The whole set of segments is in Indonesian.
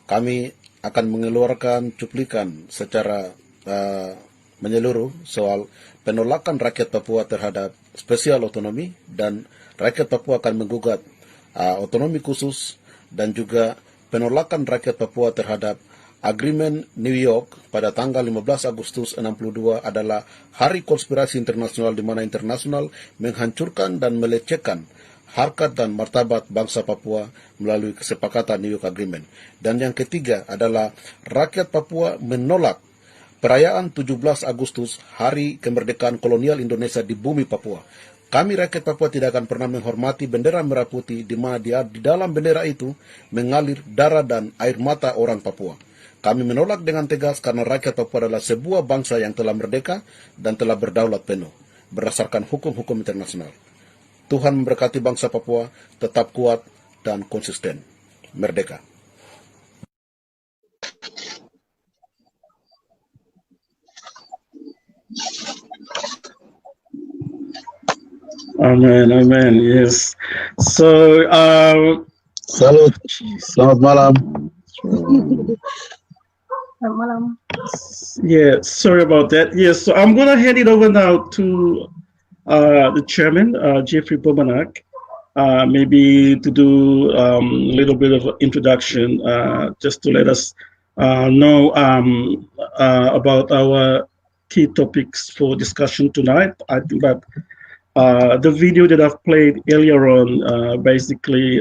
kami akan mengeluarkan cuplikan secara menyeluruh soal penolakan rakyat Papua terhadap spesial otonomi, dan rakyat Papua akan menggugat otonomi khusus, dan juga penolakan rakyat Papua terhadap Agreement New York pada tanggal 15 Agustus 62 adalah hari konspirasi internasional di mana internasional menghancurkan dan melecehkan harkat dan martabat bangsa Papua melalui kesepakatan New York Agreement. Dan yang ketiga adalah rakyat Papua menolak perayaan 17 Agustus, hari kemerdekaan kolonial Indonesia di bumi Papua. Kami rakyat Papua tidak akan pernah menghormati bendera merah putih di mana di dalam bendera itu mengalir darah dan air mata orang Papua. Kami menolak dengan tegas karena rakyat Papua adalah sebuah bangsa yang telah merdeka dan telah berdaulat penuh berdasarkan hukum-hukum internasional. Tuhan memberkati bangsa Papua, tetap kuat dan konsisten. Merdeka. Amen, amen. Yes. So, Salut. Selamat malam. Selamat malam. Yeah, sorry about that. Yes, so I'm gonna hand it over now to the chairman, Jeffery Bomanak, maybe to do a little bit of introduction, just to let us know about our key topics for discussion tonight. I think that the video that I've played earlier on basically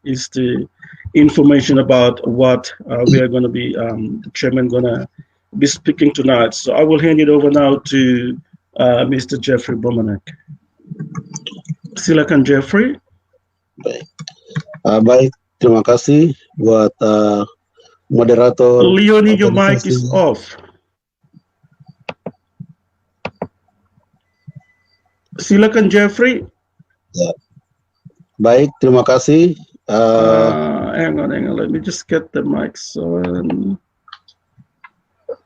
is the information about what we are going to be, the chairman going to be speaking tonight. So I will hand it over now to Mr. Jeffery Bomanak. Silakan Jeffery. Baik, terima kasih buat moderator. Leonie, your mic is off. Silakan Jeffery. Ya. Baik, terima kasih. Hang on. Let me just get the mic on.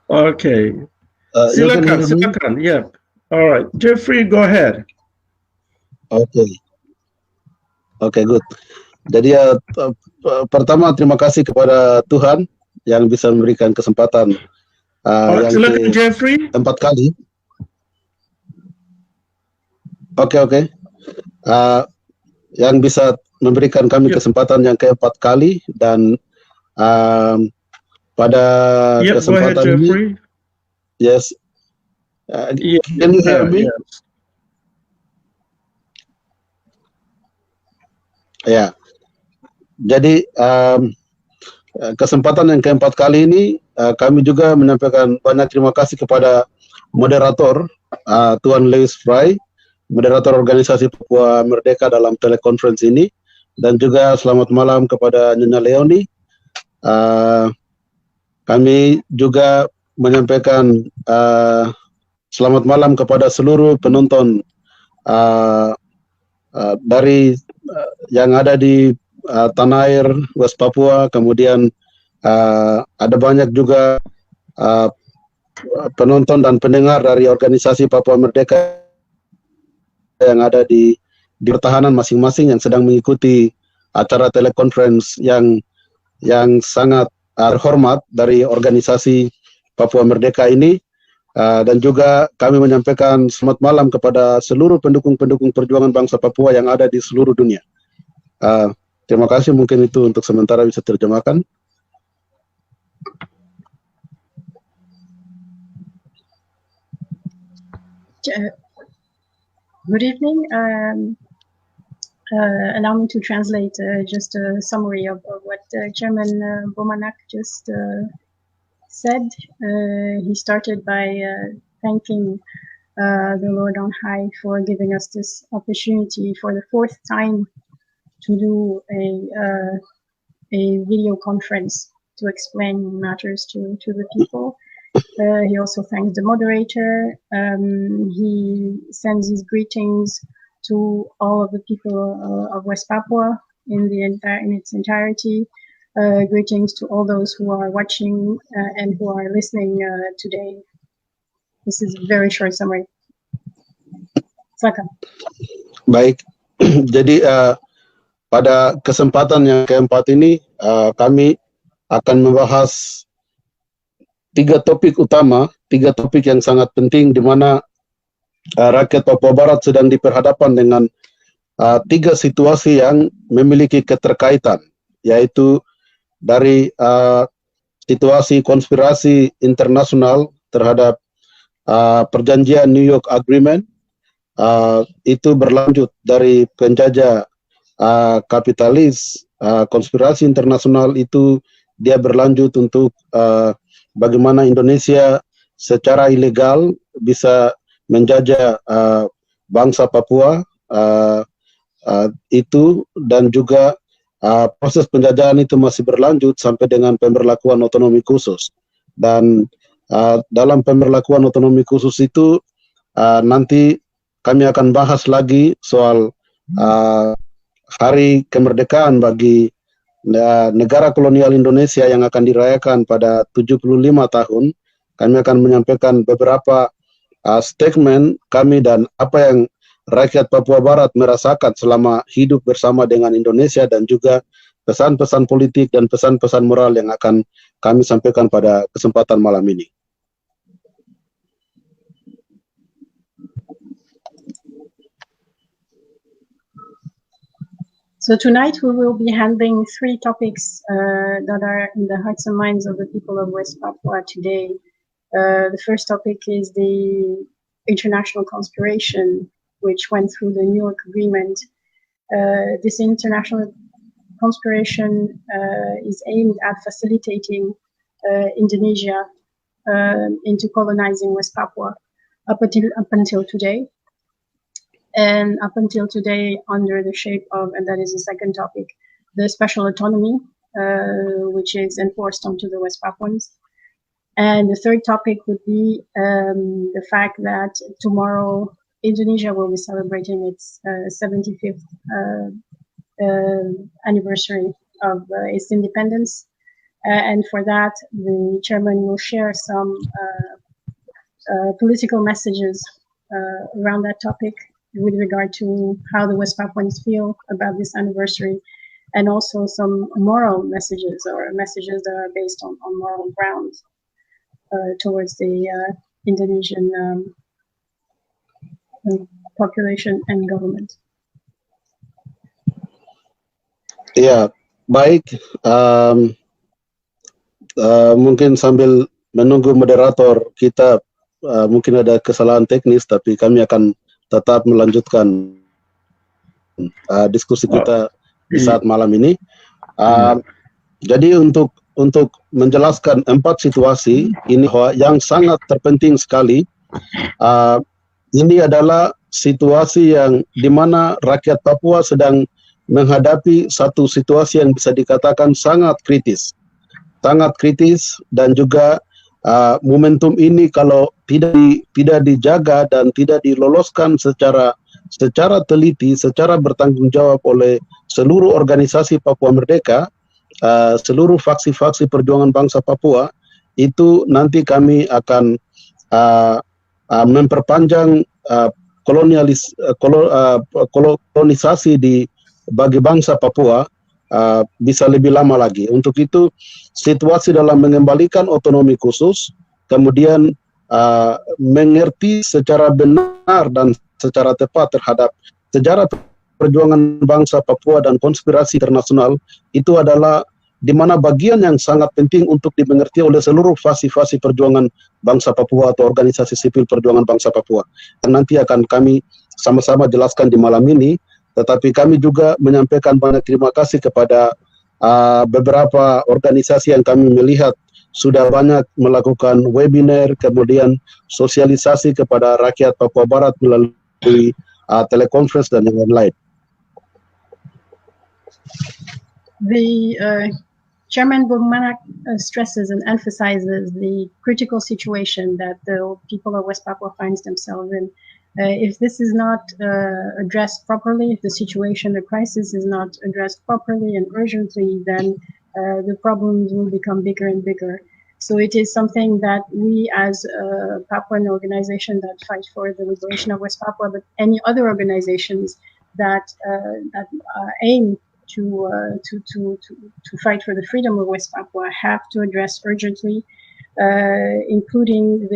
Okay. Silakan. Yeah. All right, Jeffery, go ahead. Okay, good. Jadi pertama terima kasih kepada Tuhan yang bisa memberikan kesempatan yang silakan Jeffery. 4 kali. Oke. Yang bisa memberikan kami kesempatan yang ke-4 kali, dan pada kesempatan ini, yes, can you hear me? Ya, jadi kesempatan yang ke-4 kali ini kami juga menyampaikan banyak terima kasih kepada moderator Tuan Lewis Fry, moderator Organisasi Papua Merdeka dalam telekonferensi ini, dan juga selamat malam kepada Nyonya Leonie. Kami juga menyampaikan selamat malam kepada seluruh penonton dari yang ada di tanah air West Papua. Kemudian ada banyak juga penonton dan pendengar dari Organisasi Papua Merdeka yang ada di pertahanan masing-masing yang sedang mengikuti acara telekonferensi yang sangat hormat dari Organisasi Papua Merdeka ini. Dan juga kami menyampaikan selamat malam kepada seluruh pendukung-pendukung perjuangan bangsa Papua yang ada di seluruh dunia. Terima kasih, mungkin itu untuk sementara bisa terjemahkan. Good evening. Allow me to translate just a summary of what Chairman Bomanak just said. He started by thanking the Lord on High for giving us this opportunity for the 4th time to do a video conference to explain matters to the people. He also thanks the moderator. He sends his greetings to all of the people of West Papua in its entirety. Greetings to all those who are watching and who are listening today. This is a very short summary. Silakan. Baik, jadi pada kesempatan yang ke-4 ini kami akan membahas tiga topik utama, tiga topik yang sangat penting di mana rakyat Papua Barat sedang diperhadapkan dengan tiga situasi yang memiliki keterkaitan, yaitu dari situasi konspirasi internasional terhadap perjanjian New York Agreement, itu berlanjut dari penjajah kapitalis, konspirasi internasional itu dia berlanjut untuk bagaimana Indonesia secara ilegal bisa menjajah bangsa Papua, itu, dan juga proses penjajahan itu masih berlanjut sampai dengan pemberlakuan otonomi khusus. Dan dalam pemberlakuan otonomi khusus itu nanti kami akan bahas lagi soal hari kemerdekaan bagi negara kolonial Indonesia yang akan dirayakan pada 75 tahun. Kami akan menyampaikan beberapa statement kami dan apa yang rakyat Papua Barat merasakan selama hidup bersama dengan Indonesia, dan juga pesan-pesan politik dan pesan-pesan moral yang akan kami sampaikan pada kesempatan malam ini. So tonight we will be handling three topics that are in the hearts and minds of the people of West Papua today. The first topic is the international conspiration, which went through the New York Agreement. This international conspiration is aimed at facilitating Indonesia into colonizing West Papua up until today. And up until today, under the shape of, and that is the second topic, the special autonomy, which is enforced onto the West Papuans. And the third topic would be the fact that tomorrow Indonesia will be celebrating its 75th anniversary of its independence. And for that, the chairman will share some political messages around that topic with regard to how the West Papuans feel about this anniversary, and also some moral messages, or messages that are based on moral grounds towards the Indonesian population and government. Ya, baik. Mungkin sambil menunggu moderator kita, mungkin ada kesalahan teknis, tapi kami akan tetap melanjutkan diskusi kita di saat malam ini. Jadi untuk menjelaskan 4 situasi ini yang sangat terpenting sekali, ini adalah situasi yang dimana rakyat Papua sedang menghadapi satu situasi yang bisa dikatakan sangat kritis, dan juga momentum ini kalau tidak dijaga dan tidak diloloskan secara teliti, secara bertanggung jawab oleh seluruh organisasi Papua Merdeka, seluruh faksi-faksi perjuangan bangsa Papua, itu nanti kami akan memperpanjang kolonisasi bagi bangsa Papua bisa lebih lama lagi. Untuk itu, situasi dalam mengembalikan otonomi khusus, kemudian mengerti secara benar dan secara tepat terhadap sejarah perjuangan bangsa Papua dan konspirasi internasional, itu adalah di mana bagian yang sangat penting untuk dimengerti oleh seluruh fasi-fasi perjuangan bangsa Papua atau organisasi sipil perjuangan bangsa Papua. Dan nanti akan kami sama-sama jelaskan di malam ini, tetapi kami juga menyampaikan banyak terima kasih kepada beberapa organisasi yang kami melihat sudah banyak melakukan webinar, kemudian sosialisasi kepada rakyat Papua Barat melalui telekonferensi dan yang lain-lain. The Chairman Bomanak stresses and emphasizes the critical situation that the people of West Papua finds themselves in. If this is not addressed properly, if the situation, the crisis is not addressed properly and urgently, then the problems will become bigger and bigger. So it is something that we as a Papuan organization that fight for the liberation of West Papua, but any other organizations that aim to fight for the freedom of West Papua have to address urgently, including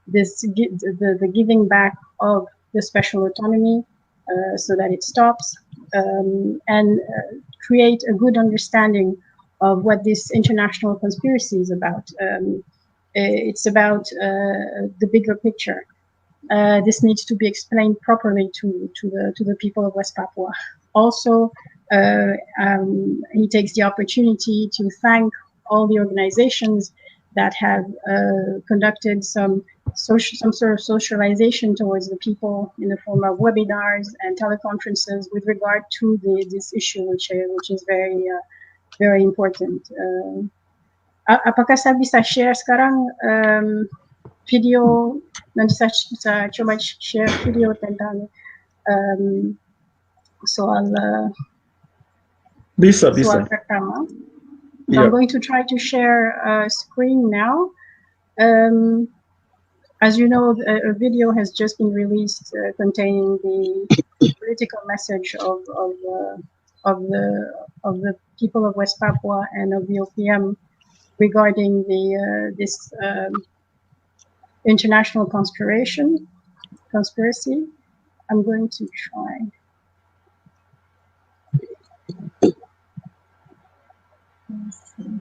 the giving back of the special autonomy, so that it stops, and create a good understanding of what this international conspiracy is about. It's about the bigger picture. This needs to be explained properly to the people of West Papua. Also, he takes the opportunity to thank all the organizations that have conducted some sort of socialization towards the people in the form of webinars and teleconferences with regard to this issue, which is very important. Apakah saya bisa share sekarang video, nanti saya coba share video tentang soal bisa. pertama. Yeah. I'm going to try to share a screen now. As you know, a video has just been released containing the political message of the people of West Papua and of the OPM regarding this international conspiracy. I'm going to try. Let's see.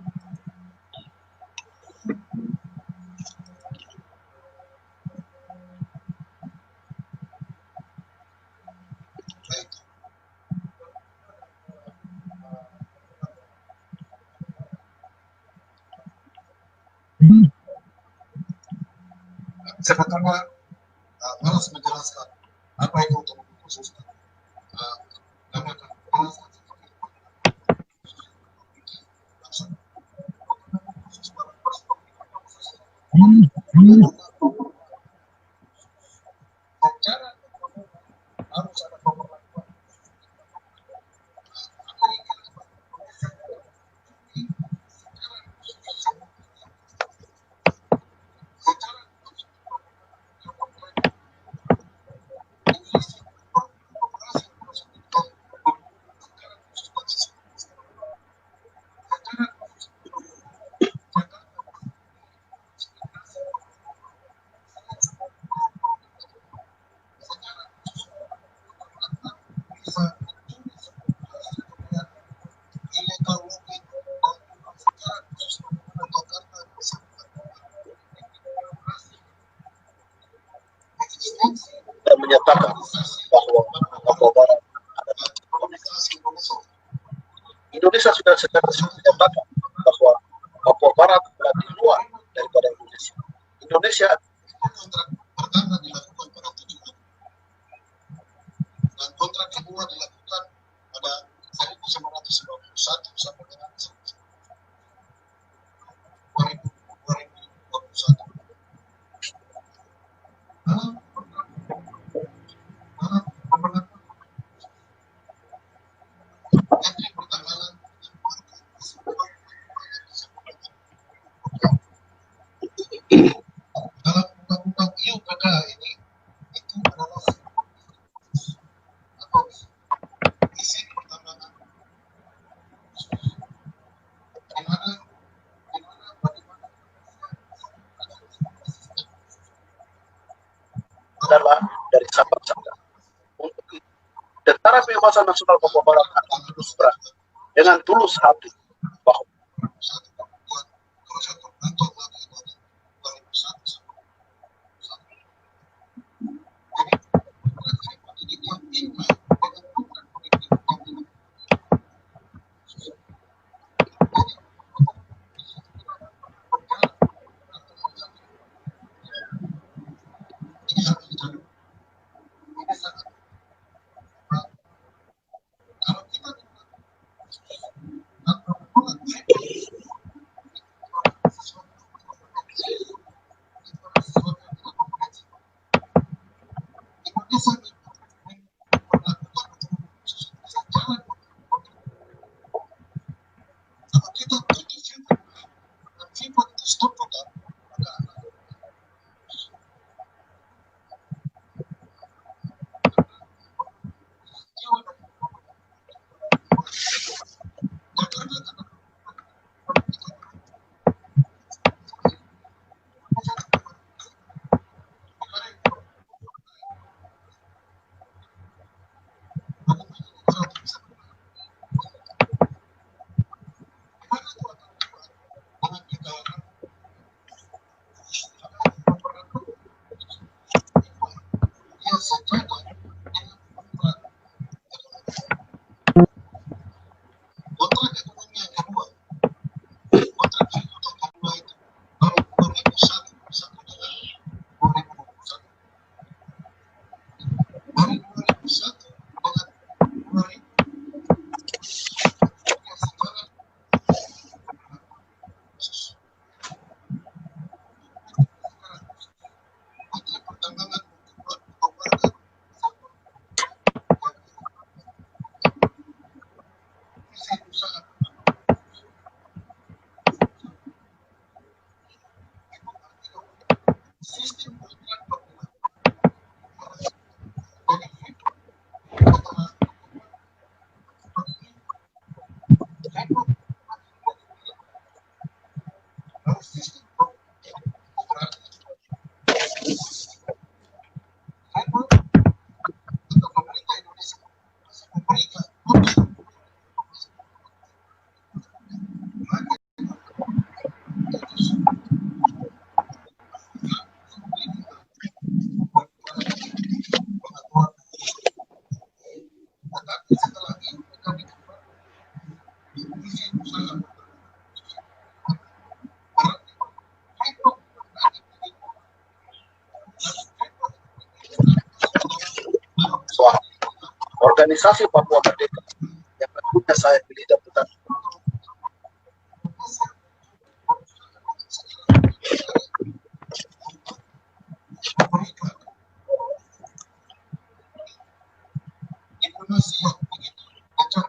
Sebetulnya harus menjelaskan apa itu otonomi khusus. Kami akan menjelaskan secara harus ada pemberlakuan. Dan menyatakan bahwa Papua Barat adalah organisasi Indonesia. Indonesia sudah secara resmi menyatakan bahwa Papua Barat adalah di luar daripada Indonesia. Indonesia Kontrak pertama dilakukan pada 7 Juli dan kontrak kedua dilakukan pada 1991 sampai dengan 2021. Dalam undang-undang IUPK ini itu adalah atau izin pertambangan bagaimana adalah dari Sabang. Untuk itu, Tentara Pembebasan Nasional Papua Barat akan terus berani dengan tulus hati bahwa satu membuat proses terbentuk lagi dari 2001 sampai 2021. Jadi yang ini dengan program politik yang ini. Ini harus dijaga. Ini sangat. Kalau kita tidak atau pemerintah Indonesia memberikan soal organisasi Papua Merdeka yang tentunya saya pilih dan putar. informasi yang begitu kacau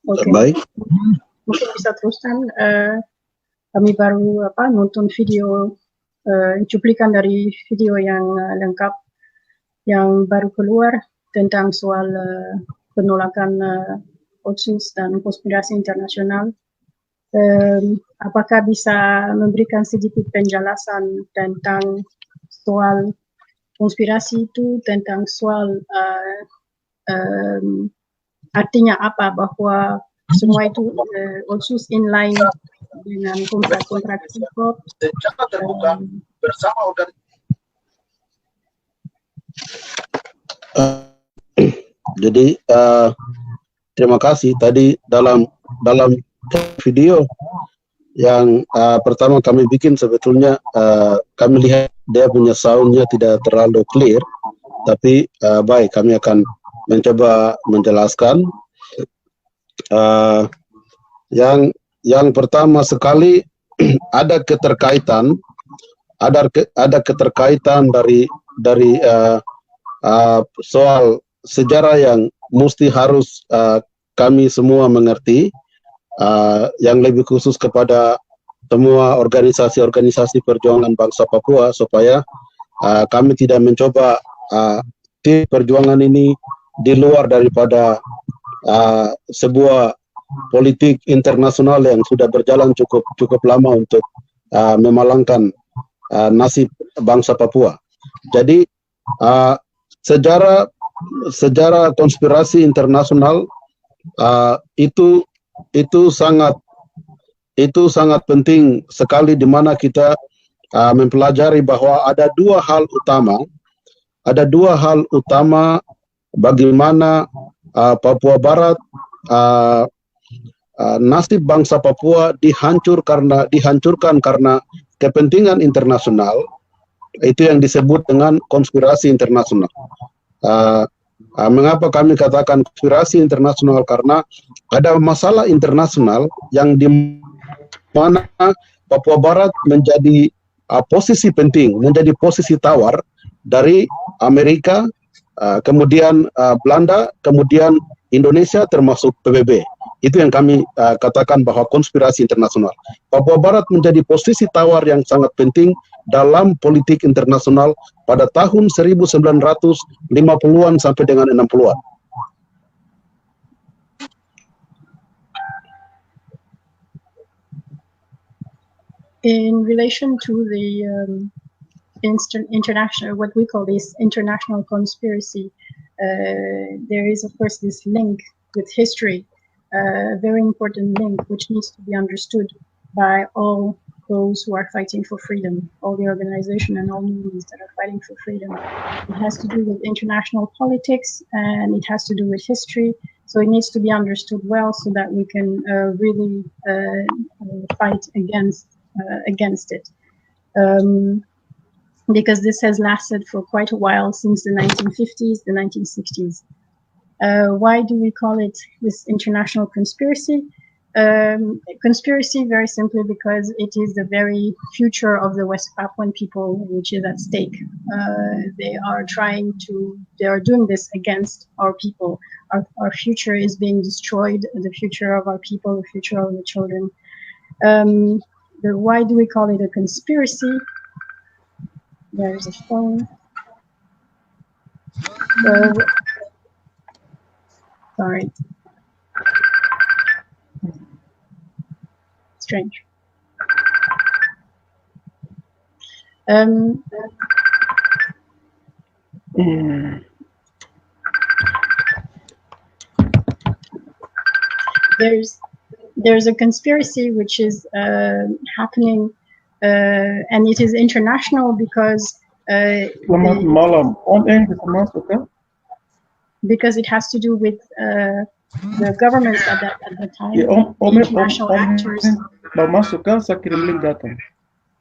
Oke, Baik. mungkin bisa teruskan. Kami baru nonton video cuplikan dari video yang lengkap yang baru keluar tentang soal penolakan Otsus dan konspirasi internasional. Apakah bisa memberikan sedikit penjelasan tentang soal konspirasi itu, tentang soal artinya apa, bahwa semua itu Otsus inline dengan kontrak-kontrak import Secara terbuka bersama jadi terima kasih. Tadi dalam video yang pertama kami bikin, sebetulnya kami lihat dia punya soundnya tidak terlalu clear, tapi baik, kami akan mencoba menjelaskan. Yang pertama sekali ada keterkaitan dari soal sejarah yang mesti harus kami semua mengerti, yang lebih khusus kepada semua organisasi-organisasi perjuangan bangsa Papua, supaya kami tidak mencoba perjuangan ini di luar daripada sebuah politik internasional yang sudah berjalan cukup lama untuk memalangkan nasib bangsa Papua. Jadi sejarah konspirasi internasional itu sangat penting sekali, di mana kita mempelajari bahwa ada dua hal utama bagaimana Papua Barat, nasib bangsa Papua dihancurkan karena kepentingan internasional. Itu yang disebut dengan konspirasi internasional. Mengapa kami katakan konspirasi internasional? Karena ada masalah internasional yang di mana Papua Barat menjadi posisi penting, menjadi posisi tawar dari Amerika, kemudian Belanda, kemudian Indonesia, termasuk PBB. Itu yang kami katakan bahwa konspirasi internasional. Papua Barat menjadi posisi tawar yang sangat penting dalam politik internasional pada tahun 1950-an sampai dengan 60-an. in relation to the international, what we call this international conspiracy. There is, of course, this link with history, a very important link which needs to be understood by all those who are fighting for freedom, all the organization and all movements that are fighting for freedom. It has to do with international politics and it has to do with history. So it needs to be understood well so that we can really fight against it. Because this has lasted for quite a while, since the 1950s, the 1960s. Why do we call it this international conspiracy? Conspiracy, very simply, because it is the very future of the West Papuan people which is at stake. They are doing this against our people. Our future is being destroyed, the future of our people, the future of the children. Why do we call it a conspiracy? There's a phone. Sorry. Strange. There's a conspiracy which is happening, and it is international because because it has to do with the governments at the time, international actors.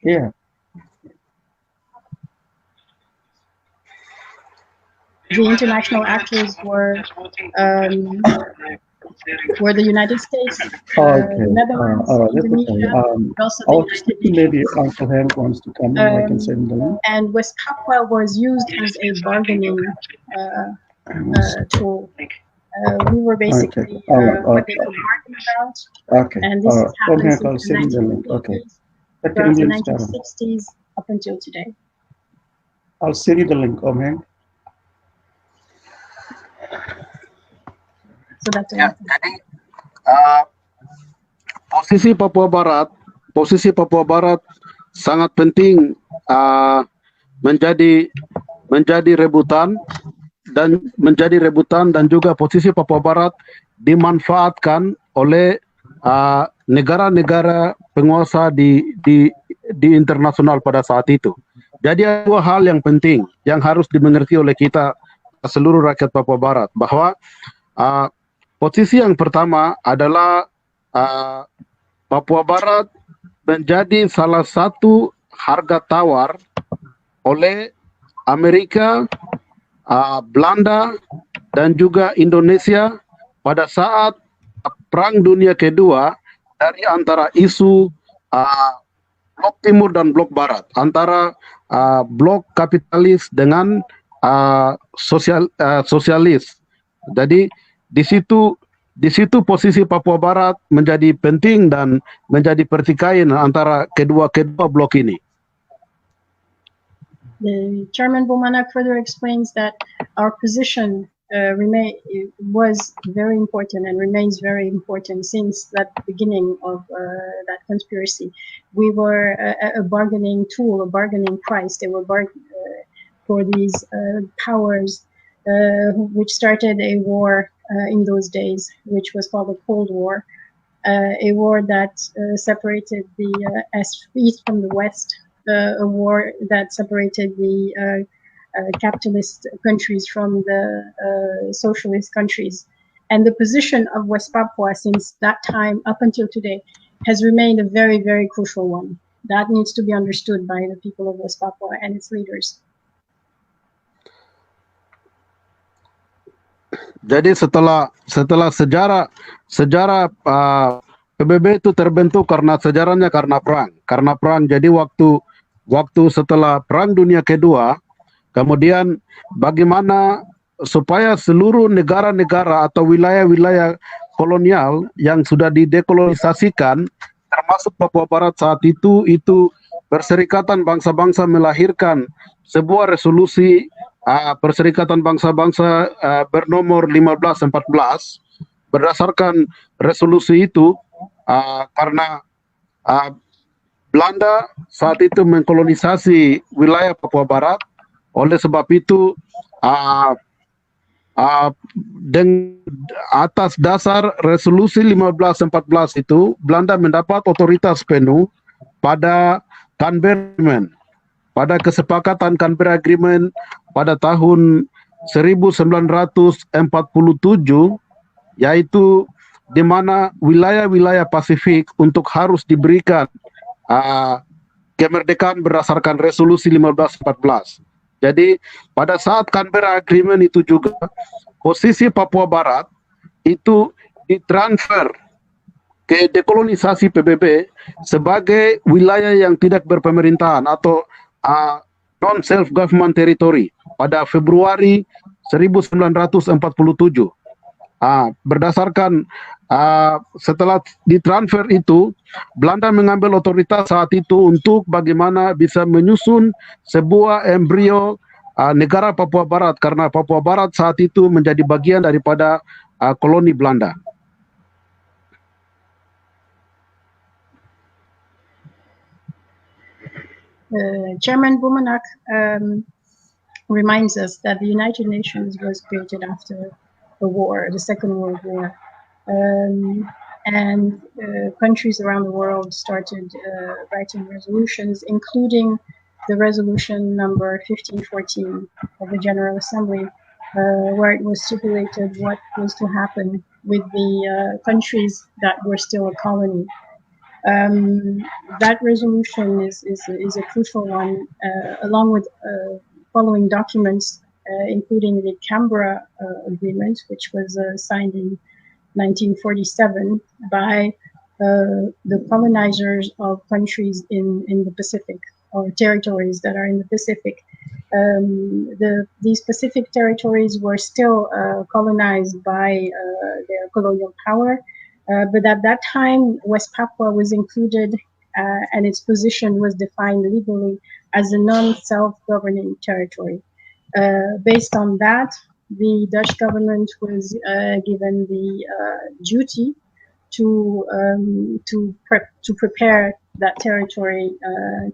Yeah. The international actors were the United States, Netherlands, Indonesia, also the United Nations. Maybe Uncle Hank wants to come, and I can send the link. And West Papua was used as a bargaining tool. We were basically what they could bargain about. Okay. And this has happened I'll since the send the link. 1950s, Okay. from the 1960s up until today. I'll send you the link, Hank. So that's Ya, jadi posisi Papua Barat sangat penting menjadi rebutan dan juga posisi Papua Barat dimanfaatkan oleh negara-negara penguasa di internasional pada saat itu. Jadi ada dua hal yang penting yang harus dimengerti oleh kita seluruh rakyat Papua Barat, bahwa posisi yang pertama adalah Papua Barat menjadi salah satu harga tawar oleh Amerika, Belanda, dan juga Indonesia pada saat Perang Dunia Kedua, dari antara isu blok timur dan blok barat, antara blok kapitalis dengan sosialis. Jadi di situ posisi Papua Barat menjadi penting dan menjadi pertikaian antara kedua blok ini. The Chairman Bomanak further explains that our position was very important and remains very important since that beginning of that conspiracy. We were a bargaining tool, a bargaining price. They were for these powers, which started a war in those days, which was called the Cold War, a war that separated the East from the West, a war that separated the capitalist countries from the socialist countries. And the position of West Papua since that time up until today has remained a very, very crucial one. That needs to be understood by the people of West Papua and its leaders. Jadi setelah sejarah PBB itu terbentuk karena perang. Jadi waktu setelah Perang Dunia Kedua, kemudian bagaimana supaya seluruh negara-negara atau wilayah-wilayah kolonial yang sudah didekolonisasikan, termasuk Papua Barat saat itu Perserikatan Bangsa-Bangsa melahirkan sebuah resolusi Perserikatan Bangsa-Bangsa bernomor 1514. Berdasarkan resolusi itu, karena Belanda saat itu mengkolonisasi wilayah Papua Barat, oleh sebab itu atas dasar resolusi 1514 itu, Belanda mendapat otoritas penuh pada Canberra, pada kesepakatan Canberra Agreement pada tahun 1947, yaitu di mana wilayah-wilayah Pasifik untuk harus diberikan kemerdekaan berdasarkan resolusi 1514. Jadi pada saat Canberra Agreement itu juga posisi Papua Barat itu ditransfer ke dekolonisasi PBB sebagai wilayah yang tidak berpemerintahan atau non-self-government territory pada Februari 1947. Berdasarkan setelah ditransfer itu, Belanda mengambil otoritas saat itu untuk bagaimana bisa menyusun sebuah embrio negara Papua Barat, karena Papua Barat saat itu menjadi bagian daripada koloni Belanda. Chairman Bomanak reminds us that the United Nations was created after the war, the Second World War, and countries around the world started writing resolutions, including the resolution number 1514 of the General Assembly, where it was stipulated what was to happen with the countries that were still a colony. That resolution is a crucial one, along with following documents, including the Canberra Agreement, which was signed in 1947 by the colonizers of countries in the Pacific, or territories that are in the Pacific. These Pacific territories were still colonized by their colonial power. But at that time, West Papua was included, and its position was defined legally as a non-self-governing territory. Based on that, the Dutch government was given the duty to prepare that territory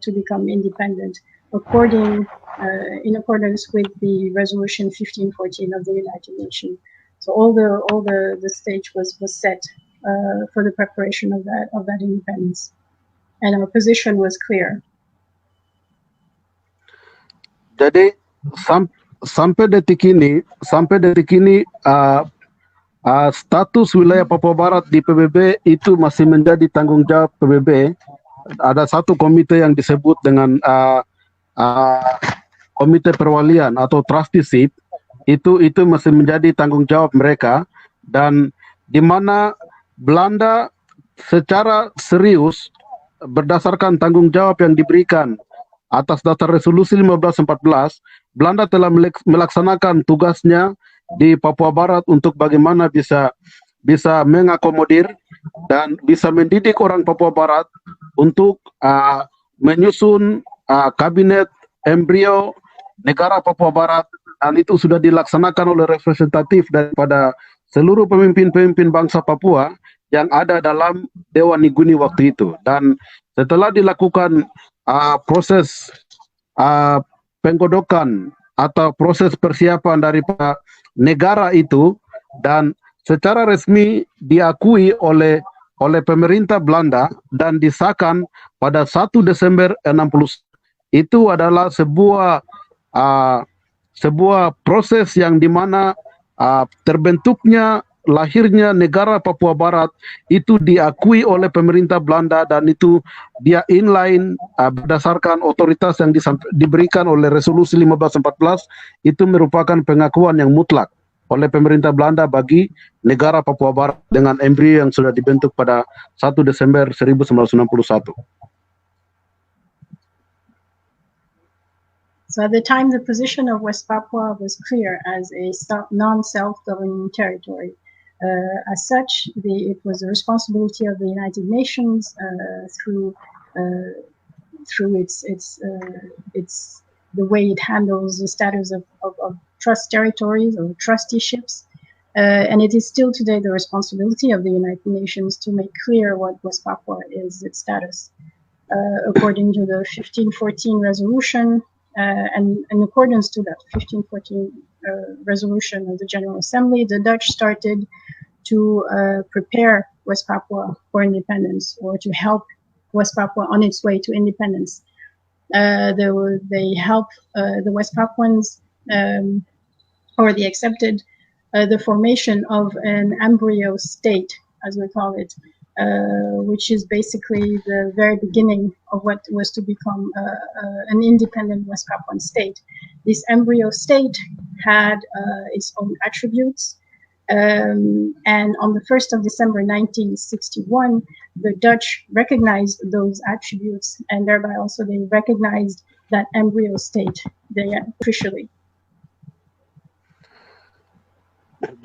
to become independent, in accordance with the Resolution 1514 of the United Nations. So all the stage was set for the preparation of that independence, and our position was clear. Jadi sampai detik ini status wilayah Papua Barat di PBB itu masih menjadi tanggung jawab PBB. Ada satu komite yang disebut dengan komite perwalian atau trusteeship, itu masih menjadi tanggung jawab mereka, dan di mana Belanda secara serius berdasarkan tanggung jawab yang diberikan atas dasar resolusi 1514, Belanda telah melaksanakan tugasnya di Papua Barat untuk bagaimana bisa mengakomodir dan bisa mendidik orang Papua Barat untuk menyusun kabinet embrio negara Papua Barat, dan itu sudah dilaksanakan oleh representatif daripada seluruh pemimpin-pemimpin bangsa Papua yang ada dalam Dewan Niguni waktu itu. Dan setelah dilakukan proses penggodokan atau proses persiapan dari negara itu, dan secara resmi diakui oleh pemerintah Belanda dan disahkan pada 1 Desember 60, itu adalah sebuah proses yang dimana terbentuknya lahirnya negara Papua Barat itu diakui oleh pemerintah Belanda, dan itu dia inline berdasarkan otoritas yang diberikan oleh resolusi 1514. Itu merupakan pengakuan yang mutlak oleh pemerintah Belanda bagi negara Papua Barat dengan embrio yang sudah dibentuk pada 1 Desember 1961. So at the time, the position of West Papua was clear as a non-self-governing territory. As such, it was the responsibility of the United Nations through its the way it handles the status of trust territories or trusteeships, and it is still today the responsibility of the United Nations to make clear what West Papua is, its status, according to the 1514 resolution. And in accordance to that 1514 resolution of the General Assembly, the Dutch started to prepare West Papua for independence, or to help West Papua on its way to independence. They helped the West Papuans, or they accepted the formation of an embryo state, as we call it, which is basically the very beginning of what was to become an independent West Papuan state. This embryo state had its own attributes, And on the 1st of December 1961, the Dutch recognized those attributes, and thereby also they recognized that embryo state officially.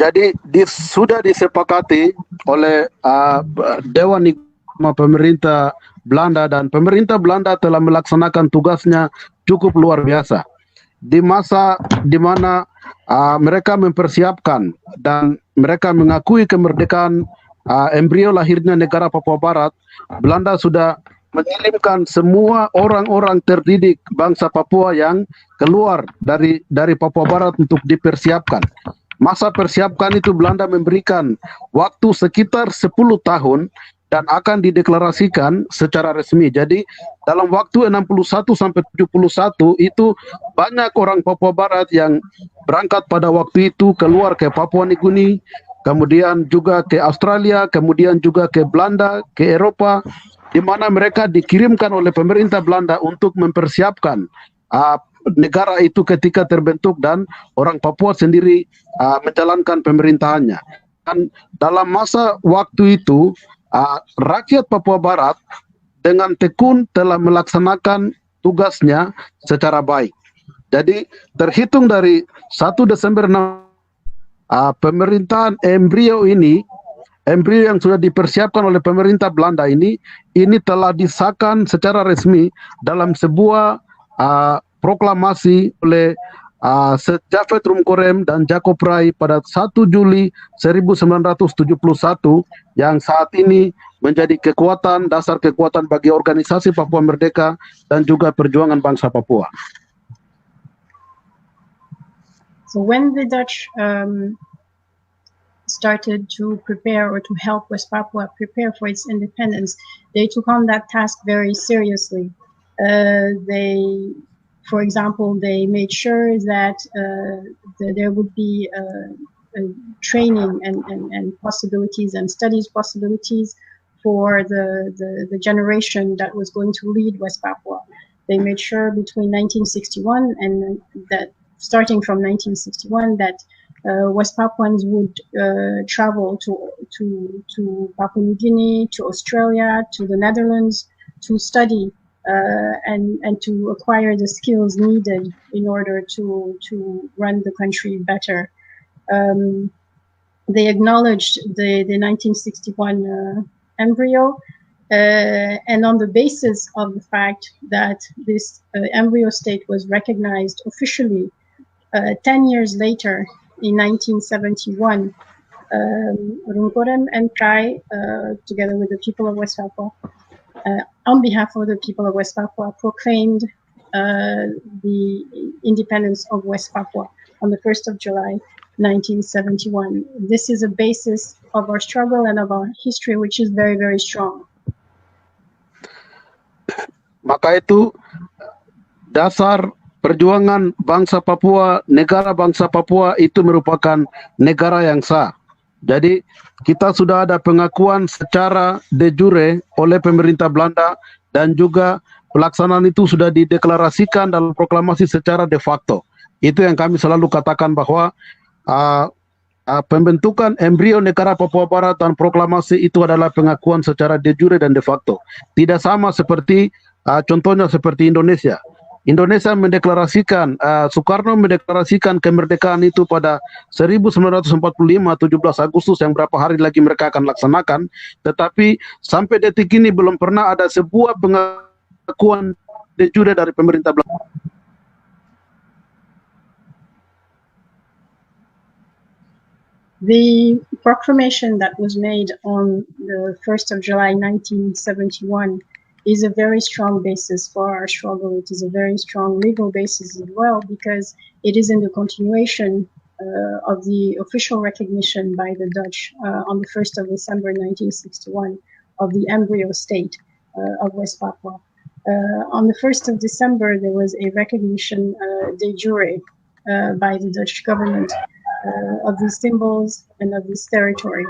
Jadi sudah disepakati oleh Dewan Hikmah Pemerintah Belanda, dan pemerintah Belanda telah melaksanakan tugasnya cukup luar biasa. Di masa di mana mereka mempersiapkan dan mereka mengakui kemerdekaan embrio lahirnya negara Papua Barat, Belanda sudah mengirimkan semua orang-orang terdidik bangsa Papua yang keluar dari Papua Barat untuk dipersiapkan. Masa persiapkan itu Belanda memberikan waktu sekitar 10 tahun dan akan dideklarasikan secara resmi. Jadi dalam waktu 61 sampai 71 itu banyak orang Papua Barat yang berangkat pada waktu itu keluar ke Papua Nugini, kemudian juga ke Australia, kemudian juga ke Belanda, ke Eropa, di mana mereka dikirimkan oleh pemerintah Belanda untuk mempersiapkan negara itu ketika terbentuk dan orang Papua sendiri menjalankan pemerintahannya. Dan dalam masa waktu itu rakyat Papua Barat dengan tekun telah melaksanakan tugasnya secara baik. Jadi terhitung dari 1 Desember pemerintahan embrio yang sudah dipersiapkan oleh pemerintah Belanda ini telah disahkan secara resmi dalam sebuah proklamasi oleh Jeffery Bomanak dan Jacob Rai pada 1 Juli 1971 yang saat ini menjadi dasar kekuatan bagi organisasi Papua Merdeka dan juga perjuangan bangsa Papua. So when the Dutch started to prepare or to help West Papua prepare for its independence, they took on that task very seriously. For example, they made sure that there would be training and possibilities and studies possibilities for the generation that was going to lead West Papua. They made sure between 1961 and that starting from 1961 that West Papuans would travel to Papua New Guinea, to Australia, to the Netherlands to study and to acquire the skills needed in order to run the country better. They acknowledged the 1961 embryo, and on the basis of the fact that this embryo state was recognized officially 10 years later in 1971, Runkorem and Kai, together with the people of West Papua, on behalf of the people of West Papua, proclaimed the independence of West Papua on the 1st of July, 1971. This is a basis of our struggle and of our history, which is very, very strong. Maka itu dasar perjuangan bangsa Papua, negara bangsa Papua itu merupakan negara yang sah. Jadi kita sudah ada pengakuan secara de jure oleh pemerintah Belanda dan juga pelaksanaan itu sudah dideklarasikan dalam proklamasi secara de facto. Itu yang kami selalu katakan bahwa pembentukan embrio negara Papua Barat dan proklamasi itu adalah pengakuan secara de jure dan de facto. Tidak sama seperti contohnya seperti Indonesia. Indonesia mendeklarasikan, Soekarno mendeklarasikan kemerdekaan itu pada 1945, 17 Agustus yang berapa hari lagi mereka akan laksanakan, tetapi sampai detik ini belum pernah ada sebuah pengakuan de jure dari pemerintah Belanda. The proclamation that was made on the 1st of July 1971 is a very strong basis for our struggle. It is a very strong legal basis as well, because it is in the continuation of the official recognition by the Dutch on the 1st of December 1961 of the embryo state of West Papua. On the 1st of December, there was a recognition de jure by the Dutch government of these symbols and of this territory.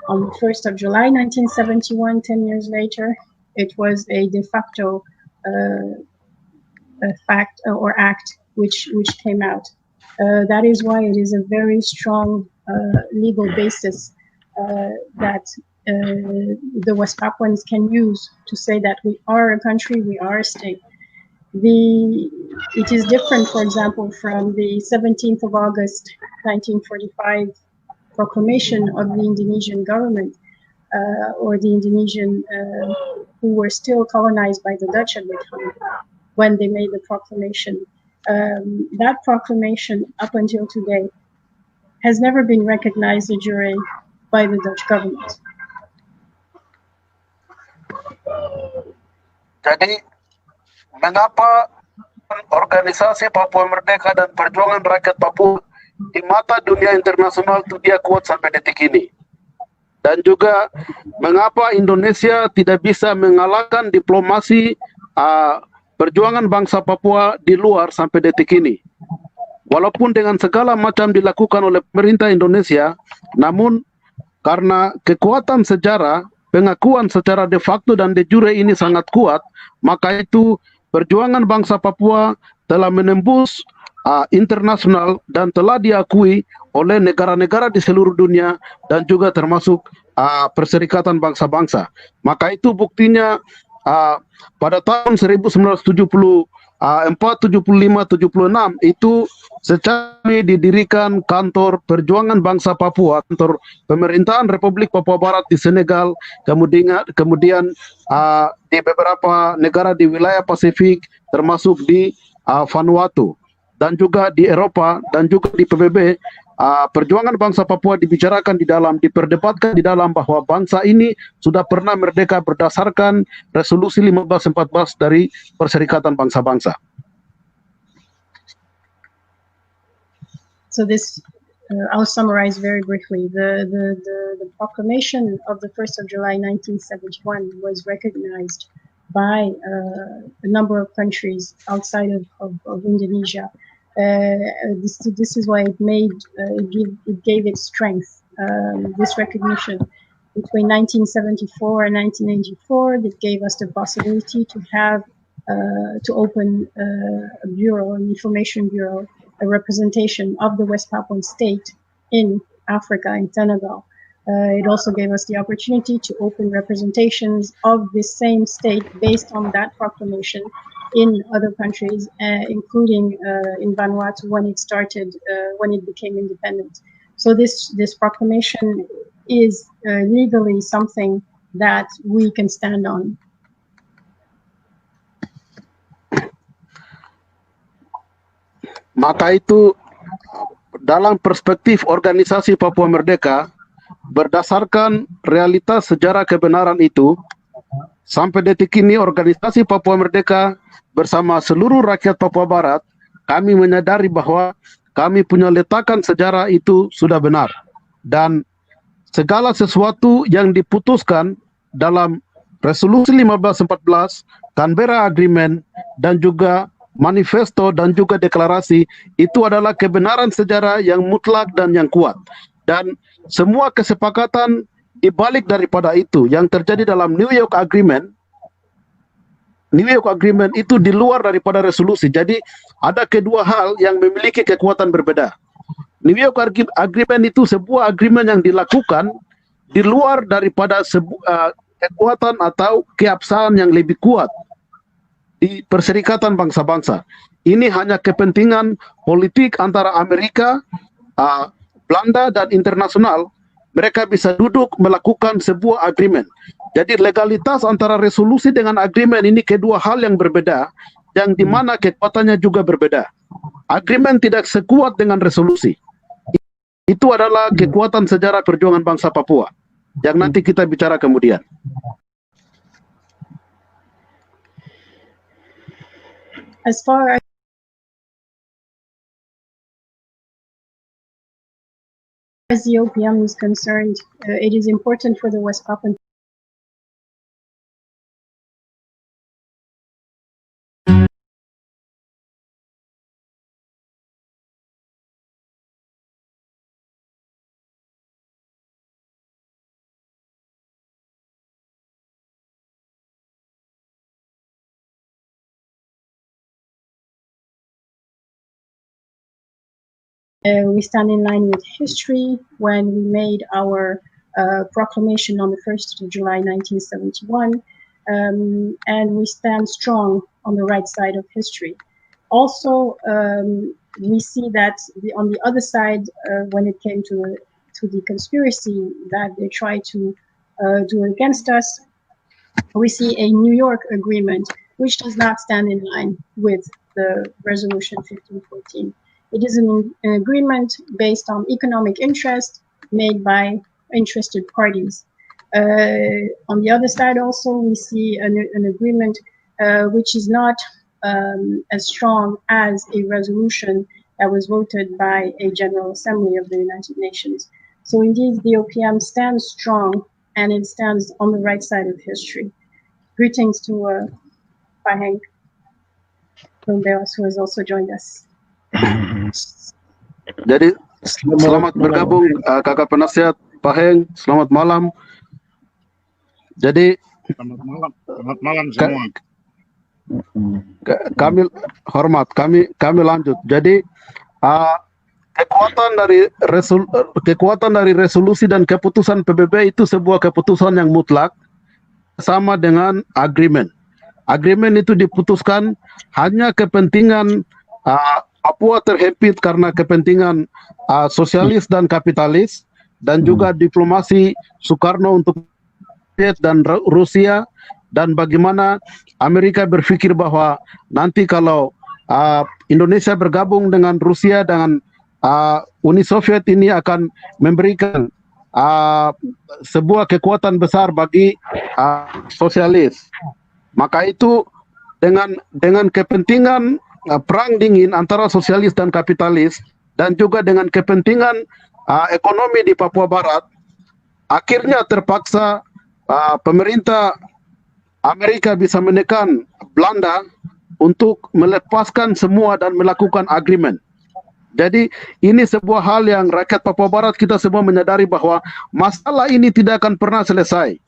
On the 1st of July 1971, 10 years later, it was a de facto fact or act which came out. That is why it is a very strong legal basis that the West Papuans can use to say that we are a country, we are a state. It is different, for example, from the 17th of August 1945 proclamation of the Indonesian government, or the Indonesian who were still colonized by the Dutch at the time when they made the proclamation. That proclamation, up until today, has never been recognized de jure by the Dutch government. Jadi, mengapa organisasi Papua Merdeka dan perjuangan rakyat Papua di mata dunia internasional itu dia kuat sampai detik ini? Dan juga mengapa Indonesia tidak bisa mengalahkan diplomasi perjuangan bangsa Papua di luar sampai detik ini? Walaupun dengan segala macam dilakukan oleh pemerintah Indonesia, namun karena kekuatan sejarah, pengakuan secara de facto dan de jure ini sangat kuat, maka itu perjuangan bangsa Papua telah menembus internasional dan telah diakui oleh negara-negara di seluruh dunia dan juga termasuk Perserikatan Bangsa-Bangsa. Maka itu buktinya pada tahun 1974, 75, 76 itu secara didirikan kantor Perjuangan Bangsa Papua, kantor pemerintahan Republik Papua Barat di Senegal, kemudian di beberapa negara di wilayah Pasifik termasuk di Vanuatu dan juga di Eropa dan juga di PBB. Perjuangan bangsa Papua dibicarakan di dalam, diperdebatkan di dalam bahwa bangsa ini sudah pernah merdeka berdasarkan resolusi 1514 dari Perserikatan Bangsa-Bangsa. So this, I'll summarize very briefly. The proclamation of the 1st of July 1971 was recognized by a number of countries outside of Indonesia. This is why it gave it strength. This recognition between 1974 and 1984 that gave us the possibility to have to open a bureau, an information bureau, a representation of the West Papuan state in Africa, in Senegal. It also gave us the opportunity to open representations of the same state based on that proclamation in other countries, including in Vanuatu when it started, when it became independent. So this proclamation is legally something that we can stand on. Maka itu dalam perspektif organisasi Papua Merdeka, berdasarkan realitas sejarah kebenaran itu, sampai detik ini organisasi Papua Merdeka bersama seluruh rakyat Papua Barat, kami menyadari bahwa kami punya letakan sejarah itu sudah benar. Dan segala sesuatu yang diputuskan dalam resolusi 1514, Canberra Agreement, dan juga manifesto dan juga deklarasi itu adalah kebenaran sejarah yang mutlak dan yang kuat. Dan semua kesepakatan dibalik daripada itu yang terjadi dalam New York Agreement itu di luar daripada resolusi. Jadi ada kedua hal yang memiliki kekuatan berbeda. New York Agreement itu sebuah agreement yang dilakukan di luar daripada kekuatan atau keabsahan yang lebih kuat di Perserikatan Bangsa-Bangsa. Ini hanya kepentingan politik antara Amerika, Belanda, dan internasional. Mereka bisa duduk melakukan sebuah agreement. Jadi legalitas antara resolusi dengan agreement ini kedua hal yang berbeda, yang dimana kekuatannya juga berbeda. Agreement tidak sekuat dengan resolusi. Itu adalah kekuatan sejarah perjuangan bangsa Papua, yang nanti kita bicara kemudian. As far as the OPM is concerned, it is important for the West Papuan We stand in line with history when we made our proclamation on the 1st of July 1971, and we stand strong on the right side of history. Also, we see that on the other side, when it came to the conspiracy that they try to do against us, we see a New York agreement which does not stand in line with the resolution 1514. It is an agreement based on economic interest made by interested parties. On the other side also, we see an agreement which is not as strong as a resolution that was voted by a General Assembly of the United Nations. So indeed, the OPM stands strong, and it stands on the right side of history. Greetings to Pak Henk who has also joined us. Jadi selamat bergabung kakak penasihat Pak Heng, selamat malam. Jadi selamat malam semua. Kami hormat, kami lanjut. Jadi kekuatan dari resolusi dan keputusan PBB itu sebuah keputusan yang mutlak sama dengan agreement. Agreement itu diputuskan hanya kepentingan Papua terhimpit karena kepentingan sosialis dan kapitalis, dan juga diplomasi Soekarno untuk dan Rusia, dan bagaimana Amerika berpikir bahwa nanti kalau Indonesia bergabung dengan Rusia dengan Uni Soviet ini akan memberikan sebuah kekuatan besar bagi sosialis. Maka itu dengan kepentingan perang dingin antara sosialis dan kapitalis, dan juga dengan kepentingan ekonomi di Papua Barat, akhirnya terpaksa pemerintah Amerika bisa menekan Belanda untuk melepaskan semua dan melakukan agreement. Jadi ini sebuah hal yang rakyat Papua Barat kita semua menyadari bahwa masalah ini tidak akan pernah selesai.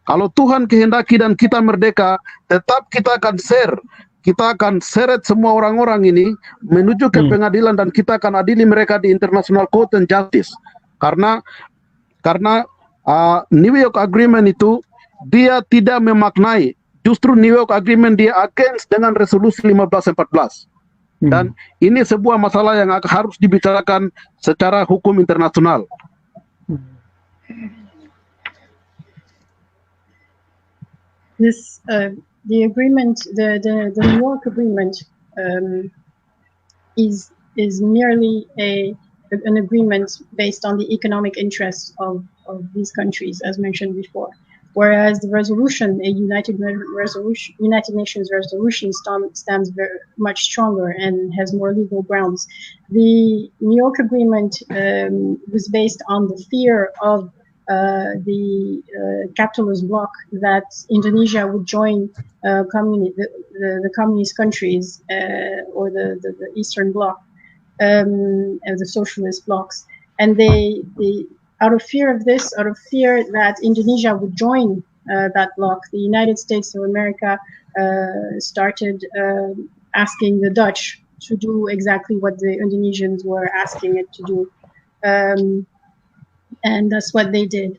Kalau Tuhan kehendaki dan kita merdeka, tetap kita akan kita akan seret semua orang-orang ini menuju ke pengadilan, dan kita akan adili mereka di International Court and Justice. Karena New York Agreement itu dia tidak memaknai, justru New York Agreement dia against dengan resolusi 1514. Dan ini sebuah masalah yang harus dibicarakan secara hukum internasional. This the agreement, the New York Agreement, is merely an agreement based on the economic interests of these countries, as mentioned before. Whereas the resolution, a United Nations resolution, stands very much stronger and has more legal grounds. The New York Agreement was based on the fear of the capitalist bloc that Indonesia would join the communist countries or the Eastern Bloc, and the socialist blocs, and they out of fear of this, out of fear that Indonesia would join that bloc, the United States of America started asking the Dutch to do exactly what the Indonesians were asking it to do. And that's what they did.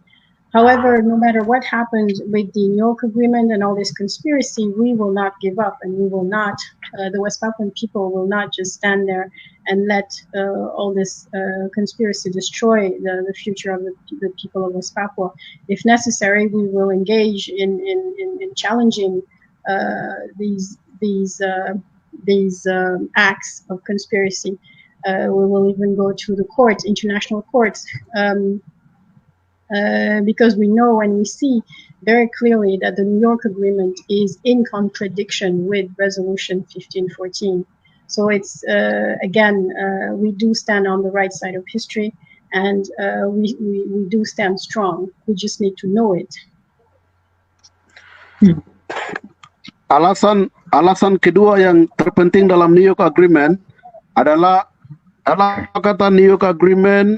However, no matter what happened with the New York Agreement and all this conspiracy, we will not give up, and we will not, the West Papuan people will not just stand there and let all this conspiracy destroy the future of the people of West Papua. If necessary, we will engage in challenging these acts of conspiracy. We will even go to the courts, international courts, because we know and we see very clearly that the New York Agreement is in contradiction with Resolution 1514. So it's, again, we do stand on the right side of history, and we do stand strong. We just need to know it. Alasan kedua yang terpenting dalam New York Agreement adalah kata New York Agreement,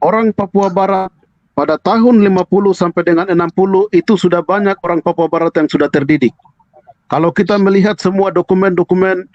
orang Papua Barat pada tahun 50 sampai dengan 60 itu sudah banyak orang Papua Barat yang sudah terdidik. Kalau kita melihat semua dokumen-dokumen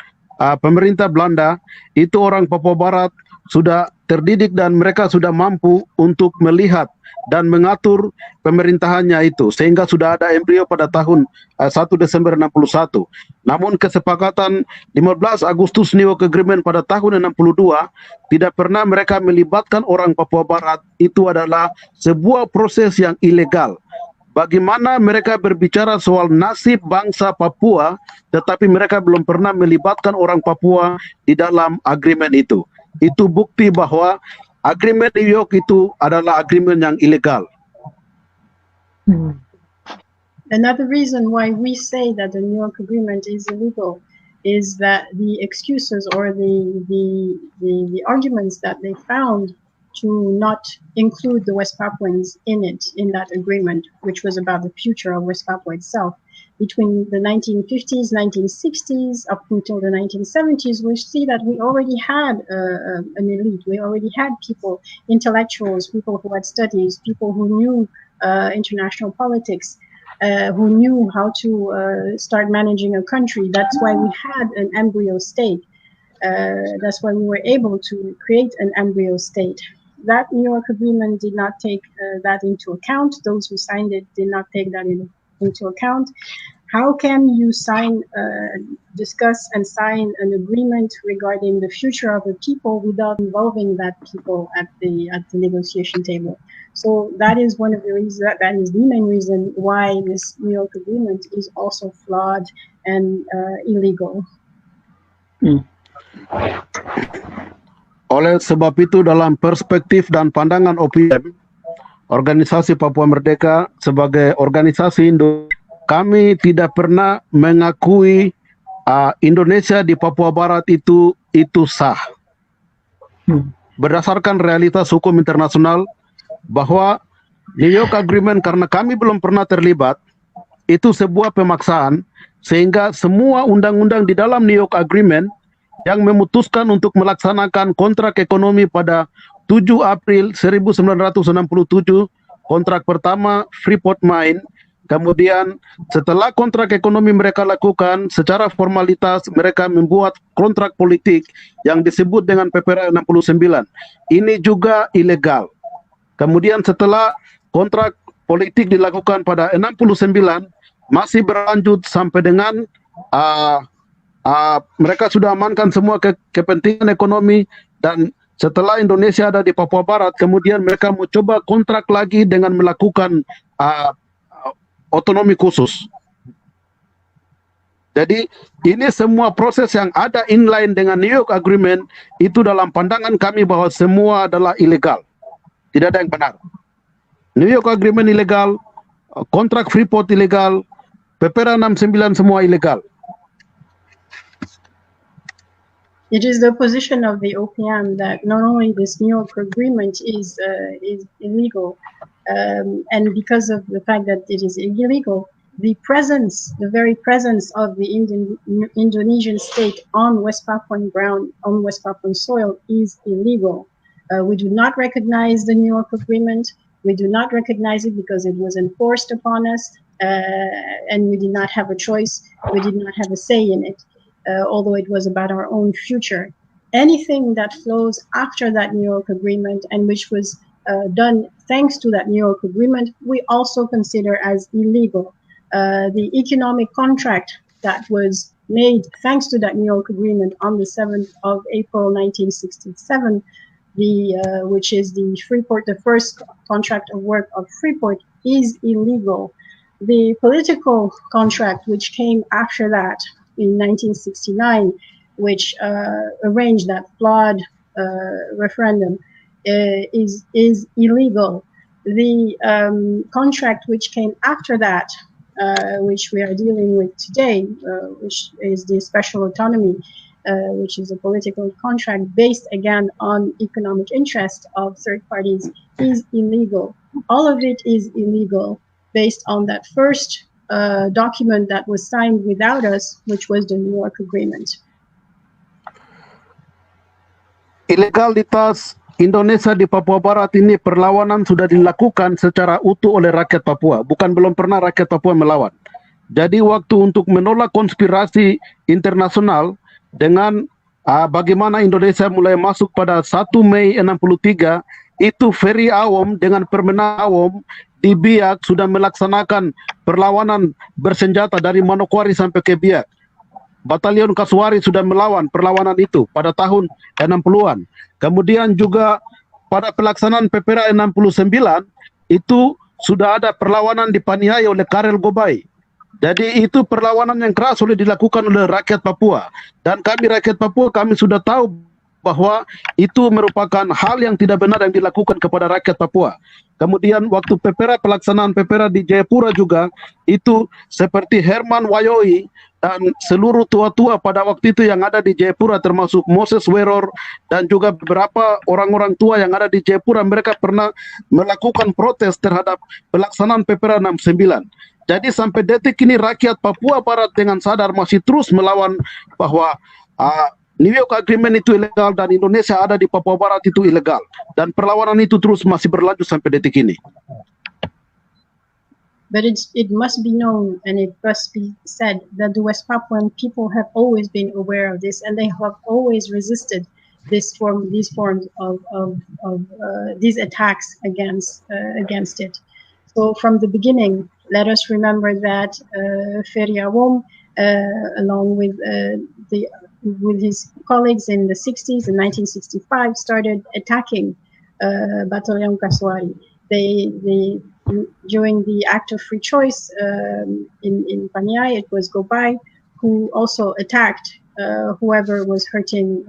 pemerintah Belanda, itu orang Papua Barat sudah terdidik dan mereka sudah mampu untuk melihat dan mengatur pemerintahannya itu, sehingga sudah ada embrio pada tahun 1 Desember 61. Namun kesepakatan 15 Agustus New York Agreement pada tahun 62 tidak pernah mereka melibatkan orang Papua Barat. Itu adalah sebuah proses yang ilegal. Bagaimana mereka berbicara soal nasib bangsa Papua, tetapi mereka belum pernah melibatkan orang Papua di dalam agreement itu. Itu bukti bahwa agreement New York itu adalah agreement yang ilegal. Another reason why we say that the New York Agreement is illegal is that the excuses or the arguments that they found to not include the West Papuans in that agreement, which was about the future of West Papua itself. Between the 1950s, 1960s, up until the 1970s, we see that we already had an elite. We already had people, intellectuals, people who had studies, people who knew international politics, who knew how to start managing a country. That's why we had an embryo state. That's why we were able to create an embryo state. That New York Agreement did not take that into account. Those who signed it did not take that into account. How can you discuss and sign an agreement regarding the future of the people without involving that people at the negotiation table? So that is one of the reasons. That is the main reason why this New York Agreement is also flawed and illegal. Oleh sebab itu, dalam perspektif dan pandangan OPM, Organisasi Papua Merdeka sebagai organisasi kami tidak pernah mengakui Indonesia di Papua Barat itu sah. Berdasarkan realitas hukum internasional bahwa New York Agreement, karena kami belum pernah terlibat, itu sebuah pemaksaan, sehingga semua undang-undang di dalam New York Agreement yang memutuskan untuk melaksanakan kontrak ekonomi pada 7 April 1967, kontrak pertama Freeport Mine. Kemudian setelah kontrak ekonomi mereka lakukan, secara formalitas mereka membuat kontrak politik yang disebut dengan PPR 69. Ini juga ilegal. Kemudian setelah kontrak politik dilakukan pada 69, masih berlanjut sampai dengan mereka sudah amankan semua kepentingan ekonomi, dan setelah Indonesia ada di Papua Barat, kemudian mereka mau coba kontrak lagi dengan melakukan otonomi khusus. Jadi ini semua proses yang ada inline dengan New York Agreement itu dalam pandangan kami bahwa semua adalah ilegal. Tidak ada yang benar. New York Agreement ilegal, kontrak Freeport ilegal, PPR 69 semua ilegal. It is the position of the OPM that not only this New York Agreement is illegal, and because of the fact that it is illegal, the very presence of the Indonesian state on West Papuan ground, on West Papuan soil, is illegal. We do not recognize the New York Agreement. We do not recognize it because it was enforced upon us, and we did not have a choice. We did not have a say in it. Although it was about our own future. Anything that flows after that New York Agreement, and which was done thanks to that New York Agreement, we also consider as illegal. The economic contract that was made thanks to that New York Agreement on the 7th of April 1967, which is the Freeport, the first contract of work of Freeport, is illegal. The political contract which came after that, in 1969, which arranged that flawed referendum, is illegal. The contract which came after that, which we are dealing with today, which is the special autonomy, which is a political contract based again on economic interest of third parties, is illegal. All of it is illegal based on that first document that was signed without us, which was the New York Agreement. Ilegalitas Indonesia di Papua Barat ini, perlawanan sudah dilakukan secara utuh oleh rakyat Papua, bukan belum pernah rakyat Papua melawan. Jadi waktu untuk menolak konspirasi internasional dengan bagaimana Indonesia mulai masuk pada 1 Mei 63, itu Ferry Awam dengan Permena Awam di Biak sudah melaksanakan perlawanan bersenjata dari Manokwari sampai ke Biak. Batalion Kasuari sudah melawan perlawanan itu pada tahun 60-an. Kemudian juga pada pelaksanaan PPRA 69 itu sudah ada perlawanan dipaniai oleh Karel Gobai. Jadi itu perlawanan yang keras sudah dilakukan oleh rakyat Papua. Dan kami rakyat Papua, kami sudah tahu bahwa itu merupakan hal yang tidak benar yang dilakukan kepada rakyat Papua. Kemudian waktu PPRA, pelaksanaan PPRA di Jayapura juga, itu seperti Herman Wayoi dan seluruh tua-tua pada waktu itu yang ada di Jayapura, termasuk Moses Weror dan juga beberapa orang-orang tua yang ada di Jayapura, mereka pernah melakukan protes terhadap pelaksanaan PPRA 69. Jadi sampai detik ini rakyat Papua Barat dengan sadar masih terus melawan bahwa New York Agreement itu ilegal dan Indonesia ada di Papua Barat itu ilegal. Dan perlawanan itu terus masih berlanjut sampai detik ini. But it must be known and it must be said that the West Papuan people have always been aware of this and they have always resisted these forms of these attacks against it. So from the beginning, let us remember that Ferry Awom, along with his colleagues in the 60s, in 1965, started attacking Batalion Kasuari. They during the Act of Free Choice in Paniai, it was Gobai who also attacked whoever was hurting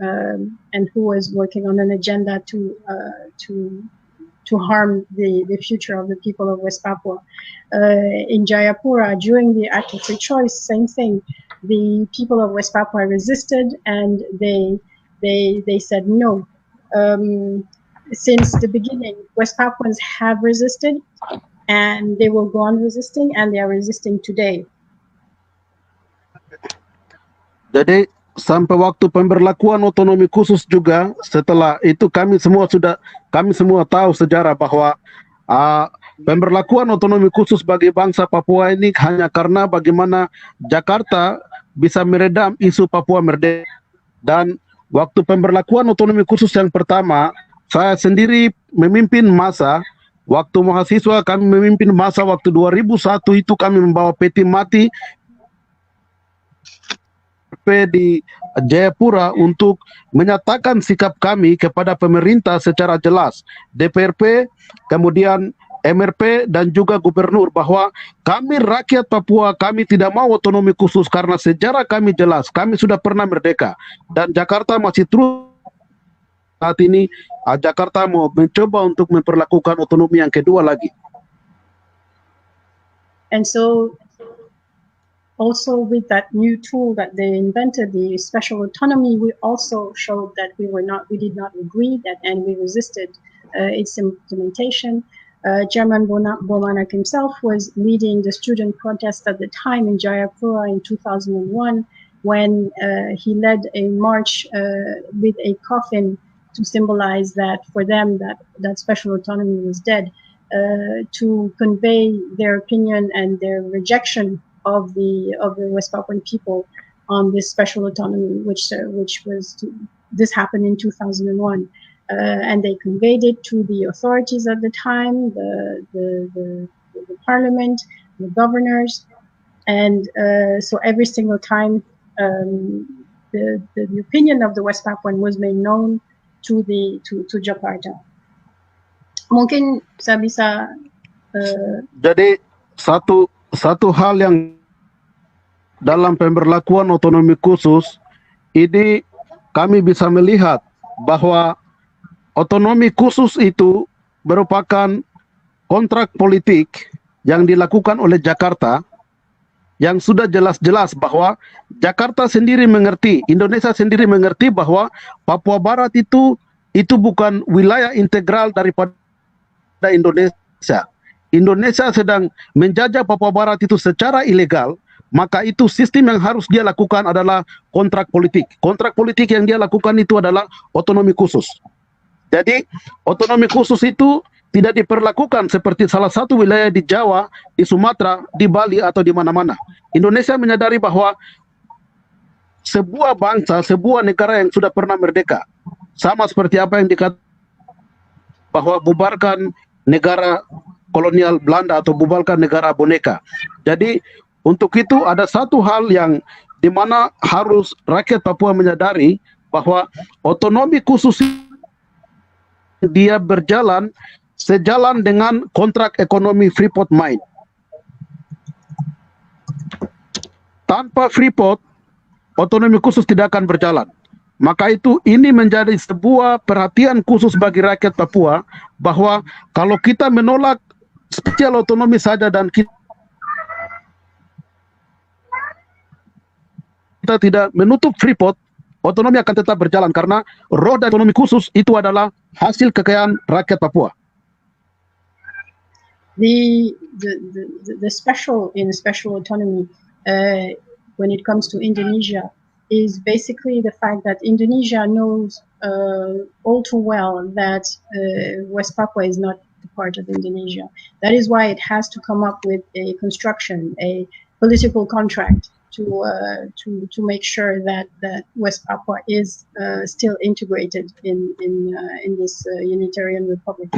and who was working on an agenda to harm the future of the people of West Papua. In Jayapura, during the Act of Free Choice, same thing. The people of West Papua resisted, and they said no. Since the beginning, West Papuans have resisted, and they will go on resisting, and they are resisting today. Jadi sampai waktu pemberlakuan otonomi khusus juga, setelah itu kami semua tahu sejarah bahwa pemberlakuan otonomi khusus bagi bangsa Papua ini hanya karena bagaimana Jakarta bisa meredam isu Papua Merdeka. Dan waktu pemberlakuan otonomi khusus yang pertama, saya sendiri memimpin masa. Waktu mahasiswa kami memimpin masa waktu 2001 itu kami membawa peti mati di Jayapura untuk menyatakan sikap kami kepada pemerintah secara jelas, DPRP, kemudian MRP dan juga gubernur, bahwa kami rakyat Papua, kami tidak mau otonomi khusus karena sejarah kami jelas, kami sudah pernah merdeka dan Jakarta masih terus. Saat ini Jakarta mau mencoba untuk memperlakukan otonomi yang kedua lagi. And so also with that new tool that they invented, the special autonomy, we also showed that we did not agree that, and we resisted its implementation. Chairman Bomanak himself was leading the student protest at the time in Jayapura in 2001 when he led a march with a coffin to symbolize that for them that special autonomy was dead, to convey their opinion and their rejection of the West Papuan people on this special autonomy, which this happened in 2001, and they conveyed it to the authorities at the time, the parliament, the governors, and so every single time the opinion of the West Papuan was made known to Jakarta. Mungkin saya bisa jadi satu hal yang dalam pemberlakuan otonomi khusus ini kami bisa melihat bahwa otonomi khusus itu merupakan kontrak politik yang dilakukan oleh Jakarta, yang sudah jelas-jelas bahwa Jakarta sendiri mengerti, Indonesia sendiri mengerti bahwa Papua Barat itu bukan wilayah integral daripada Indonesia. Indonesia sedang menjajah Papua Barat itu secara ilegal, maka itu sistem yang harus dia lakukan adalah kontrak politik. Kontrak politik yang dia lakukan itu adalah otonomi khusus. Jadi otonomi khusus itu tidak diperlakukan seperti salah satu wilayah di Jawa, di Sumatera, di Bali atau di mana-mana. Indonesia menyadari bahwa sebuah bangsa, sebuah negara yang sudah pernah merdeka. Sama seperti apa yang dikatakan bahwa bubarkan negara kolonial Belanda atau bubarkan negara boneka. Jadi untuk itu ada satu hal yang dimana harus rakyat Papua menyadari bahwa otonomi khusus dia berjalan sejalan dengan kontrak ekonomi Freeport Mine. Tanpa Freeport, otonomi khusus tidak akan berjalan. Maka itu ini menjadi sebuah perhatian khusus bagi rakyat Papua bahwa kalau kita menolak spesial otonomi saja dan kita tidak menutup Freeport, otonomi akan tetap berjalan karena roda ekonomi khusus itu adalah hasil kekayaan rakyat Papua. The special autonomy when it comes to Indonesia is basically the fact that Indonesia knows all too well that West Papua is not a part of Indonesia. That is why it has to come up with a construction, a political contract to make sure that West Papua is still integrated in this unitarian republic.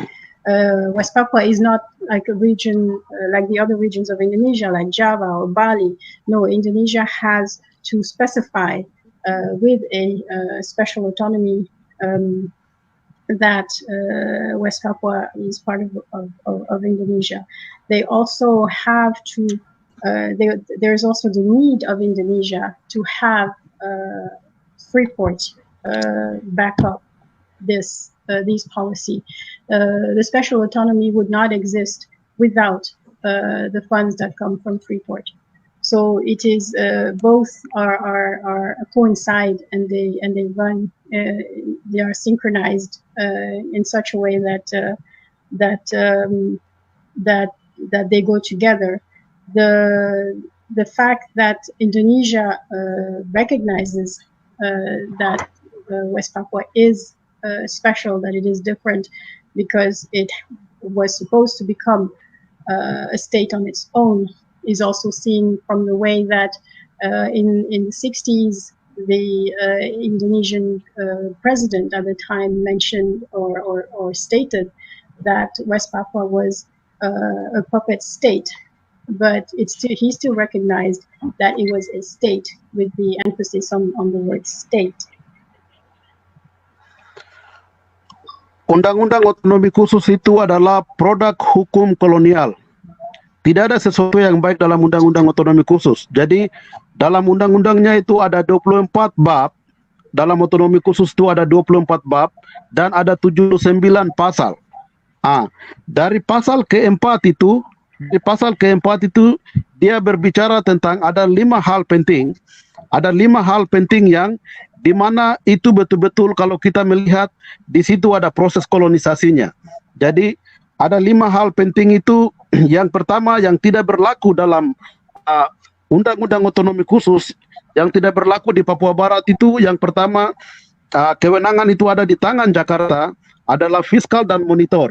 West Papua is not like a region like the other regions of Indonesia, like Java or Bali. No, Indonesia has to specify with a special autonomy that West Papua is part of Indonesia. They also have to. There's also the need of Indonesia to have Freeport back up these policy. The special autonomy would not exist without the funds that come from Freeport. So it is both are coincide and they run. They are synchronized in such a way that they go together. The fact that Indonesia recognizes that West Papua is special, that it is different because it was supposed to become a state on its own, is also seen from the way that in the 60s the Indonesian president at the time mentioned or stated that West Papua was a puppet state, but he still recognized that it was a state with the emphasis on the word state. Undang-undang otonomi khusus itu adalah produk hukum kolonial. Tidak ada sesuatu yang baik dalam undang-undang otonomi khusus. Jadi dalam undang-undangnya itu ada 24 bab. Dalam otonomi khusus itu ada 24 bab dan ada 79 pasal. Dari pasal keempat itu, dia berbicara tentang ada 5 hal penting. Ada 5 hal penting yang di mana itu betul-betul kalau kita melihat di situ ada proses kolonisasinya. Jadi ada 5 hal penting itu. Yang pertama yang tidak berlaku dalam undang-undang otonomi khusus, yang tidak berlaku di Papua Barat itu, yang pertama kewenangan itu ada di tangan Jakarta adalah fiskal dan monitor.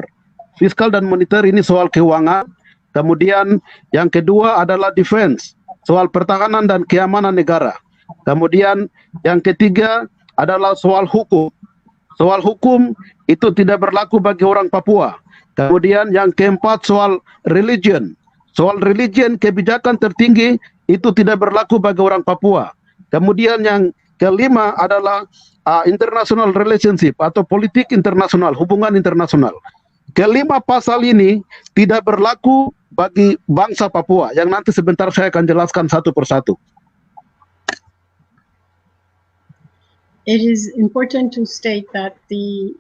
Fiskal dan monitor ini soal keuangan. Kemudian yang kedua adalah defense, soal pertahanan dan keamanan negara. Kemudian yang ketiga adalah soal hukum. Soal hukum itu tidak berlaku bagi orang Papua. Kemudian yang keempat soal religion. Soal religion, kebijakan tertinggi itu tidak berlaku bagi orang Papua. Kemudian yang kelima adalah international relationship atau politik internasional, hubungan internasional. Kelima pasal ini tidak berlaku bagi bangsa Papua, yang nanti sebentar saya akan jelaskan satu persatu. It is important to state that the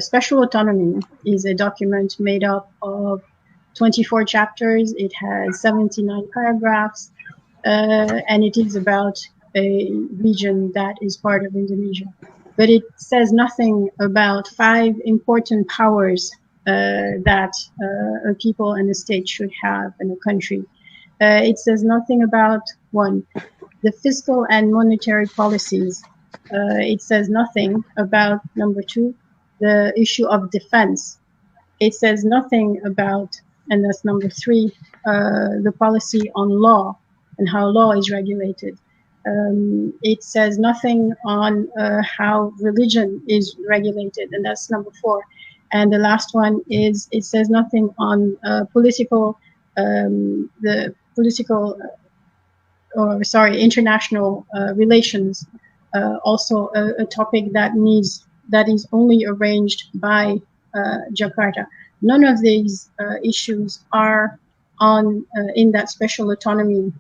special autonomy is a document made up of 24 chapters. It has 79 paragraphs, and it is about a region that is part of Indonesia. But it says nothing about 5 important powers that a people and a state should have in a country. It says nothing about 1, the fiscal and monetary policies. It says nothing about number 2, the issue of defense. It says nothing about, and that's number 3, the policy on law and how law is regulated. It says nothing on how religion is regulated, and that's number 4. And the last one is it says nothing on international relations. Also a topic that is only arranged by Jakarta. None of these issues are in that special autonomy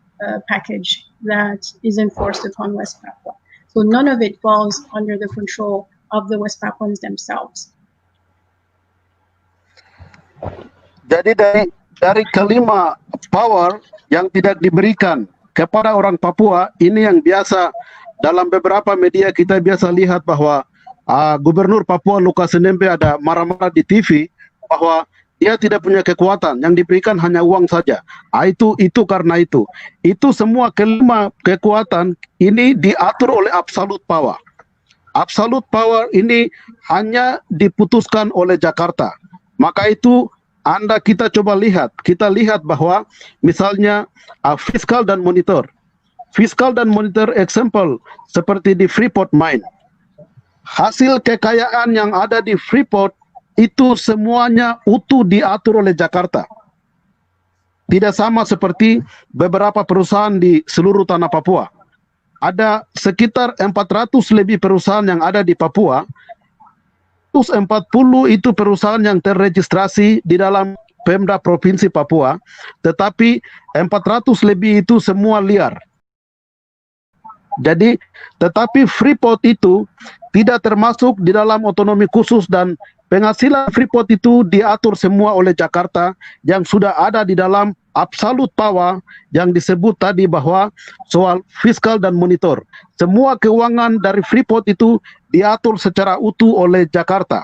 package that is enforced upon West Papua. So none of it falls under the control of the West Papuans themselves. Jadi dari kelima power yang tidak diberikan kepada orang Papua, ini yang biasa dalam beberapa media kita biasa lihat bahwa Gubernur Papua Lukas NMB ada marah-marah di TV bahwa dia tidak punya kekuatan, yang diberikan hanya uang saja. Itu karena itu semua kelima kekuatan ini diatur oleh absolute power. Absolute power ini hanya diputuskan oleh Jakarta. Maka itu kita lihat bahwa misalnya fiskal dan monitor. Fiskal dan monitor example seperti di Freeport Mine. Hasil kekayaan yang ada di Freeport itu semuanya utuh diatur oleh Jakarta. Tidak sama seperti beberapa perusahaan di seluruh tanah Papua. Ada sekitar 400 lebih perusahaan yang ada di Papua. 140 itu perusahaan yang terregistrasi di dalam Pemda Provinsi Papua, tetapi 400 lebih itu semua liar. Jadi, tetapi Freeport itu tidak termasuk di dalam otonomi khusus dan penghasilan Freeport itu diatur semua oleh Jakarta yang sudah ada di dalam absolute power yang disebut tadi bahwa soal fiskal dan monitor. Semua keuangan dari Freeport itu diatur secara utuh oleh Jakarta.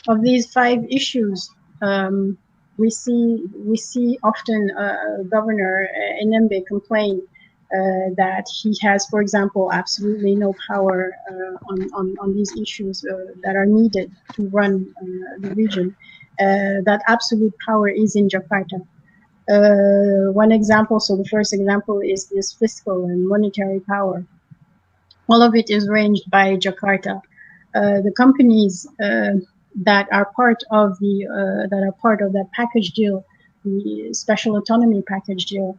Of these 5 issues, we see often Governor Enembe complain that he has, for example, absolutely no power on these issues that are needed to run the region. That absolute power is in Jakarta. One example, so the first example is this fiscal and monetary power. All of it is arranged by Jakarta. The companies that are part of that package deal, the special autonomy package deal,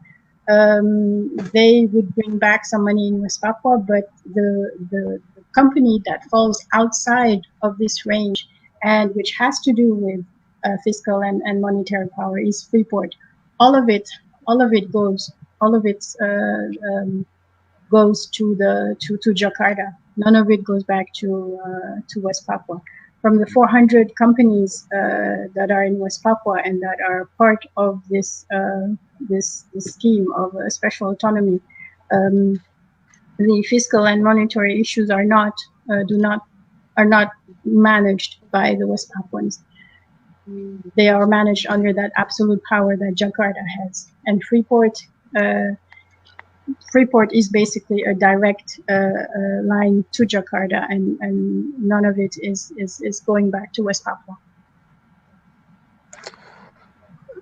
they would bring back some money in West Papua, but the company that falls outside of this range and which has to do with fiscal and monetary power is Freeport. All of it goes to Jakarta. None of it goes back to West Papua. From the 400 companies that are in West Papua and that are part of this scheme of special autonomy, the fiscal and monetary issues are not managed by the West Papuans. They are managed under that absolute power that Jakarta has, and Freeport is basically a direct line to Jakarta, and none of it is going back to West Papua.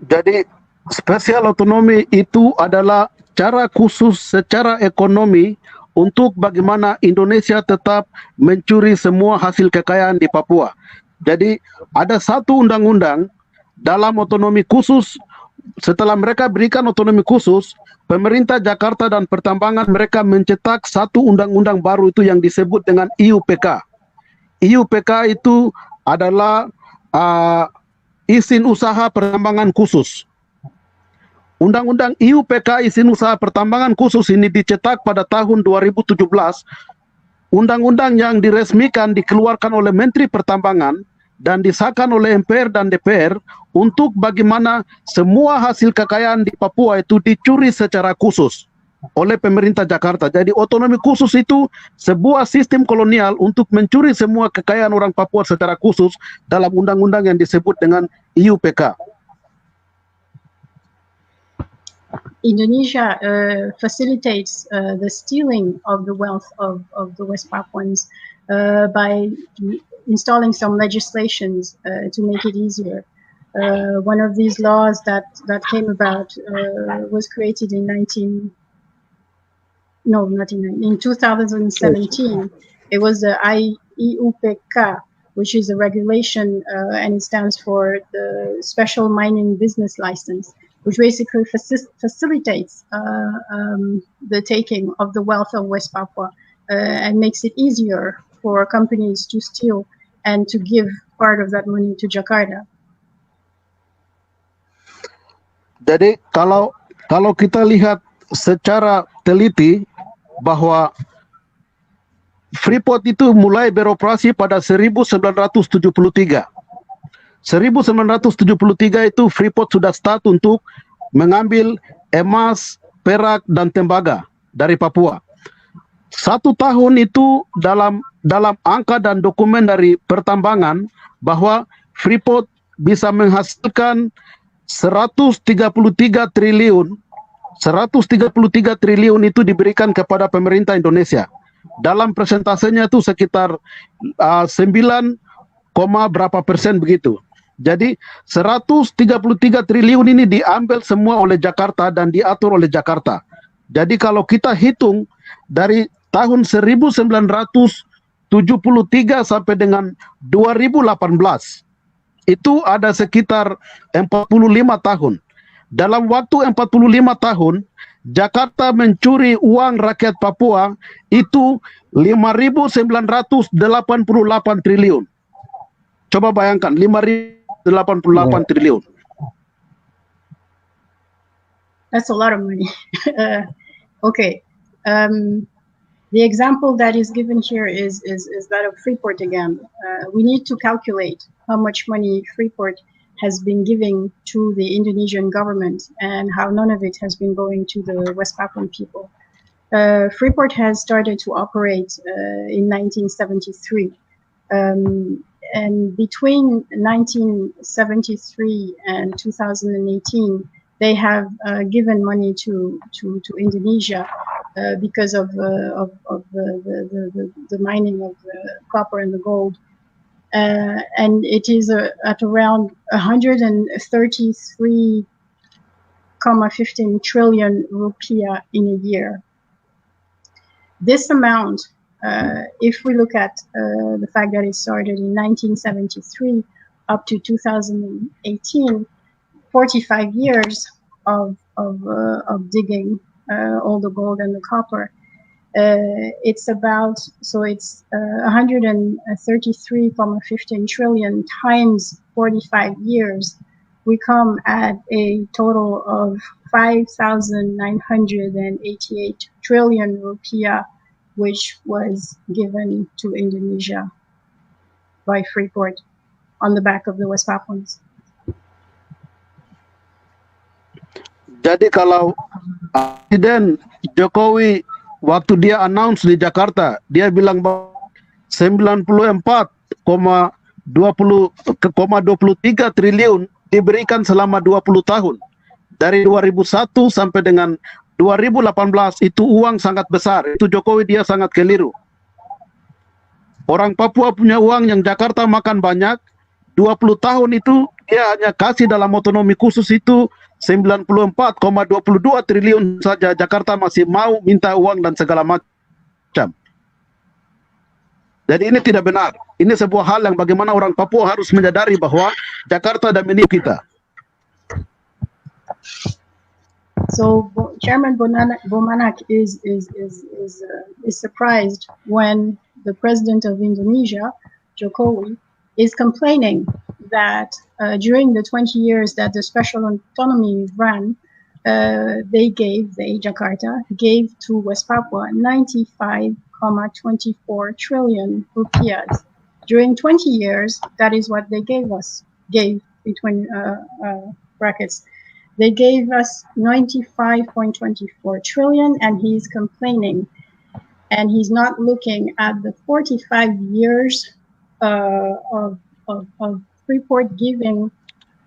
Jadi spesial otonomi itu adalah cara khusus secara ekonomi untuk bagaimana Indonesia tetap mencuri semua hasil kekayaan di Papua. Jadi ada satu undang-undang dalam otonomi khusus. Setelah mereka berikan otonomi khusus, pemerintah Jakarta dan pertambangan mereka mencetak satu undang-undang baru itu yang disebut dengan IUPK. IUPK itu adalah izin usaha pertambangan khusus. Undang-undang IUPK izin usaha pertambangan khusus ini dicetak pada tahun 2017. Undang-undang yang diresmikan dikeluarkan oleh Menteri Pertambangan dan disahkan oleh MPR dan DPR untuk bagaimana semua hasil kekayaan di Papua itu dicuri secara khusus oleh pemerintah Jakarta. Jadi otonomi khusus itu sebuah sistem kolonial untuk mencuri semua kekayaan orang Papua secara khusus dalam undang-undang yang disebut dengan IUPK. Indonesia facilitates the stealing of the wealth of the West Papuans by installing some legislations to make it easier. One of these laws that came about was created in 2017. It was the IEUPK, which is a regulation, and it stands for the Special Mining Business License, which basically facilitates the taking of the wealth of West Papua and makes it easier for companies to steal and to give part of that money to Jakarta. Jadi kalau kita lihat secara teliti bahwa Freeport itu mulai beroperasi pada 1973. 1973 itu Freeport sudah start untuk mengambil emas, perak, dan tembaga dari Papua. 1 tahun itu dalam angka dan dokumen dari pertambangan bahwa Freeport bisa menghasilkan 133 triliun itu diberikan kepada pemerintah Indonesia. Dalam persentasenya itu sekitar 9, berapa persen begitu. Jadi 133 triliun ini diambil semua oleh Jakarta dan diatur oleh Jakarta. Jadi kalau kita hitung dari tahun 1973 sampai dengan 2018, itu ada sekitar 45 tahun. Dalam waktu 45 tahun, Jakarta mencuri uang rakyat Papua itu 5.988 triliun. Coba bayangkan, 5.088 triliun. That's a lot of money. Okay. The example that is given here is that of Freeport again. We need to calculate how much money Freeport has been giving to the Indonesian government and how none of it has been going to the West Papuan people. Freeport has started to operate in 1973. And between 1973 and 2018, they have given money to Indonesia because of the mining of the copper and the gold, and it is at around 133.15 trillion rupiah in a year. This amount, if we look at the fact that it started in 1973 up to 2018, 45 years of digging all the gold and the copper, it's 133.15 trillion times 45 years. We come at a total of 5,988 trillion rupiah, which was given to Indonesia by Freeport on the back of the West Papuans. Jadi kalau Presiden Jokowi waktu dia announce di Jakarta, dia bilang bahwa 94,23 triliun diberikan selama 20 tahun. Dari 2001 sampai dengan 2018 itu uang sangat besar. Itu Jokowi dia sangat keliru. Orang Papua punya uang yang Jakarta makan banyak. 20 tahun itu dia hanya kasih dalam otonomi khusus itu 94,22 triliun saja. Jakarta masih mau minta uang dan segala macam. Jadi ini tidak benar. Ini sebuah hal yang bagaimana orang Papua harus menyadari bahwa Jakarta adalah milik kita. So Chairman Bomanak is surprised when the President of Indonesia, Jokowi, is complaining that during the 20 years that the special autonomy ran, Jakarta gave to West Papua 95.24 trillion rupiahs. During 20 years, that is what they gave between brackets. They gave us 95.24 trillion, and he's complaining. And he's not looking at the 45 years of Freeport giving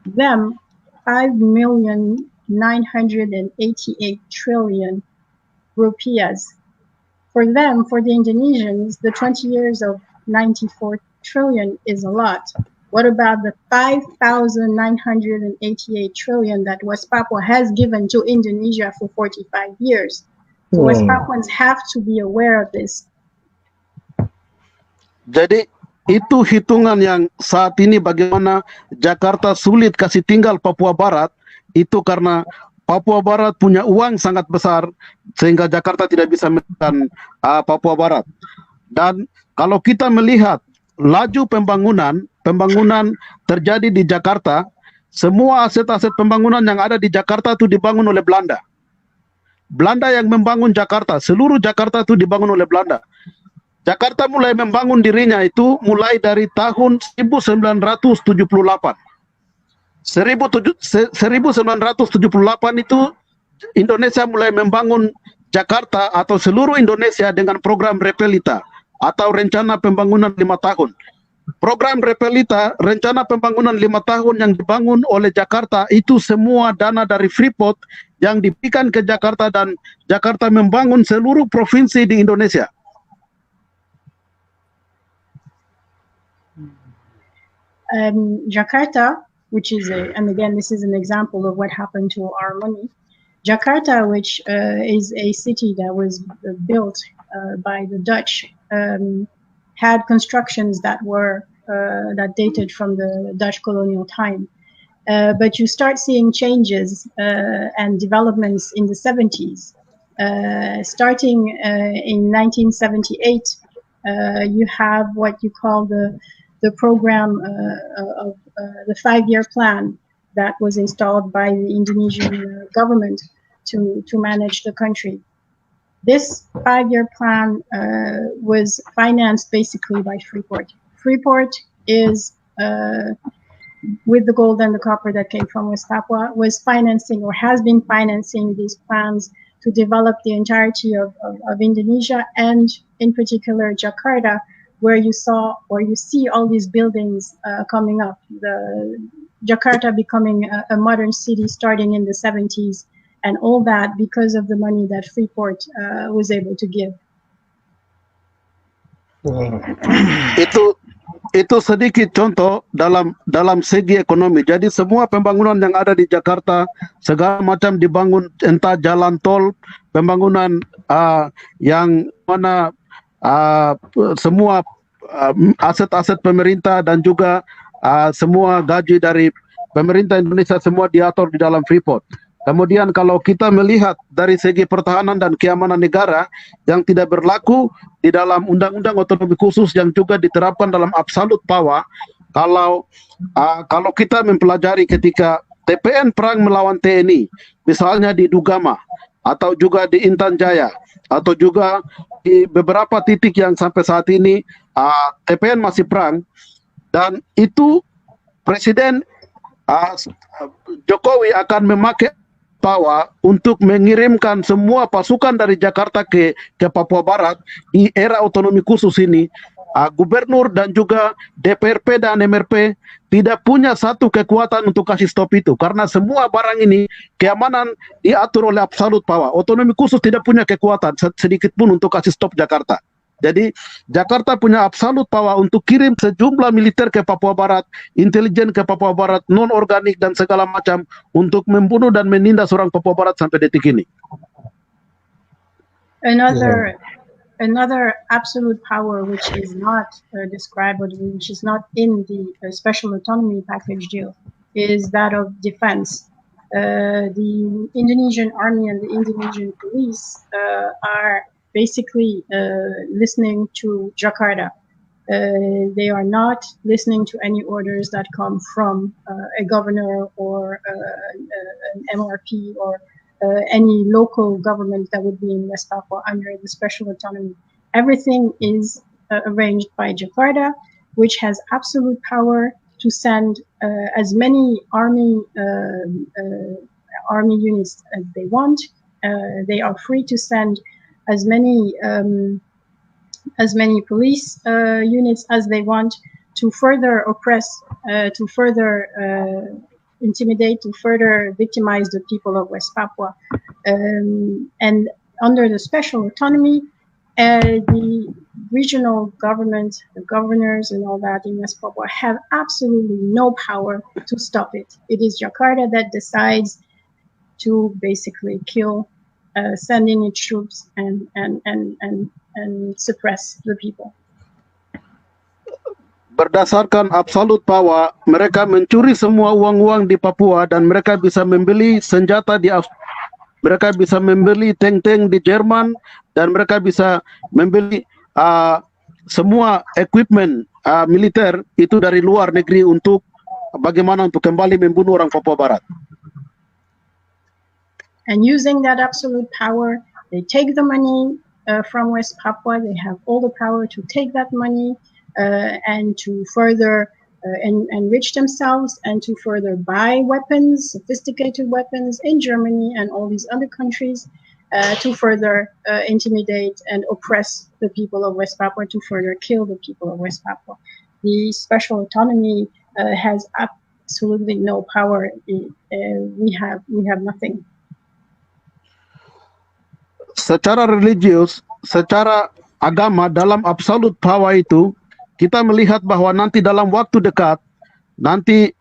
them 5,988 trillion rupiahs. For them, for the Indonesians, the 20 years of 94 trillion is a lot. What about the 5,988 trillion that West Papua has given to Indonesia for 45 years? So West Papuans have to be aware of this. Jadi itu hitungan yang saat ini bagaimana Jakarta sulit kasih tinggal Papua Barat, itu karena Papua Barat punya uang sangat besar sehingga Jakarta tidak bisa menekan Papua Barat. Dan kalau kita melihat laju pembangunan terjadi di Jakarta, semua aset-aset pembangunan yang ada di Jakarta itu dibangun oleh Belanda. Belanda yang membangun Jakarta, seluruh Jakarta itu dibangun oleh Belanda. Jakarta mulai membangun dirinya itu mulai dari tahun 1978. 1978 itu Indonesia mulai membangun Jakarta atau seluruh Indonesia dengan program Repelita atau rencana pembangunan 5 tahun. Program Repelita, rencana pembangunan 5 tahun yang dibangun oleh Jakarta itu semua dana dari Freeport yang diberikan ke Jakarta dan Jakarta membangun seluruh provinsi di Indonesia. Jakarta, which is and again, this is an example of what happened to our money. Jakarta, which is a city that was built by the Dutch, had constructions that were that dated from the Dutch colonial time. But you start seeing changes and developments in the 70s. Starting in 1978, you have what you call the program of the 5-year plan that was installed by the Indonesian government to manage the country. This 5-year plan was financed basically by Freeport. Freeport is, with the gold and the copper that came from West Papua, was financing or has been financing these plans to develop the entirety of Indonesia, and in particular Jakarta, where you saw or you see all these buildings coming up. The Jakarta becoming a modern city starting in the 70s, and all that because of the money that Freeport was able to give. Itu sedikit contoh dalam segi ekonomi. Jadi semua pembangunan yang ada di Jakarta segala macam dibangun, entah jalan tol, pembangunan yang mana semua aset-aset pemerintah dan juga semua gaji dari pemerintah Indonesia semua diatur di dalam Freeport. Kemudian kalau kita melihat dari segi pertahanan dan keamanan negara yang tidak berlaku di dalam Undang-undang Otonomi Khusus yang juga diterapkan dalam absolute power, kalau kita mempelajari ketika TPN perang melawan TNI, misalnya di Dugama atau juga di Intan Jaya atau juga di beberapa titik yang sampai saat ini TPN masih perang, dan itu Presiden Jokowi akan memakai power untuk mengirimkan semua pasukan dari Jakarta ke Papua Barat di era otonomi khusus ini. Gubernur dan juga DPRP dan MRP tidak punya satu kekuatan untuk kasih stop itu, karena semua barang ini keamanan diatur oleh absolute power. Otonomi khusus tidak punya kekuatan sedikit pun untuk kasih stop Jakarta. Jadi Jakarta punya absolute power untuk kirim sejumlah militer ke Papua Barat, intelijen ke Papua Barat, non organik dan segala macam untuk membunuh dan menindas orang Papua Barat sampai detik ini. Another absolute power which is not described, or which is not in the special autonomy package deal, is that of defense. The Indonesian army and the Indonesian police are basically listening to Jakarta. They are not listening to any orders that come from a governor or an MRP or any local government that would be in West Papua under the special autonomy. Everything is arranged by Jakarta, which has absolute power to send as many army units as they want. They are free to send as many police units as they want to further oppress, to further intimidate, to further victimize the people of West Papua. And under the special autonomy, The regional government, the governors and all that in West Papua have absolutely no power to stop it. It is Jakarta that decides to basically kill, send in its troops and suppress the people. Berdasarkan absolute power, mereka mencuri semua uang-uang di Papua dan mereka bisa membeli senjata mereka bisa membeli tank-tank di Jerman dan mereka bisa membeli semua equipment militer itu dari luar negeri untuk bagaimana untuk kembali membunuh orang Papua Barat. And using that absolute power, they take the money from West Papua. They have all the power to take that money and to further enrich themselves and to further buy weapons, sophisticated weapons in Germany and all these other countries to further intimidate and oppress the people of West Papua, to further kill the people of West Papua. The special autonomy has absolutely no power. We have nothing. Secara religius, secara agama dalam absolute power itu, kita melihat bahwa nanti dalam waktu dekat, nanti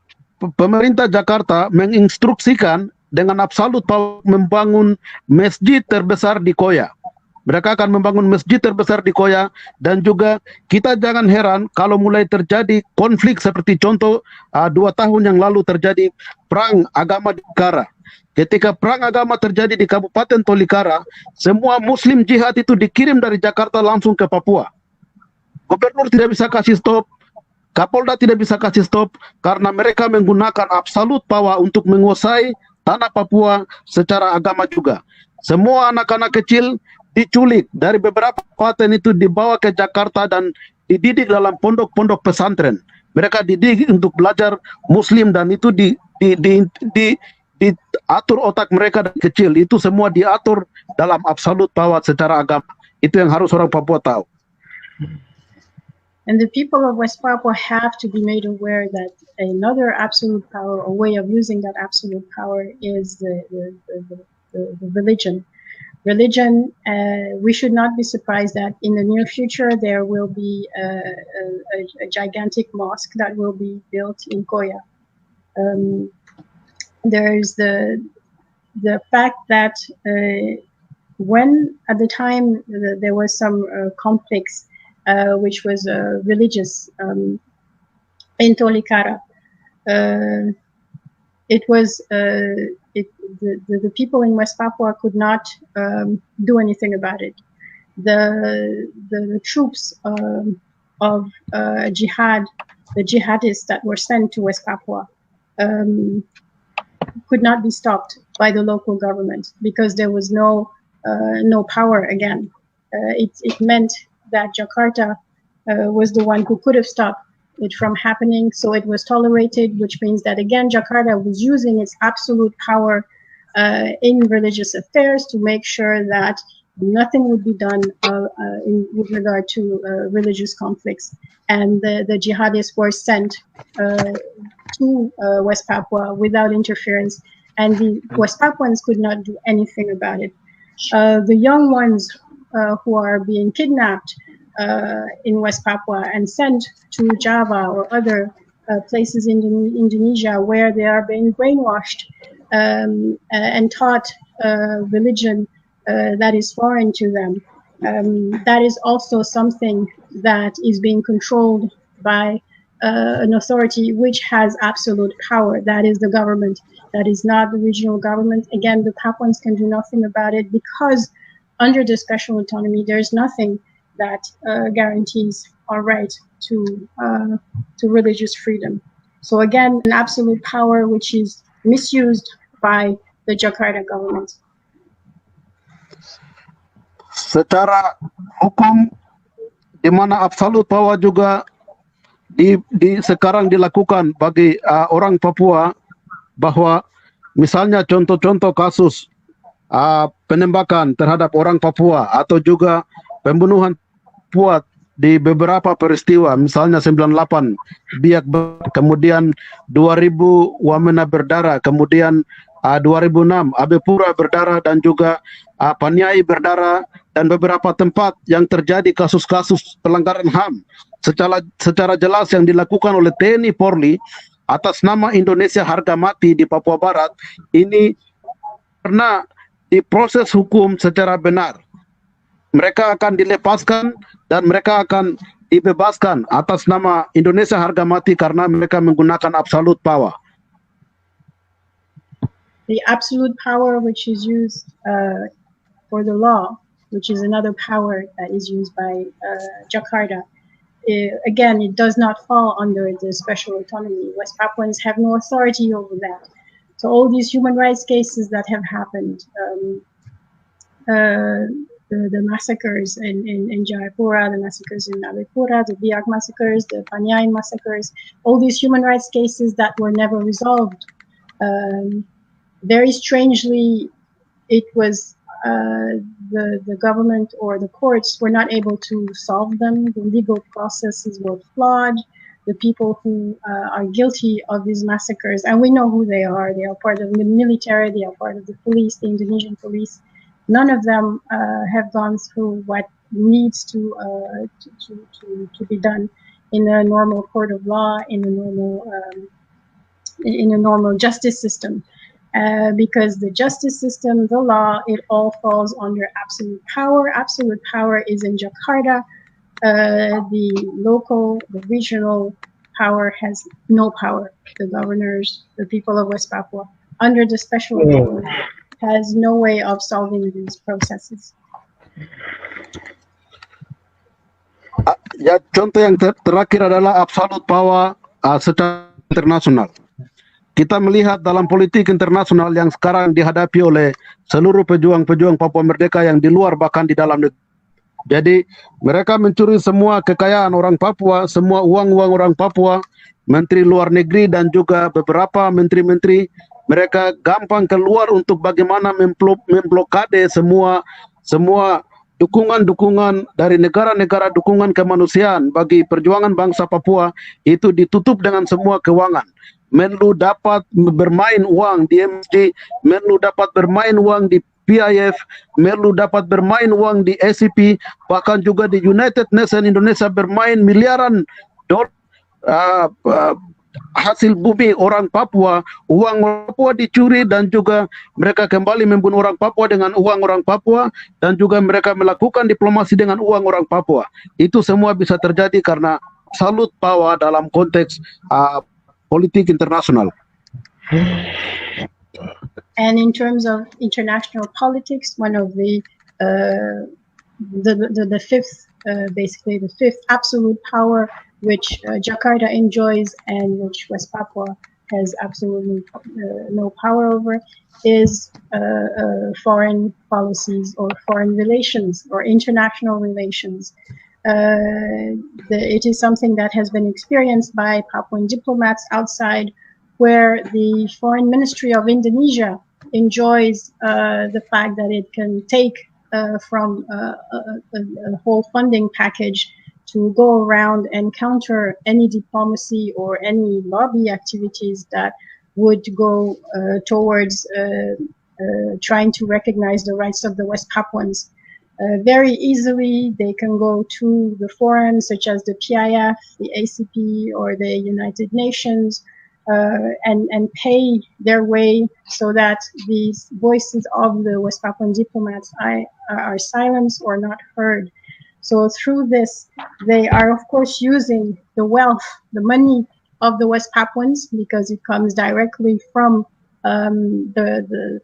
pemerintah Jakarta menginstruksikan dengan absolute power membangun masjid terbesar di Koya. Mereka akan membangun masjid terbesar di Koya dan juga kita jangan heran kalau mulai terjadi konflik seperti contoh 2 tahun yang lalu terjadi perang agama di Tolikara. Ketika perang agama terjadi di Kabupaten Tolikara, semua Muslim jihad itu dikirim dari Jakarta langsung ke Papua. Gubernur tidak bisa kasih stop, Kapolda tidak bisa kasih stop karena mereka menggunakan absolute power untuk menguasai tanah Papua secara agama juga. Semua anak-anak kecil diculik dari beberapa kabupaten itu dibawa ke Jakarta dan dididik dalam pondok-pondok pesantren. Mereka dididik untuk belajar Muslim dan itu diatur otak mereka dari kecil. Itu semua diatur dalam absolute power secara agama. Itu yang harus orang Papua tahu. And the people of West Papua have to be made aware that another absolute power, a way of using that absolute power, is the religion. Religion, we should not be surprised that in the near future there will be a gigantic mosque that will be built in Koya. There's the fact that when at the time there was some conflicts which was religious in Tolikara, it was the people in West Papua could not do anything about it. The troops of jihad, the jihadists that were sent to West Papua, could not be stopped by the local government because there was no power again. It meant that Jakarta was the one who could have stopped it from happening, so it was tolerated, which means that again Jakarta was using its absolute power in religious affairs to make sure that nothing would be done with regard to religious conflicts, and the jihadists were sent to West Papua without interference, and the West Papuans could not do anything about it. The young ones who are being kidnapped in West Papua and sent to Java or other places in Indonesia where they are being brainwashed and taught religion that is foreign to them. That is also something that is being controlled by an authority which has absolute power. That is the government. That is not the regional government. Again, the Papuans can do nothing about it because under the special autonomy, there's nothing that guarantees our right to religious freedom. So again, an absolute power which is misused by the Jakarta government. Secara hukum, di mana absolute power juga sekarang dilakukan bagi orang Papua, bahwa misalnya contoh-contoh kasus penembakan terhadap orang Papua atau juga pembunuhan Papua di beberapa peristiwa, misalnya 98 Biak, kemudian 2000 Wamena berdarah, kemudian 2006 Abe Pura berdarah, dan juga Paniai berdarah, dan beberapa tempat yang terjadi kasus-kasus pelanggaran HAM secara jelas yang dilakukan oleh TNI Polri atas nama Indonesia harga mati di Papua Barat ini karena diproses hukum secara benar. Mereka akan dilepaskan dan mereka akan dibebaskan atas nama Indonesia harga mati karena mereka menggunakan absolute power. The absolute power which is used for the law, which is another power that is used by Jakarta. Again, it does not fall under the special autonomy. West Papuans have no authority over that. So all these human rights cases that have happened, the massacres in Jayapura, the massacres in Alipura, the Biak massacres, the Paniai massacres, all these human rights cases that were never resolved. Very strangely, it was the government or the courts were not able to solve them. The legal processes were flawed. The people who are guilty of these massacres, and we know who they are part of the military, they are part of the police, the Indonesian police. None of them have gone through what needs to be done in a normal court of law, in a normal justice system. Because the justice system, the law, it all falls under absolute power. Absolute power is in Jakarta. The local, the regional power has no power. The governors, the people of West Papua, under the special government, has no way of solving these processes. Ya, contoh yang terakhir adalah absolute power secara internasional. Kita melihat dalam politik internasional yang sekarang dihadapi oleh seluruh pejuang-pejuang Papua Merdeka yang di luar bahkan di dalam negeri. Jadi mereka mencuri semua kekayaan orang Papua, semua uang-uang orang Papua, menteri luar negeri dan juga beberapa menteri-menteri. Mereka gampang keluar untuk bagaimana memblokade semua dukungan-dukungan dari negara-negara dukungan kemanusiaan bagi perjuangan bangsa Papua itu ditutup dengan semua keuangan. Menlu dapat bermain uang di MSD, Menlu dapat bermain uang di PIF, Menlu dapat bermain uang di ACP, bahkan juga di United Nations Indonesia bermain miliaran dolar hasil bumi orang Papua, uang orang Papua dicuri dan juga mereka kembali membunuh orang Papua dengan uang orang Papua dan juga mereka melakukan diplomasi dengan uang orang Papua. Itu semua bisa terjadi karena absolute power dalam konteks politik internasional. And in terms of international politics, one of the fifth, basically the fifth absolute power which Jakarta enjoys and which West Papua has absolutely no power over is foreign policies or foreign relations or international relations. It is something that has been experienced by Papuan diplomats outside, where the Foreign Ministry of Indonesia enjoys the fact that it can take from a whole funding package to go around and counter any diplomacy or any lobby activities that would go towards trying to recognize the rights of the West Papuans. Very easily, they can go to the forums such as the PIF, the ACP, or the United Nations, and pay their way so that these voices of the West Papuan diplomats are silenced or not heard. So through this, they are of course using the wealth, the money of the West Papuans, because it comes directly from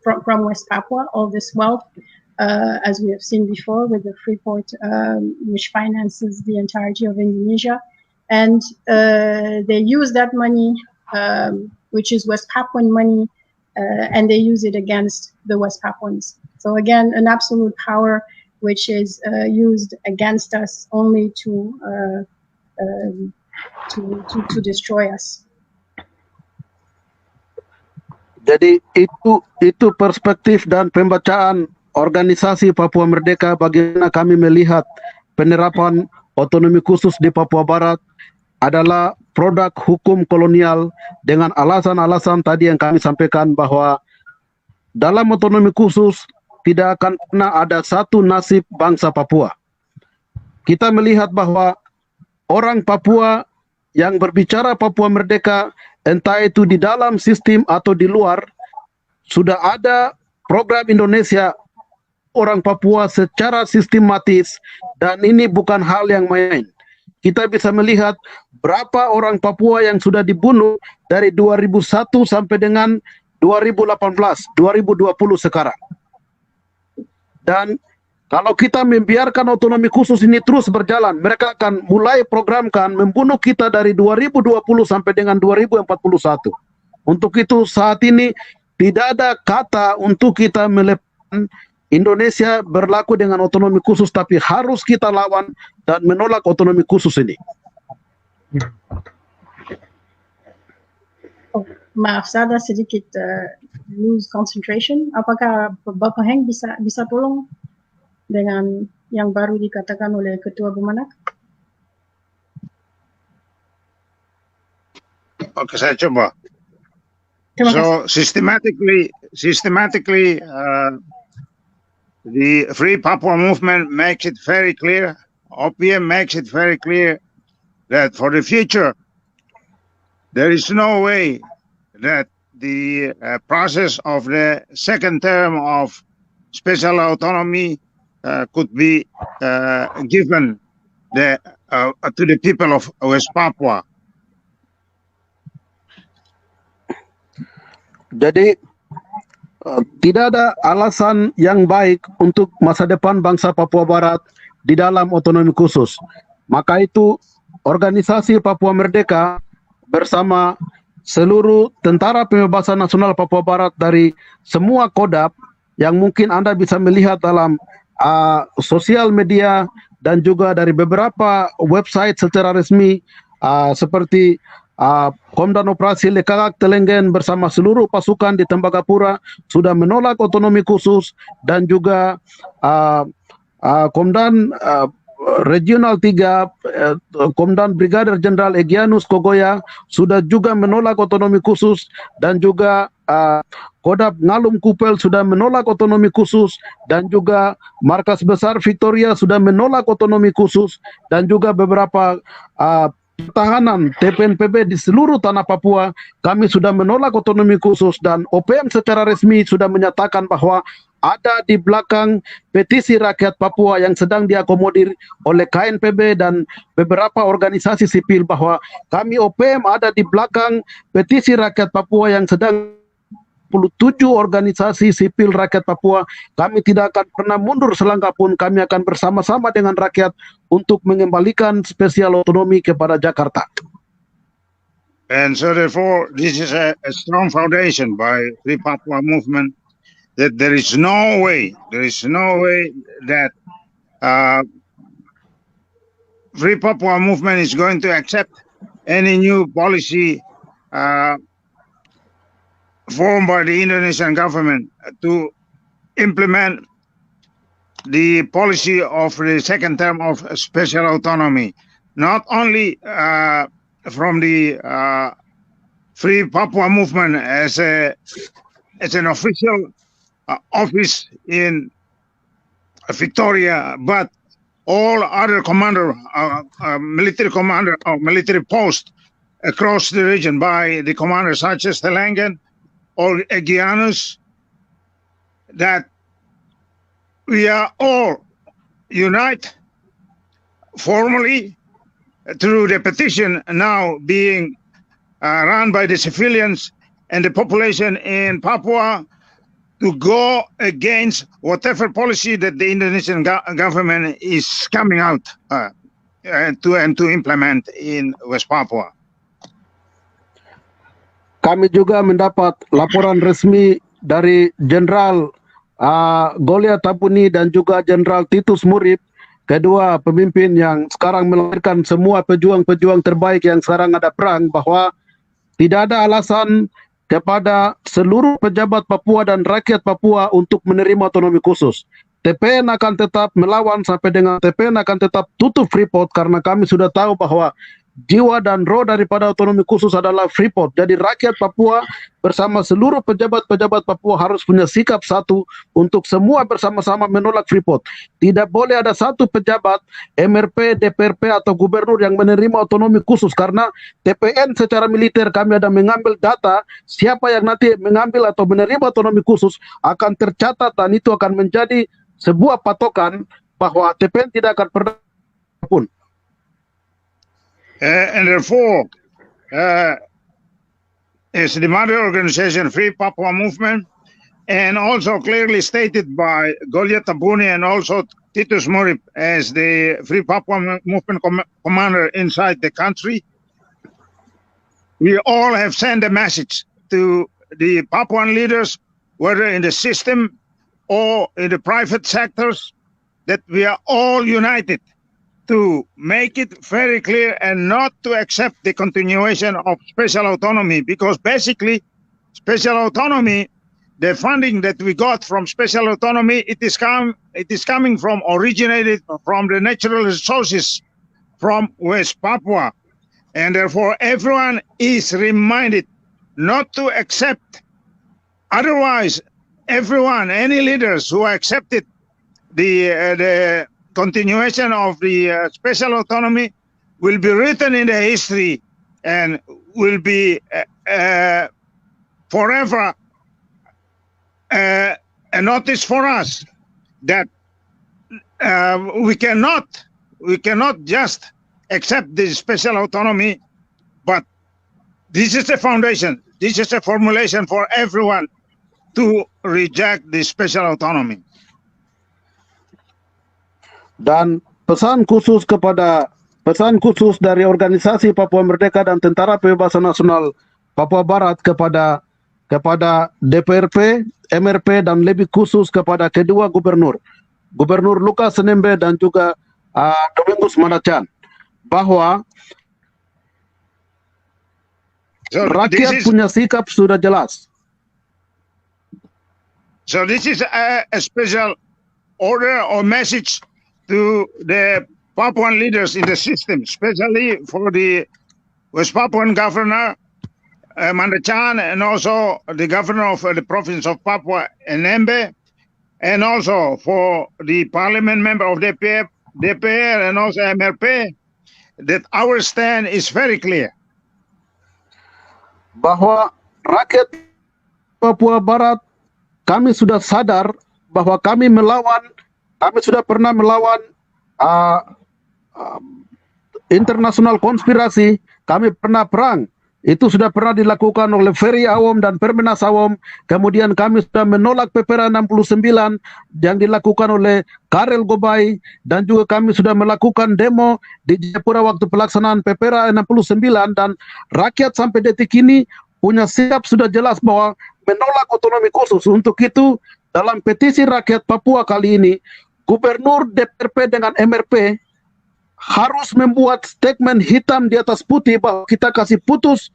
from West Papua, all this wealth. As we have seen before with the Freeport, which finances the entirety of Indonesia. And they use that money, which is West Papuan money, and they use it against the West Papuans. So again, an absolute power which is used against us only to destroy us. Jadi itu perspektif dan pembacaan Organisasi Papua Merdeka bagaimana kami melihat penerapan otonomi khusus di Papua Barat adalah produk hukum kolonial dengan alasan-alasan tadi yang kami sampaikan bahwa dalam otonomi khusus tidak akan pernah ada satu nasib bangsa Papua. Kita melihat bahwa orang Papua yang berbicara Papua Merdeka, entah itu di dalam sistem atau di luar, sudah ada program Indonesia orang Papua secara sistematis, dan ini bukan hal yang main. Kita bisa melihat berapa orang Papua yang sudah dibunuh dari 2001 sampai dengan 2018, 2020 sekarang. Dan kalau kita membiarkan otonomi khusus ini terus berjalan, mereka akan mulai programkan membunuh kita dari 2020 sampai dengan 2041. Untuk itu saat ini tidak ada kata untuk kita melepaskan Indonesia berlaku dengan otonomi khusus, tapi harus kita lawan dan menolak otonomi khusus ini. Oh, maaf, saya ada sedikit lose concentration. Apakah Bapak Heng bisa tolong dengan yang baru dikatakan oleh Ketua Bomanak? Oke, saya coba. Terima So systematically, the Free Papua movement makes it very clear, OPM makes it very clear that for the future, there is no way that the process of the second term of special autonomy could be given to the people of West Papua. Jadi tidak ada alasan yang baik untuk masa depan bangsa Papua Barat di dalam otonomi khusus. Maka itu organisasi Papua Merdeka bersama seluruh Tentara Pembebasan Nasional Papua Barat dari semua kodap yang mungkin Anda bisa melihat dalam sosial media dan juga dari beberapa website secara resmi seperti Komandan Operasi Lekakak Telenggen bersama seluruh pasukan di Tembagapura sudah menolak otonomi khusus, dan juga Komandan Regional 3 Komandan Brigadir Jenderal Egyanus Kogoya sudah juga menolak otonomi khusus, dan juga Kodap Ngalum Kupel sudah menolak otonomi khusus, dan juga Markas Besar Victoria sudah menolak otonomi khusus, dan juga beberapa pertahanan TPN-PB di seluruh tanah Papua kami sudah menolak otonomi khusus, dan OPM secara resmi sudah menyatakan bahwa ada di belakang petisi rakyat Papua yang sedang diakomodir oleh KNPB dan beberapa organisasi sipil, bahwa kami OPM ada di belakang petisi rakyat Papua yang sedang 27 organisasi sipil rakyat Papua. Kami tidak akan pernah mundur selangkah pun. Kami akan bersama-sama dengan rakyat untuk mengembalikan spesial otonomi kepada Jakarta. And so therefore, this is a strong foundation by Free Papua movement that there is no way that Free Papua movement is going to accept any new policy formed by the Indonesian government to implement the policy of the second term of special autonomy, not only from the Free Papua movement as an official office in Victoria, but all other military commander or military posts across the region by the commanders such as Telenggen or Egyanus, that we are all unite formally through the petition now being run by the civilians and the population in Papua to go against whatever policy that the Indonesian government is coming out to implement in West Papua. Kami juga mendapat laporan resmi dari Jenderal Goliath Tabuni dan juga Jenderal Titus Murib, kedua pemimpin yang sekarang melahirkan semua pejuang-pejuang terbaik yang sekarang ada perang, bahwa tidak ada alasan kepada seluruh pejabat Papua dan rakyat Papua untuk menerima otonomi khusus. TPN akan tetap melawan sampai dengan TPN akan tetap tutup Freeport karena kami sudah tahu bahwa jiwa dan roh daripada otonomi khusus adalah Freeport. Jadi rakyat Papua bersama seluruh pejabat-pejabat Papua harus punya sikap satu untuk semua bersama-sama menolak Freeport. Tidak boleh ada satu pejabat MRP, DPRP atau gubernur yang menerima otonomi khusus karena TPN secara militer kami ada mengambil data siapa yang nanti mengambil atau menerima otonomi khusus akan tercatat dan itu akan menjadi sebuah patokan bahwa TPN tidak akan pernah pun. And therefore, as the mother organization, Free Papua Movement, and also clearly stated by Goliath Tabuni and also Titus Morip as the Free Papua Movement commander inside the country, we all have sent a message to the Papuan leaders, whether in the system or in the private sectors, that we are all united to make it very clear and not to accept the continuation of special autonomy, because basically special autonomy, the funding that we got from special autonomy, it is coming from, originated from the natural resources from West Papua. And therefore everyone is reminded not to accept. Otherwise, everyone, any leaders who accepted the continuation of the special autonomy will be written in the history and will be forever a notice for us that we cannot just accept this special autonomy, but this is a foundation, this is a formulation for everyone to reject the special autonomy. Dan pesan khusus dari organisasi Papua Merdeka dan Tentara Pembebasan Nasional Papua Barat kepada DPRP, MRP dan lebih khusus kepada kedua gubernur Lukas Nmb dan juga Domingus Manacan, bahwa rakyat punya sikap sudah jelas. So this is a special order or message to the Papuan leaders in the system, especially for the West Papuan governor, Mandachan, and also the governor of the province of Papua, Nmb, and also for the parliament member of DPR and also MRP, that our stand is very clear. Bahwa rakyat Papua Barat, kami sudah sadar bahwa kami sudah pernah melawan internasional konspirasi, kami pernah perang. Itu sudah pernah dilakukan oleh Ferry Awom dan Permenas Awom. Kemudian kami sudah menolak PPRA 69 yang dilakukan oleh Karel Gobay, dan juga kami sudah melakukan demo di Jayapura waktu pelaksanaan PPRA 69, dan rakyat sampai detik ini punya sikap sudah jelas bahwa menolak otonomi khusus. Untuk itu dalam petisi rakyat Papua kali ini, Gubernur DPRP dengan MRP harus membuat statement hitam di atas putih bahwa kita kasih putus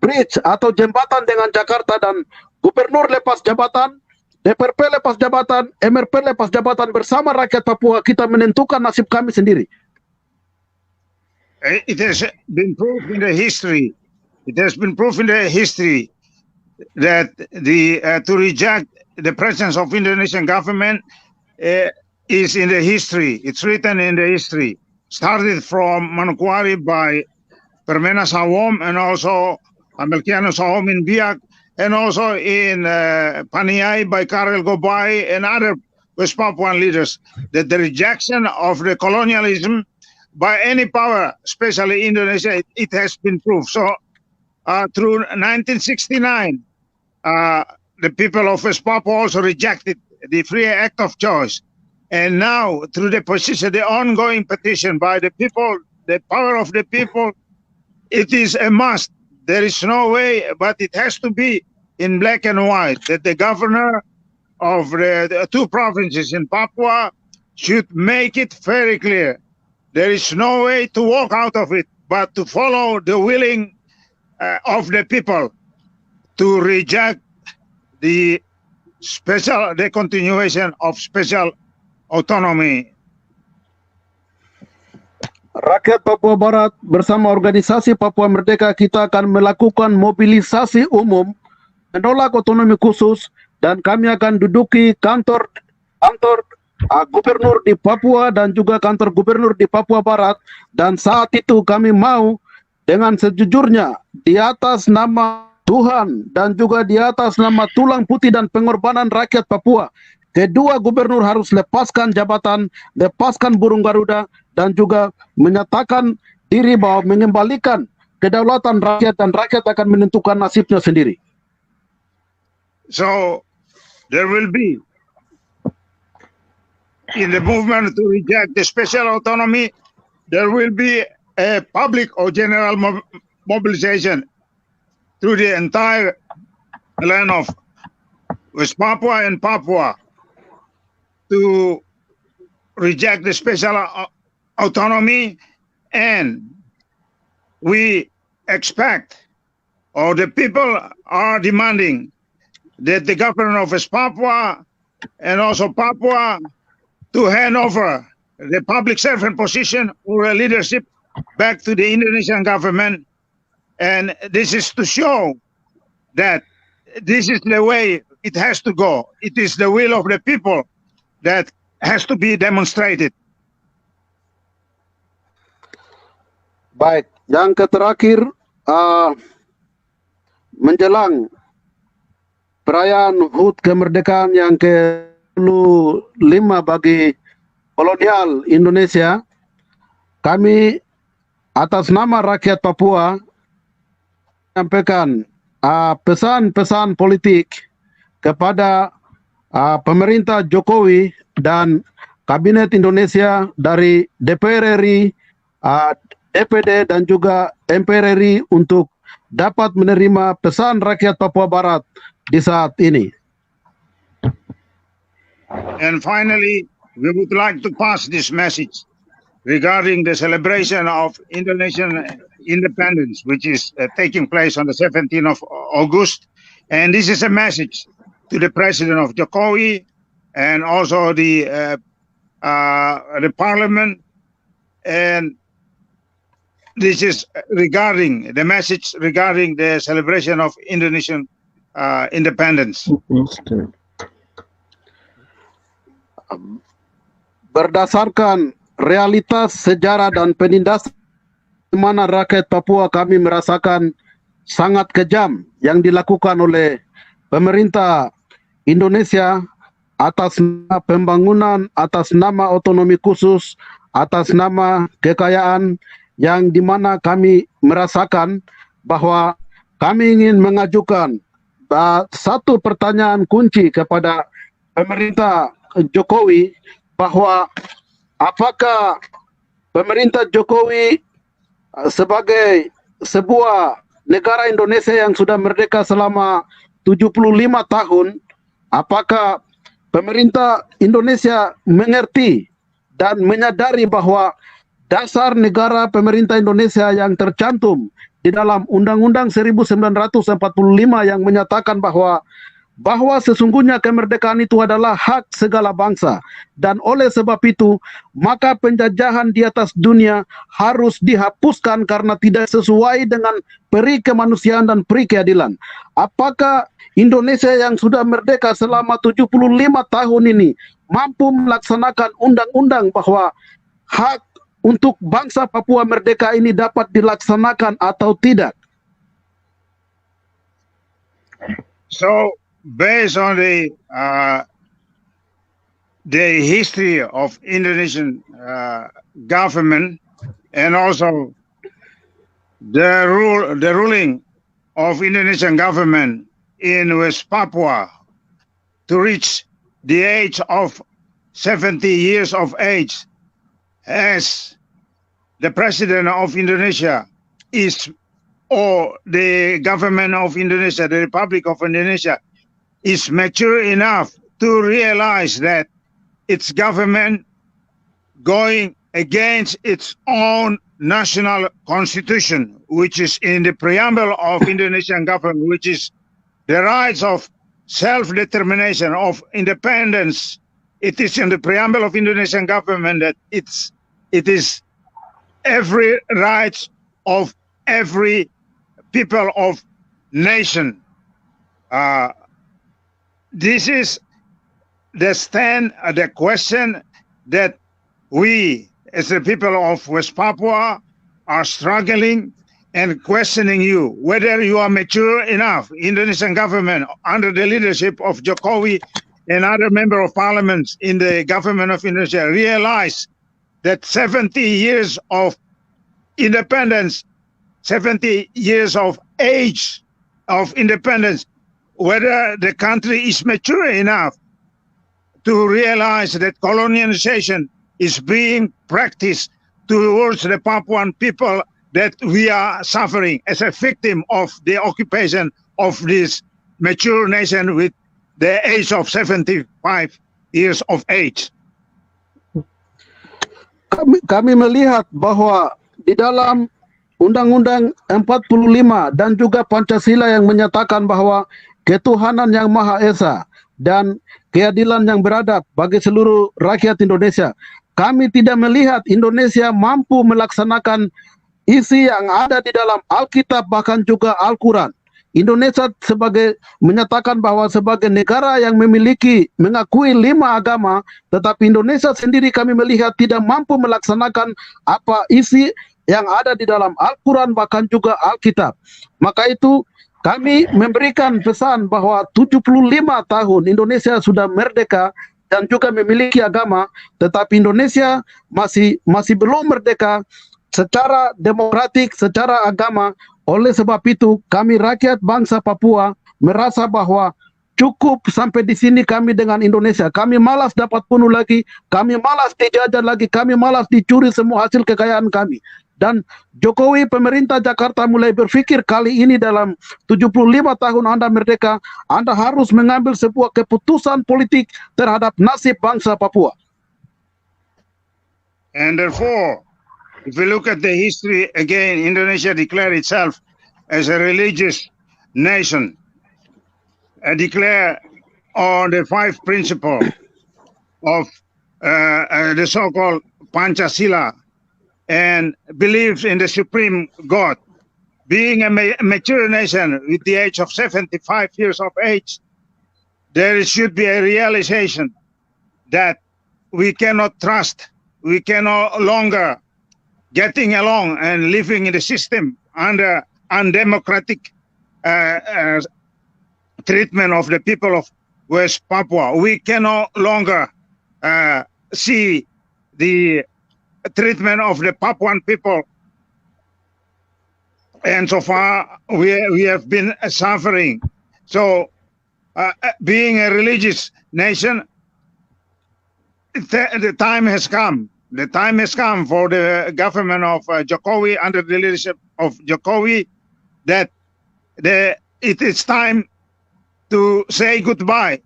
bridge atau jembatan dengan Jakarta, dan gubernur lepas jabatan, DPRP lepas jabatan, MRP lepas jabatan, bersama rakyat Papua kita menentukan nasib kami sendiri. It has been proved in the history. It has been proved in the history that to reject the presence of Indonesian government is in the history. It's written in the history. Started from Manokwari by Permenas Awom and also Amelkianus Awom in Biak, and also in Paniai by Karel Gobay and other West Papuan leaders, that the rejection of the colonialism by any power, especially Indonesia, it has been proved. So through 1969, the people of West Papua also rejected the free act of choice. And now, through the position, the ongoing petition by the people, the power of the people, it is a must. There is no way, but it has to be in black and white, that the governor of the two provinces in Papua should make it very clear. There is no way to walk out of it, but to follow the willing of the people to reject the the continuation of special autonomy. Rakyat Papua Barat bersama organisasi Papua Merdeka kita akan melakukan mobilisasi umum menolak otonomi khusus, dan kami akan duduki kantor gubernur di Papua dan juga kantor gubernur di Papua Barat, dan saat itu kami mau dengan sejujurnya di atas nama Tuhan dan juga di atas nama tulang putih dan pengorbanan rakyat Papua, kedua gubernur harus lepaskan jabatan, lepaskan burung Garuda, dan juga menyatakan diri bahwa mengembalikan kedaulatan rakyat dan rakyat akan menentukan nasibnya sendiri. So there will be, in the movement to reject the special autonomy, there will be a public or general mobilization through the entire land of West Papua and Papua to reject the special autonomy, and we expect, or the people are demanding, that the government of West Papua and also Papua to hand over the public servant position or a leadership back to the Indonesian government. And this is to show that this is the way it has to go. It is the will of the people that has to be demonstrated. Baik, yang terakhir menjelang perayaan HUT kemerdekaan yang ke-25 bagi kolonial Indonesia, kami atas nama rakyat Papua menyampaikan pesan-pesan politik kepada pemerintah Jokowi dan Kabinet Indonesia dari DPR RI, DPD dan juga MPR RI untuk dapat menerima pesan rakyat Papua Barat di saat ini. And finally, we would like to pass this message regarding the celebration of Indonesian independence, which is taking place on the 17th of August. And this is a message to the President of Jokowi and also the Parliament. And this is regarding the message regarding the celebration of Indonesian independence. Berdasarkan realitas sejarah dan penindasan di mana rakyat Papua kami merasakan sangat kejam yang dilakukan oleh pemerintah Indonesia atas nama pembangunan, atas nama otonomi khusus, atas nama kekayaan, yang dimana kami merasakan bahwa kami ingin mengajukan satu pertanyaan kunci kepada pemerintah Jokowi, bahwa apakah pemerintah Jokowi sebagai sebuah negara Indonesia yang sudah merdeka selama 75 tahun, apakah pemerintah Indonesia mengerti dan menyadari bahwa dasar negara pemerintah Indonesia yang tercantum di dalam Undang-undang 1945 yang menyatakan bahwa sesungguhnya kemerdekaan itu adalah hak segala bangsa, dan oleh sebab itu maka penjajahan di atas dunia harus dihapuskan karena tidak sesuai dengan peri kemanusiaan dan peri keadilan. Apakah Indonesia yang sudah merdeka selama 75 tahun ini mampu melaksanakan undang-undang bahwa hak untuk bangsa Papua merdeka ini dapat dilaksanakan atau tidak? So, based on the history of Indonesian government and also the ruling of Indonesian government in West Papua to reach the age of 70 years of age, as the President of Indonesia is, or the government of Indonesia, the Republic of Indonesia, is mature enough to realize that its government going against its own national constitution, which is in the preamble of Indonesian government, which is the rights of self-determination, of independence. It is in the preamble of Indonesian government that it is every right of every people of nation. This is the question that we, as the people of West Papua, are struggling and questioning you, whether you are mature enough. Indonesian government, under the leadership of Jokowi and other member of parliament in the government of Indonesia, realize that 70 years of independence, 70 years of age of independence, whether the country is mature enough to realize that colonization is being practiced towards the Papuan people, that we are suffering as a victim of the occupation of this mature nation with the age of 75 years of age. Kami melihat bahwa di dalam Undang-Undang 45 dan juga Pancasila yang menyatakan bahwa ketuhanan yang Maha Esa dan keadilan yang beradab bagi seluruh rakyat Indonesia. Kami tidak melihat Indonesia mampu melaksanakan isi yang ada di dalam Alkitab, bahkan juga Al-Quran. Indonesia menyatakan bahwa sebagai negara yang mengakui 5 agama, tetapi Indonesia sendiri kami melihat tidak mampu melaksanakan apa isi yang ada di dalam Al-Quran, bahkan juga Alkitab. Maka itu kami memberikan pesan bahwa 75 tahun Indonesia sudah merdeka dan juga memiliki agama, tetapi Indonesia masih belum merdeka secara demokratik, secara agama. Oleh sebab itu, kami rakyat bangsa Papua merasa bahwa cukup sampai di sini kami dengan Indonesia. Kami malas dapat bunuh lagi, kami malas dijajah lagi, kami malas dicuri semua hasil kekayaan kami. Dan Jokowi, pemerintah Jakarta mulai berpikir kali ini dalam 75 tahun Anda merdeka, Anda harus mengambil sebuah keputusan politik terhadap nasib bangsa Papua. And therefore, if we look at the history again, Indonesia declared itself as a religious nation, declared on the 5 principles of the so-called Pancasila, and believes in the supreme God. Being a mature nation with the age of 75 years of age, there should be a realization that we cannot trust, we can no longer getting along and living in the system under undemocratic treatment of the people of West Papua. We can no longer see the treatment of the Papuan people, and so far we have been suffering. So being a religious nation, the time has come. The time has come for the government of Jokowi, under the leadership of Jokowi, that it is time to say goodbye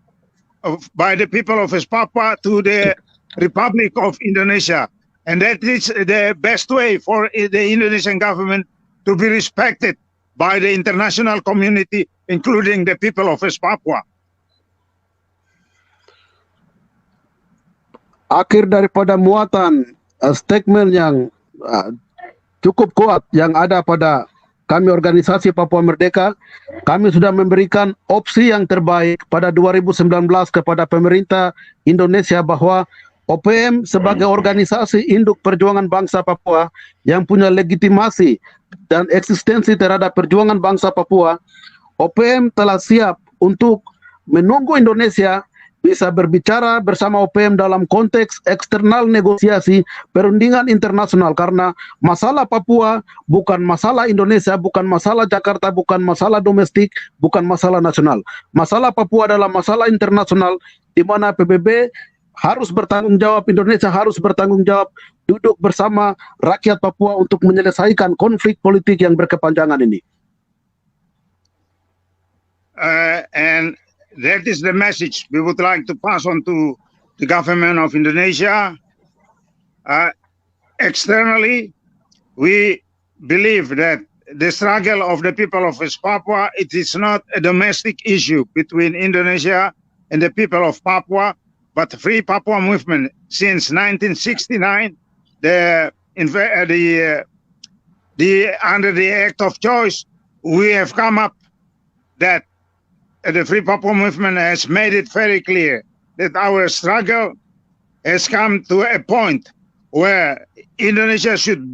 by the people of West Papua to the Republic of Indonesia. And that is the best way for the Indonesian government to be respected by the international community, including the people of West Papua. Akhir daripada muatan statement yang cukup kuat yang ada pada kami organisasi Papua Merdeka, kami sudah memberikan opsi yang terbaik pada 2019 kepada pemerintah Indonesia bahwa OPM sebagai organisasi induk perjuangan bangsa Papua yang punya legitimasi dan eksistensi terhadap perjuangan bangsa Papua, OPM telah siap untuk menunggu Indonesia bisa berbicara bersama OPM dalam konteks eksternal negosiasi perundingan internasional, karena masalah Papua bukan masalah Indonesia, bukan masalah Jakarta, bukan masalah domestik, bukan masalah nasional. Masalah Papua adalah masalah internasional di mana PBB harus bertanggung jawab, Indonesia harus bertanggung jawab, duduk bersama rakyat Papua untuk menyelesaikan konflik politik yang berkepanjangan ini. And that is the message we would like to pass on to the government of Indonesia. Externally, we believe that the struggle of the people of West Papua, it is not a domestic issue between Indonesia and the people of Papua, but the Free Papua movement since 1969, under the Act of Choice, we have come up that the Free Papua movement has made it very clear that our struggle has come to a point where Indonesia should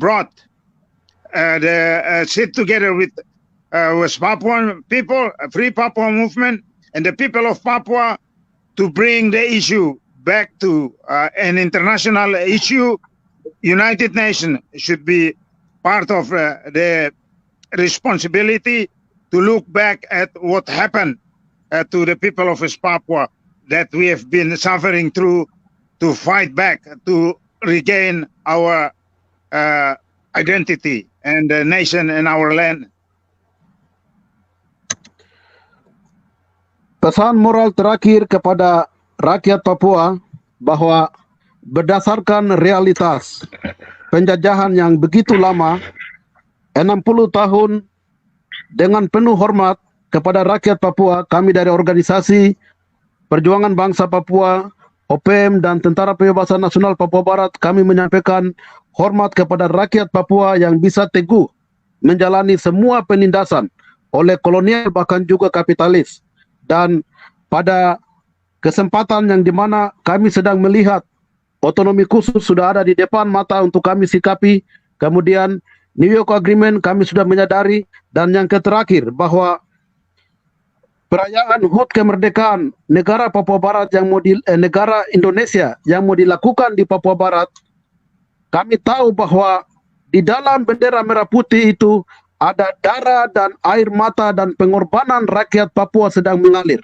sit together with West Papuan people, a Free Papua movement, and the people of Papua to bring the issue back to an international issue. United Nations should be part of the responsibility to look back at what happened to the people of West Papua that we have been suffering through, to fight back, to regain our identity and the nation and our land. Pesan moral terakhir kepada rakyat Papua bahwa berdasarkan realitas penjajahan yang begitu lama, 60 tahun, dengan penuh hormat kepada rakyat Papua, kami dari Organisasi Perjuangan Bangsa Papua, OPM, dan Tentara Pembebasan Nasional Papua Barat, kami menyampaikan hormat kepada rakyat Papua yang bisa teguh menjalani semua penindasan oleh kolonial bahkan juga kapitalis. Dan pada kesempatan yang dimana kami sedang melihat otonomi khusus sudah ada di depan mata untuk kami sikapi, kemudian New York Agreement kami sudah menyadari, dan yang terakhir bahwa perayaan HUT kemerdekaan negara Papua Barat yang negara Indonesia yang mau dilakukan di Papua Barat, kami tahu bahwa di dalam bendera merah putih itu ada darah dan air mata dan pengorbanan rakyat Papua sedang mengalir.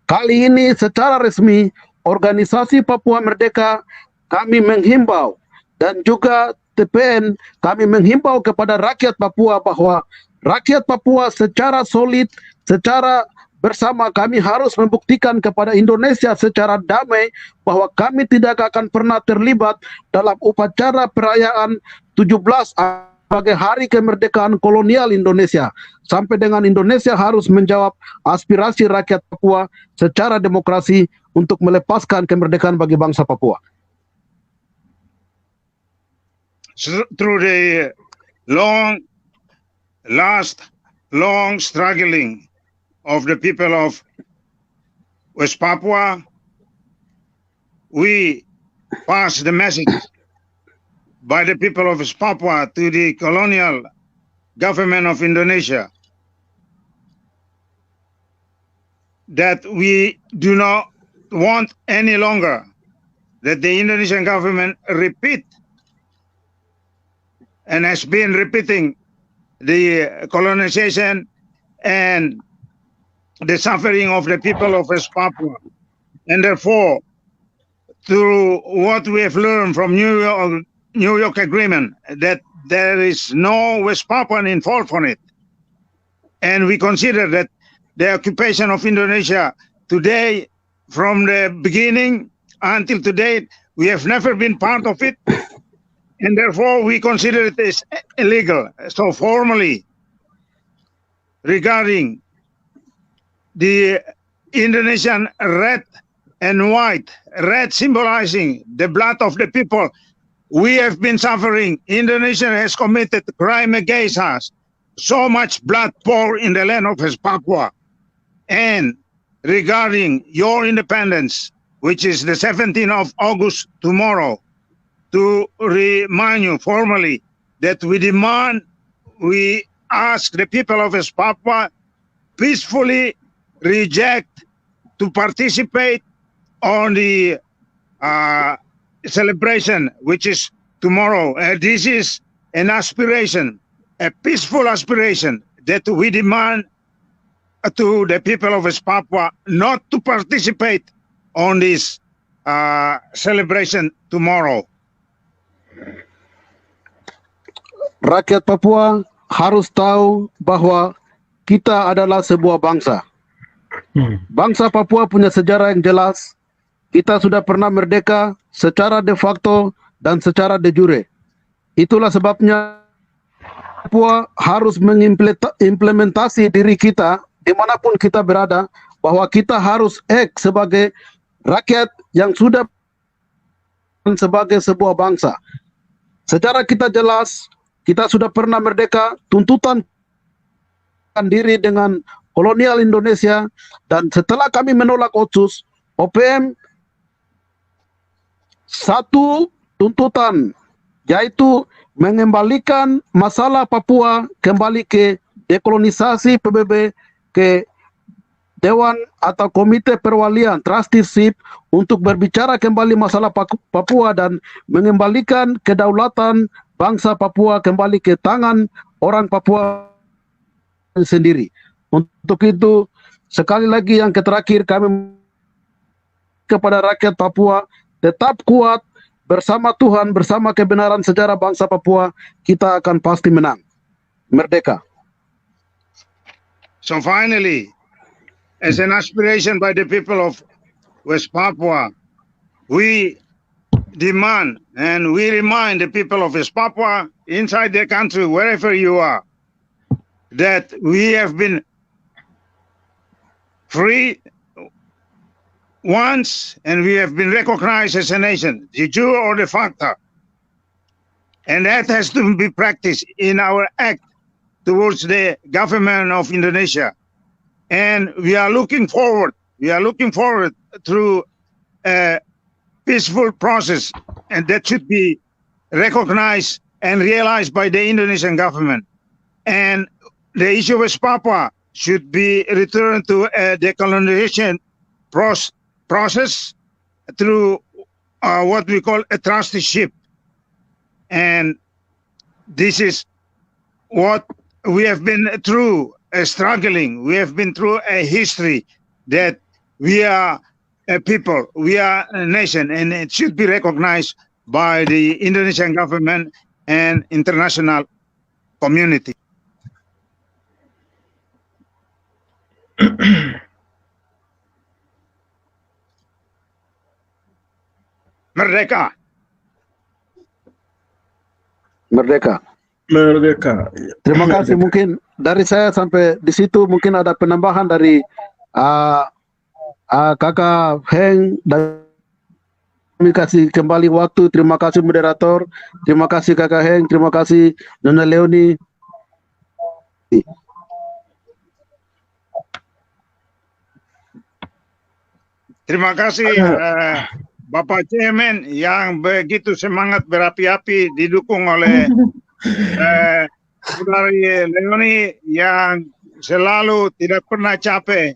Kali ini secara resmi Organisasi Papua Merdeka kami menghimbau, dan juga TPN kami menghimbau kepada rakyat Papua bahwa rakyat Papua secara solid, secara bersama kami harus membuktikan kepada Indonesia secara damai bahwa kami tidak akan pernah terlibat dalam upacara perayaan 17 sebagai hari kemerdekaan kolonial Indonesia, sampai dengan Indonesia harus menjawab aspirasi rakyat Papua secara demokrasi untuk melepaskan kemerdekaan bagi bangsa Papua. Through the long struggling of the people of West Papua, we pass the message by the people of West Papua to the colonial government of Indonesia that we do not want any longer that the Indonesian government repeat and has been repeating the colonization and the suffering of the people of West Papua. And therefore, through what we have learned from New York Agreement, that there is no West Papuan involved on it. And we consider that the occupation of Indonesia today, from the beginning until today, we have never been part of it. And therefore, we consider it as illegal. So formally, regarding the Indonesian red and white, red symbolizing the blood of the people, we have been suffering. Indonesia has committed crime against us. So much blood poured in the land of West Papua. And regarding your independence, which is the 17th of August tomorrow, to remind you formally that we ask the people of West Papua peacefully reject to participate on the celebration, which is tomorrow. This is an aspiration, a peaceful aspiration that we demand to the people of West Papua not to participate on this celebration tomorrow. Rakyat Papua harus tahu bahwa kita adalah sebuah bangsa. Bangsa Papua punya sejarah yang jelas. Kita sudah pernah merdeka secara de facto dan secara de jure. Itulah sebabnya Papua harus mengimplementasi diri kita dimanapun kita berada, bahwa kita harus sebagai rakyat yang sudah sebagai sebuah bangsa. Secara kita jelas, kita sudah pernah merdeka, tuntutan diri dengan kolonial Indonesia, dan setelah kami menolak Otsus, OPM satu tuntutan, yaitu mengembalikan masalah Papua kembali ke dekolonisasi PBB, ke Dewan atau Komite Perwalian Trusteeship untuk berbicara kembali masalah Papua dan mengembalikan kedaulatan bangsa Papua kembali ke tangan orang Papua sendiri. Untuk itu, sekali lagi yang terakhir, kami kepada rakyat Papua tetap kuat bersama Tuhan, bersama kebenaran sejarah bangsa Papua, kita akan pasti menang. Merdeka. So finally, as an aspiration by the people of West Papua, we demand and we remind the people of West Papua, inside the country, wherever you are, that we have been free once and we have been recognized as a nation, de jure or de facto. And that has to be practiced in our act towards the government of Indonesia. And we are looking forward through a peaceful process, and that should be recognized and realized by the Indonesian government. And the issue of West Papua should be returned to a decolonization process through what we call a trusteeship. And this is what we have been through, struggling. We have been through a history that we are a people, we are a nation, and it should be recognized by the Indonesian government and international community. Merdeka. Merdeka. Merdeka. Terima kasih. Mungkin dari saya sampai di situ, mungkin ada penambahan dari Kakak Heng, dan kami kasih kembali waktu. Terima kasih moderator, terima kasih Kakak Heng, terima kasih Nona Leoni. Terima kasih Bapak Chairman yang begitu semangat berapi-api, didukung oleh Saudari Leoni yang selalu tidak pernah capek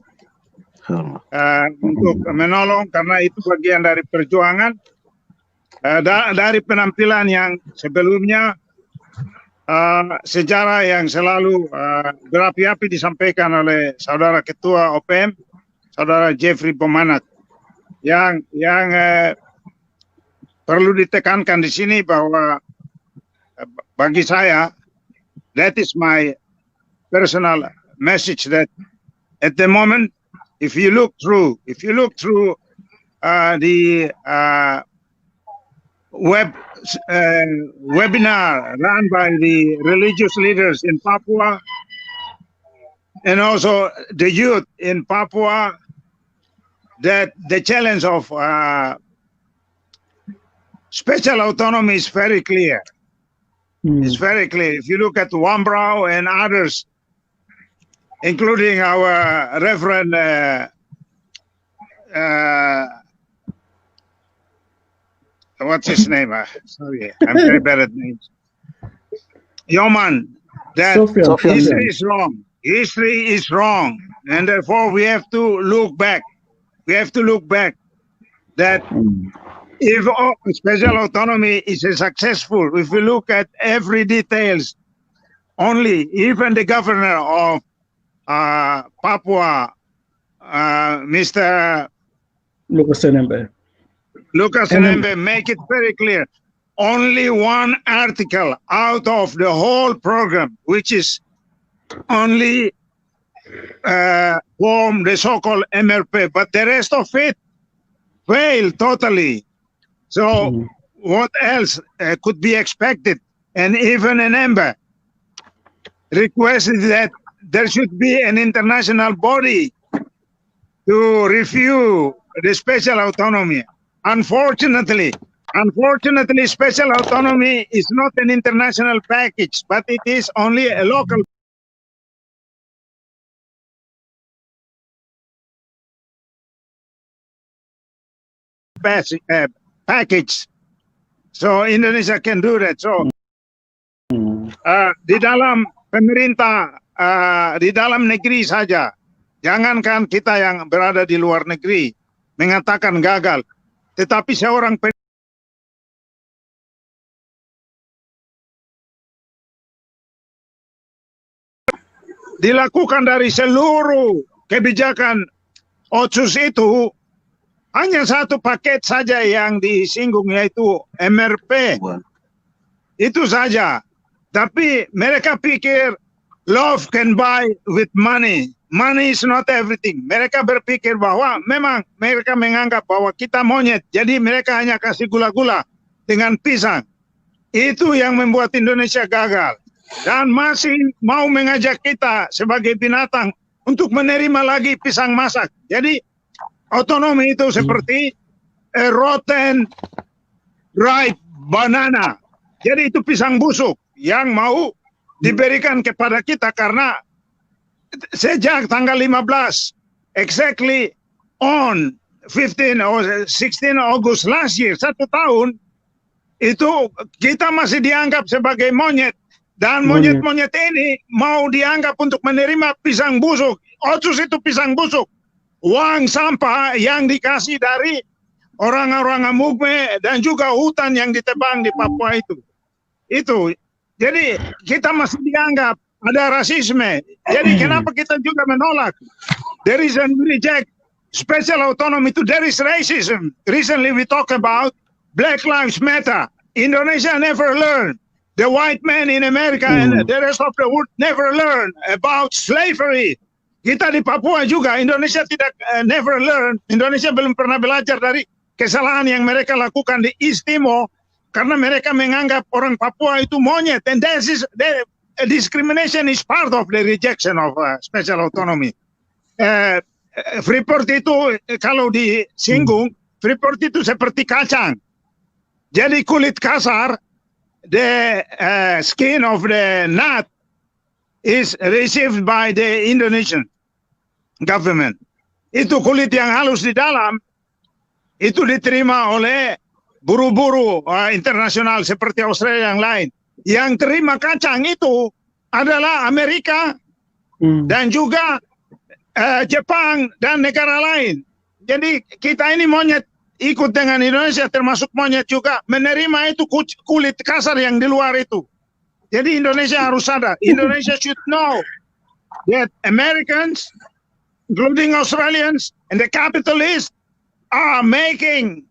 untuk menolong, karena itu bagian dari perjuangan. Dari penampilan yang sebelumnya, sejarah yang selalu berapi-api disampaikan oleh Saudara Ketua OPM, Saudara Jeffery Bomanak, yang perlu ditekankan di sini bahwa bagi saya, that is my personal message, that at the moment, if you look through the webinar run by the religious leaders in Papua and also the youth in Papua, that the challenge of special autonomy is very clear. It's very clear. If you look at Wambrau and others, including our Reverend what's his name? Sorry, I'm very bad at names. Yoman, that history is wrong. History is wrong, and therefore we have to look back. We have to look back that if special autonomy is successful, if we look at every details, only even the governor of Papua, Mr. Lucas Enembe, make it very clear. Only one article out of the whole program, which is only form the so-called MRP, but the rest of it failed totally. So what else could be expected? And even an Ember, requested that there should be an international body to review the special autonomy. Unfortunately, special autonomy is not an international package, but it is only a local package. So Indonesia can do that. So di dalam pemerintah, di dalam negeri saja, jangankan kita yang berada di luar negeri mengatakan gagal, tetapi seorang dilakukan dari seluruh kebijakan Otsus itu hanya satu paket saja yang disinggung, yaitu MRP. Itu saja. Tapi mereka pikir love can buy with money. Money is not everything. Mereka berpikir bahwa memang mereka menganggap bahwa kita monyet. Jadi mereka hanya kasih gula-gula dengan pisang. Itu yang membuat Indonesia gagal. Dan masih mau mengajak kita sebagai binatang untuk menerima lagi pisang masak. Jadi otonomi itu seperti a rotten ripe banana. Jadi itu pisang busuk yang mau diberikan kepada kita karena sejak tanggal 15, exactly on 15 or 16 August last year, 1 tahun, itu kita masih dianggap sebagai monyet. Dan monyet-monyet ini mau dianggap untuk menerima pisang busuk. Otsus itu pisang busuk. Uang sampah yang dikasih dari orang-orang Mugme dan juga hutan yang ditebang di Papua itu. Itu. Jadi kita masih dianggap ada rasisme. Jadi kenapa kita juga menolak? The reason we reject special autonomy itu there is racism. Recently we talk about Black Lives Matter. Indonesia never learned. The white man in America and the rest of the world never learn about slavery. Kita di Papua juga, Indonesia tidak never learn. Indonesia belum pernah belajar dari kesalahan yang mereka lakukan di East Timor karena mereka menganggap orang Papua itu monyet. And that is discrimination is part of the rejection of special autonomy. Freeport itu kalau disinggung, Freeport itu seperti kacang. Jadi kulit kasar, the skin of the nut is received by the Indonesian government. Itu kulit yang halus di dalam, itu diterima oleh buru-buru internasional seperti Australia yang lain. Yang terima kacang itu adalah Amerika dan juga Jepang dan negara lain. Jadi kita ini monyet, ikut dengan Indonesia termasuk monyet juga menerima itu kulit kasar yang di luar itu. Jadi Indonesia harus sadar. Indonesia should know that Americans, including Australians and the capitalists, are making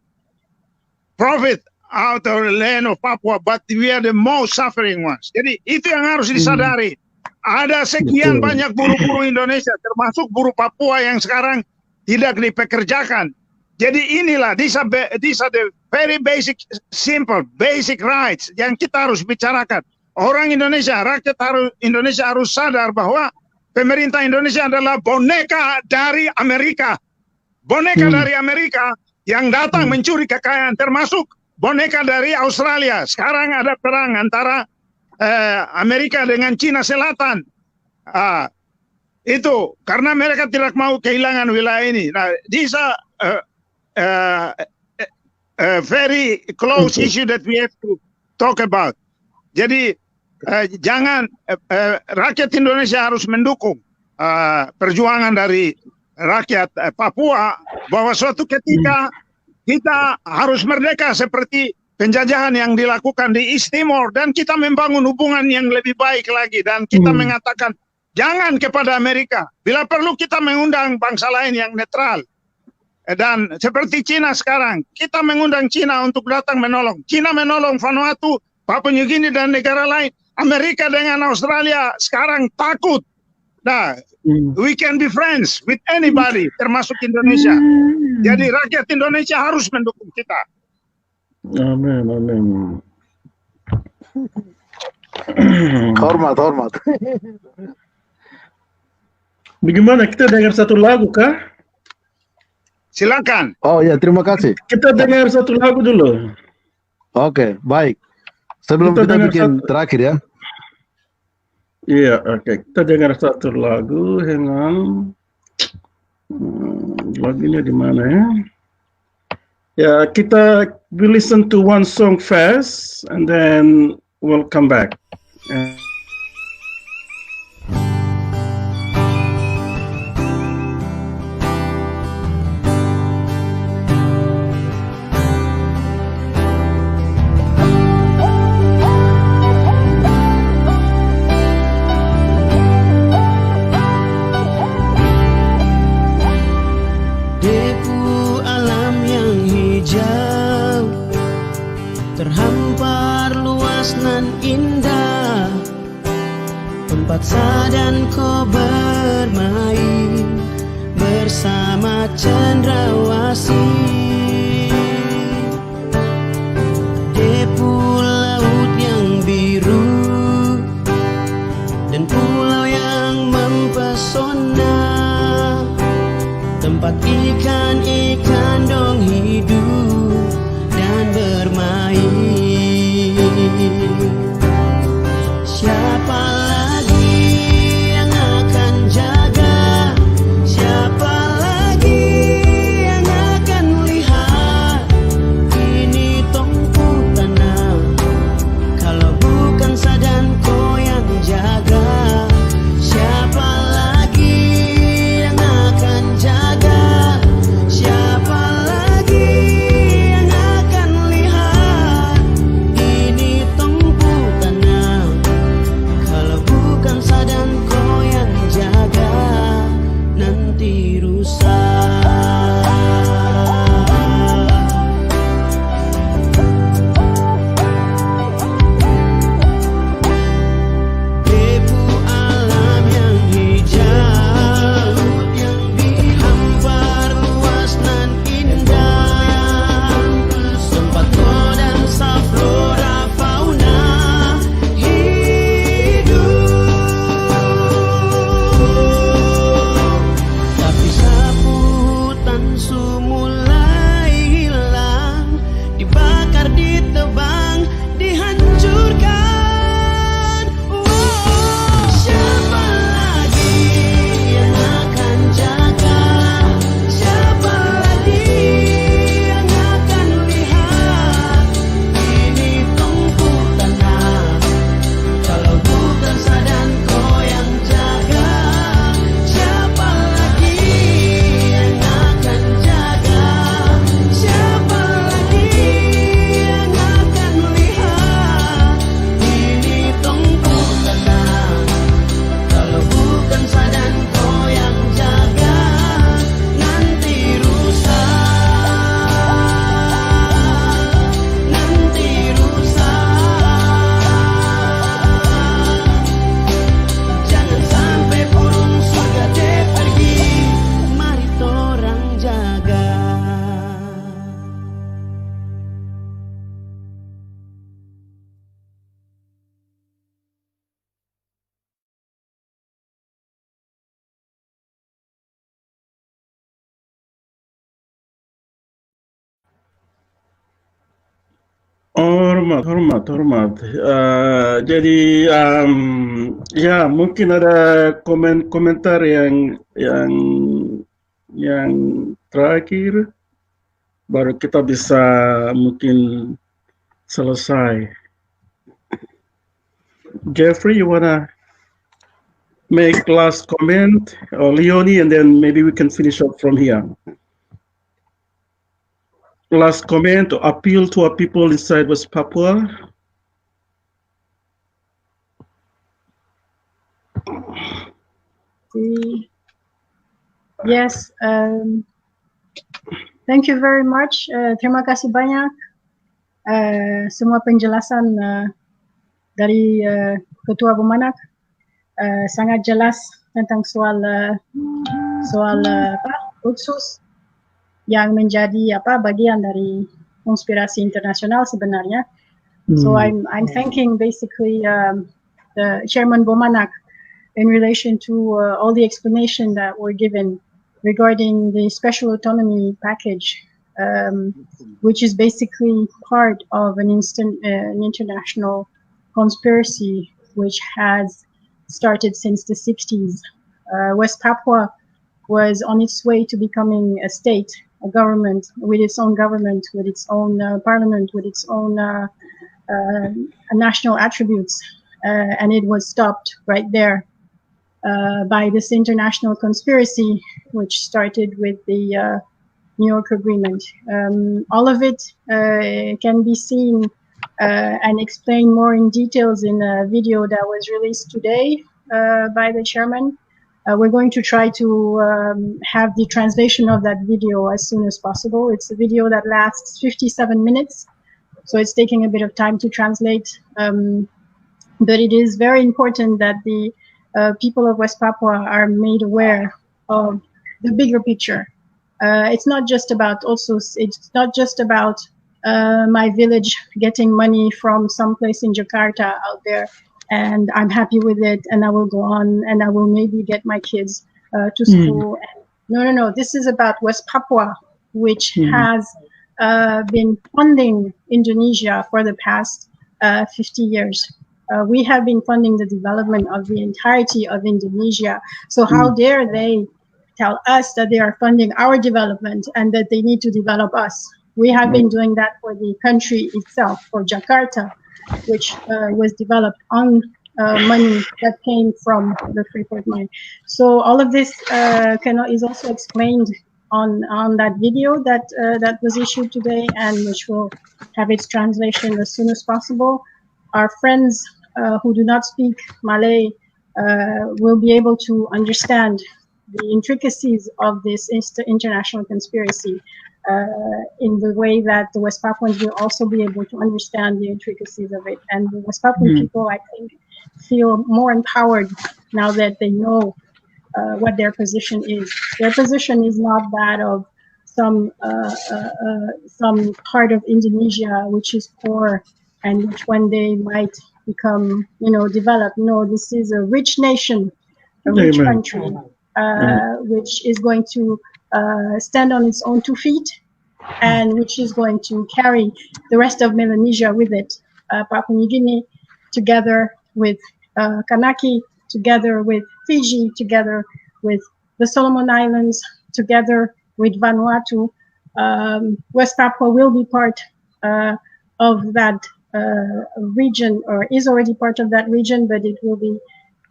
profit out of the land of Papua, but we are the most suffering ones. Jadi itu yang harus disadari. Ada sekian banyak buruh-buruh Indonesia, termasuk buruh Papua yang sekarang tidak dipekerjakan. Jadi inilah, these are the very basic, simple, basic rights yang kita harus bicarakan. Orang Indonesia, rakyat Indonesia harus sadar bahwa pemerintah Indonesia adalah boneka dari Amerika. Boneka dari Amerika yang datang mencuri kekayaan, termasuk boneka dari Australia. Sekarang ada perang antara Amerika dengan Cina Selatan. Itu karena mereka tidak mau kehilangan wilayah ini. Nah, these are very close issue that we have to talk about. Jadi jangan rakyat Indonesia harus mendukung perjuangan dari rakyat Papua bahwa suatu ketika kita harus merdeka seperti penjajahan yang dilakukan di East Timor dan kita membangun hubungan yang lebih baik lagi dan kita mengatakan jangan kepada Amerika. Bila perlu kita mengundang bangsa lain yang netral. Dan seperti Cina sekarang, kita mengundang Cina untuk datang menolong. Cina menolong Vanuatu, Papua New Guinea dan negara lain. Amerika dengan Australia sekarang takut. Nah, we can be friends with anybody, termasuk Indonesia. Jadi rakyat Indonesia harus mendukung kita. Amin, amin. Hormat, hormat. Bagaimana, kita dengar satu lagu kah? Silakan. Oh ya, terima kasih. Kita dengar satu lagu dulu. Oke, baik. Sebelum Kita kita dengar bikin terakhir ya. Iya, oke. Kita dengar satu lagu. Hang on. Lagunya di mana ya? Ya, we listen to one song first, and then we'll come back. Terhampar luas nan indah, tempat sadan kau bermain bersama cendrawasih. Depu laut yang biru dan pulau yang mempesona, tempat ikan-ikan dong hidup dan bermain. Siapa lagi yang akan jaga? Siapa lagi yang akan lihat ini tumpu tanah? Kalau bukan sadan kau yang jaga, siapa lagi yang akan jaga? Siapa lagi yang akan lihat ini tumpu tanah? Kalau bukan sadan kau yang jaga, nanti rusak. Debu alam yang hijau yang dihampar luas nan indah, tempat kodansa flora fauna hidup. Tapi saputan mulai hilang, dibakar, ditebang, dihancurkan. Siapa lagi yang akan jaga? Siapa lagi yang akan lihat ini tumpu tanah? Kalau bukan sadan kau yang jaga, siapa lagi yang akan jaga? Siapa lagi yang akan lihat ini tumpu tanah? Kalau bukan sadan kau yang jaga, nanti rusak, nanti rusak. Jangan sampai burung surga deh pergi, mari torang jaga. Hormat, hormat, hormat. Jadi ya mungkin ada komentar yang terakhir, baru kita bisa mungkin selesai. Jeffrey, you wanna make last comment, or Leonie, and then maybe we can finish up from here. Last comment or appeal to our people inside West Papua. Yes, thank you very much. Terima kasih banyak semua penjelasan dari Ketua Bomanak, sangat jelas tentang soal Otsus yang menjadi bagian dari konspirasi internasional sebenarnya. So I'm thanking basically the Chairman Bomanak in relation to all the explanation that were given regarding the special autonomy package, which is basically part of an international conspiracy which has started since the 60s. West Papua was on its way to becoming a state, a government, with its own parliament, with its own national attributes, and it was stopped right there by this international conspiracy, which started with the New York Agreement. All of it can be seen and explained more in details in a video that was released today by the chairman. We're going to try to have the translation of that video as soon as possible. It's a video that lasts 57 minutes, so it's taking a bit of time to translate. But it is very important that the people of West Papua are made aware of the bigger picture. It's not just about my village getting money from someplace in Jakarta out there, and I'm happy with it, and I will go on, and I will maybe get my kids to school. No. This is about West Papua, which has been funding Indonesia for the past 50 years. We have been funding the development of the entirety of Indonesia. So how dare they tell us that they are funding our development and that they need to develop us? We have been doing that for the country itself, for Jakarta, which was developed on money that came from the Freeport mine. So all of this is also explained on that video that was issued today, and which will have its translation as soon as possible. Our friends who do not speak Malay will be able to understand the intricacies of this international conspiracy in the way that the West Papuans will also be able to understand the intricacies of it. And the West Papuan people, I think, feel more empowered now that they know what their position is. Their position is not that of some part of Indonesia which is poor and which one day might become, developed. No, this is a rich nation, a rich country, which is going to stand on its own 2 feet, and which is going to carry the rest of Melanesia with it. Papua New Guinea, together with Kanaki, together with Fiji, together with the Solomon Islands, together with Vanuatu. West Papua will be part of that region, or is already part of that region, but it will be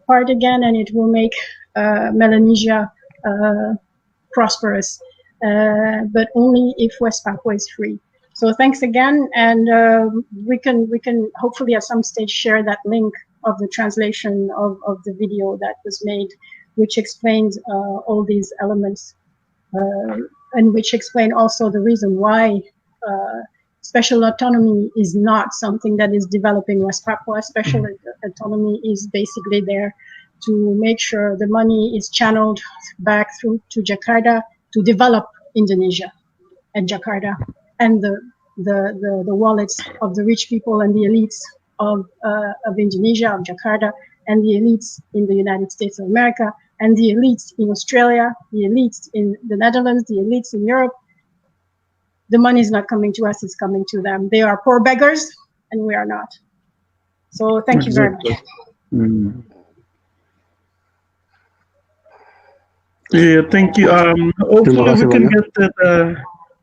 part again, and it will make Melanesia prosperous, but only if West Papua is free. So thanks again, and we can hopefully at some stage share that link of the translation of the video that was made, which explains all these elements, and which explain also the reason why special autonomy is not something that is developing West Papua. Special autonomy is basically there to make sure the money is channeled back through to Jakarta to develop Indonesia and Jakarta, and the wallets of the rich people and the elites of Indonesia, of Jakarta, and the elites in the United States of America, and the elites in Australia, the elites in the Netherlands, the elites in Europe. The money is not coming to us, it's coming to them. They are poor beggars, and we are not. So thank you very much. Yeah, thank you. Hopefully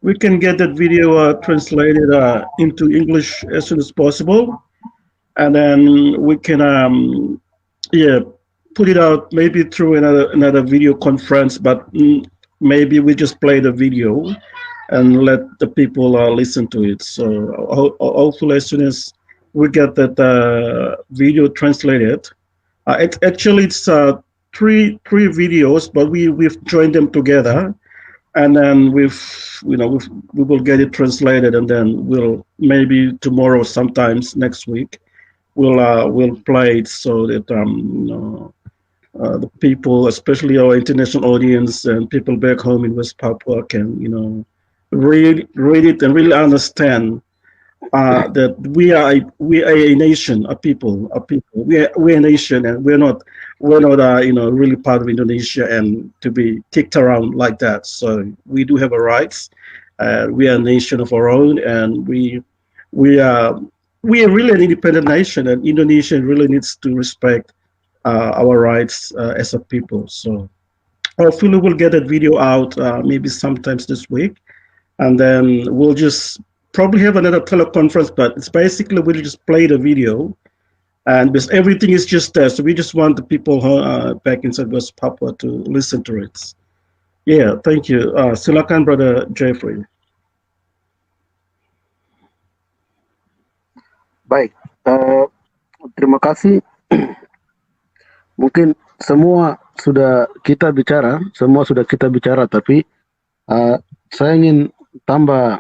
we can get that video translated into English as soon as possible, and then we can put it out maybe through another video conference. But maybe we just play the video and let the people listen to it. So hopefully as soon as we get that video translated, it's three videos, but we've joined them together, and then we will get it translated, and then we'll maybe tomorrow, sometimes next week, we'll play it so that the people, especially our international audience and people back home in West Papua, can read it and really understand that we are a nation, a people. We're a nation, and we're not really part of Indonesia and to be kicked around like that. So we do have a rights. We are a nation of our own, and we are really an independent nation, and Indonesia really needs to respect our rights as a people. So hopefully we'll get that video out maybe sometimes this week, and then we'll just probably have another teleconference, but it's basically we'll just play the video, and because everything is just there, so we just want the people back inside West Papua to listen to it. Yeah, thank you. Silakan, Brother Jeffrey. Baik, terima kasih. Mungkin semua sudah kita bicara, tapi saya ingin tambah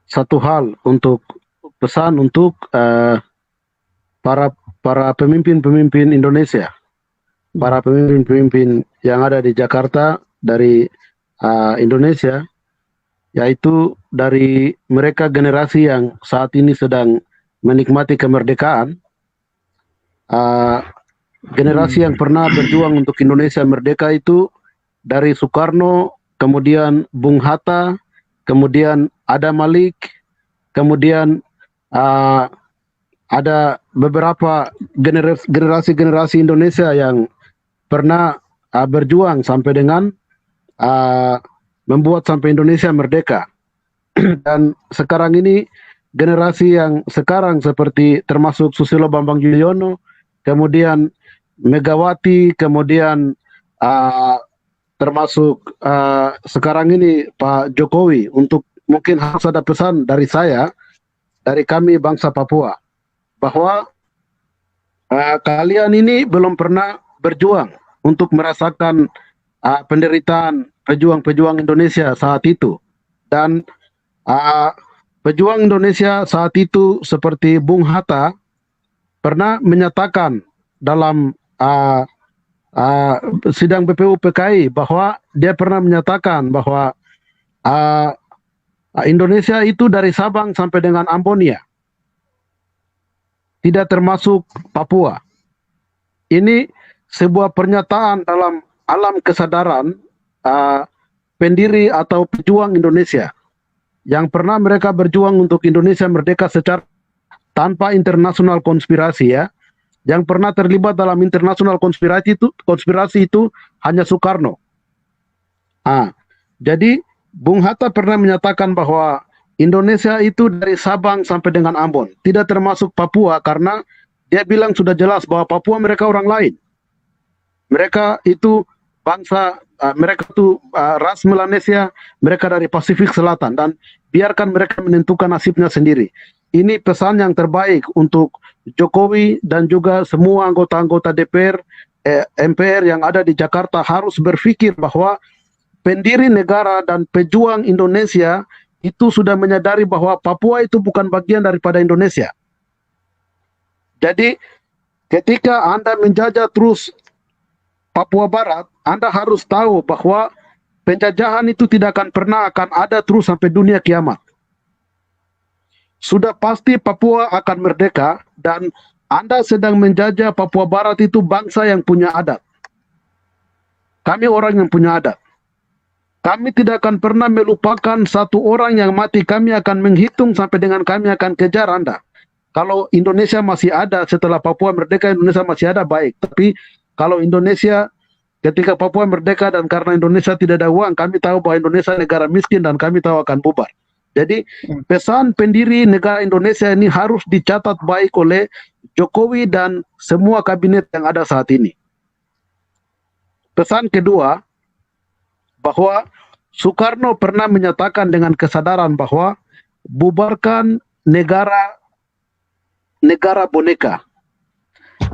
satu hal untuk pesan untuk para pemimpin Indonesia, para pemimpin yang ada di Jakarta dari Indonesia, yaitu dari mereka generasi yang saat ini sedang menikmati kemerdekaan, generasi yang pernah berjuang untuk Indonesia merdeka itu dari Soekarno, kemudian Bung Hatta, kemudian ada Malik, kemudian ada beberapa generasi Indonesia yang pernah berjuang sampai dengan membuat sampai Indonesia merdeka. Dan sekarang ini generasi yang sekarang seperti termasuk Susilo Bambang Yudhoyono, kemudian Megawati, kemudian termasuk sekarang ini Pak Jokowi, untuk mungkin harus ada pesan dari saya, dari kami bangsa Papua, bahwa kalian ini belum pernah berjuang untuk merasakan penderitaan pejuang-pejuang Indonesia saat itu. Dan pejuang Indonesia saat itu seperti Bung Hatta pernah menyatakan dalam sidang BPU PKI bahwa dia pernah menyatakan bahwa Indonesia itu dari Sabang sampai dengan Ambonia, tidak termasuk Papua. Ini sebuah pernyataan dalam alam kesadaran pendiri atau pejuang Indonesia yang pernah mereka berjuang untuk Indonesia merdeka secara tanpa internasional konspirasi, ya. Yang pernah terlibat dalam internasional konspirasi itu hanya Soekarno. Jadi Bung Hatta pernah menyatakan bahwa Indonesia itu dari Sabang sampai dengan Ambon, tidak termasuk Papua, karena dia bilang sudah jelas bahwa Papua mereka orang lain. Mereka itu bangsa, mereka itu ras Melanesia, mereka dari Pasifik Selatan, dan biarkan mereka menentukan nasibnya sendiri. Ini pesan yang terbaik untuk Jokowi dan juga semua anggota-anggota DPR, MPR yang ada di Jakarta harus berpikir bahwa pendiri negara dan pejuang Indonesia itu sudah menyadari bahwa Papua itu bukan bagian daripada Indonesia. Jadi ketika Anda menjajah terus Papua Barat, Anda harus tahu bahwa penjajahan itu tidak akan pernah akan ada terus sampai dunia kiamat. Sudah pasti Papua akan merdeka, dan Anda sedang menjajah Papua Barat itu bangsa yang punya adat. Kami orang yang punya adat. Kami tidak akan pernah melupakan satu orang yang mati. Kami akan menghitung sampai dengan kami akan kejar Anda. Kalau Indonesia masih ada setelah Papua merdeka, Indonesia masih ada, baik. Tapi kalau Indonesia ketika Papua merdeka dan karena Indonesia tidak ada uang, kami tahu bahwa Indonesia negara miskin dan kami tahu akan bubar. Jadi pesan pendiri negara Indonesia ini harus dicatat baik oleh Jokowi dan semua kabinet yang ada saat ini. Pesan kedua, bahwa Soekarno pernah menyatakan dengan kesadaran bahwa bubarkan negara boneka.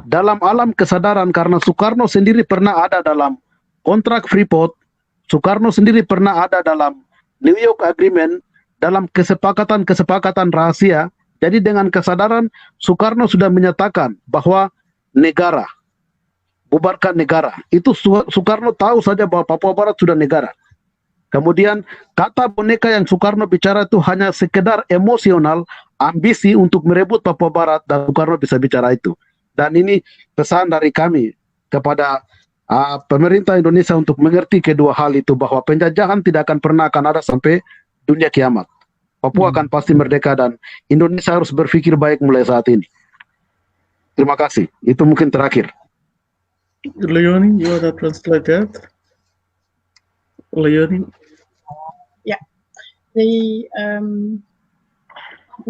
Dalam alam kesadaran, karena Soekarno sendiri pernah ada dalam kontrak Freeport, Soekarno sendiri pernah ada dalam New York Agreement, dalam kesepakatan rahasia. Jadi dengan kesadaran Soekarno sudah menyatakan bahwa negara, bubarkan negara. Itu Soekarno tahu saja bahwa Papua Barat sudah negara. Kemudian kata boneka yang Soekarno bicara itu hanya sekedar emosional, ambisi untuk merebut Papua Barat, dan Soekarno bisa bicara itu. Dan ini pesan dari kami kepada pemerintah Indonesia untuk mengerti kedua hal itu, bahwa penjajahan tidak akan pernah akan ada sampai dunia kiamat. Papua akan pasti merdeka dan Indonesia harus berpikir baik mulai saat ini. Terima kasih. Itu mungkin terakhir. Leonie, you want to translate that? Leonie? Yeah. The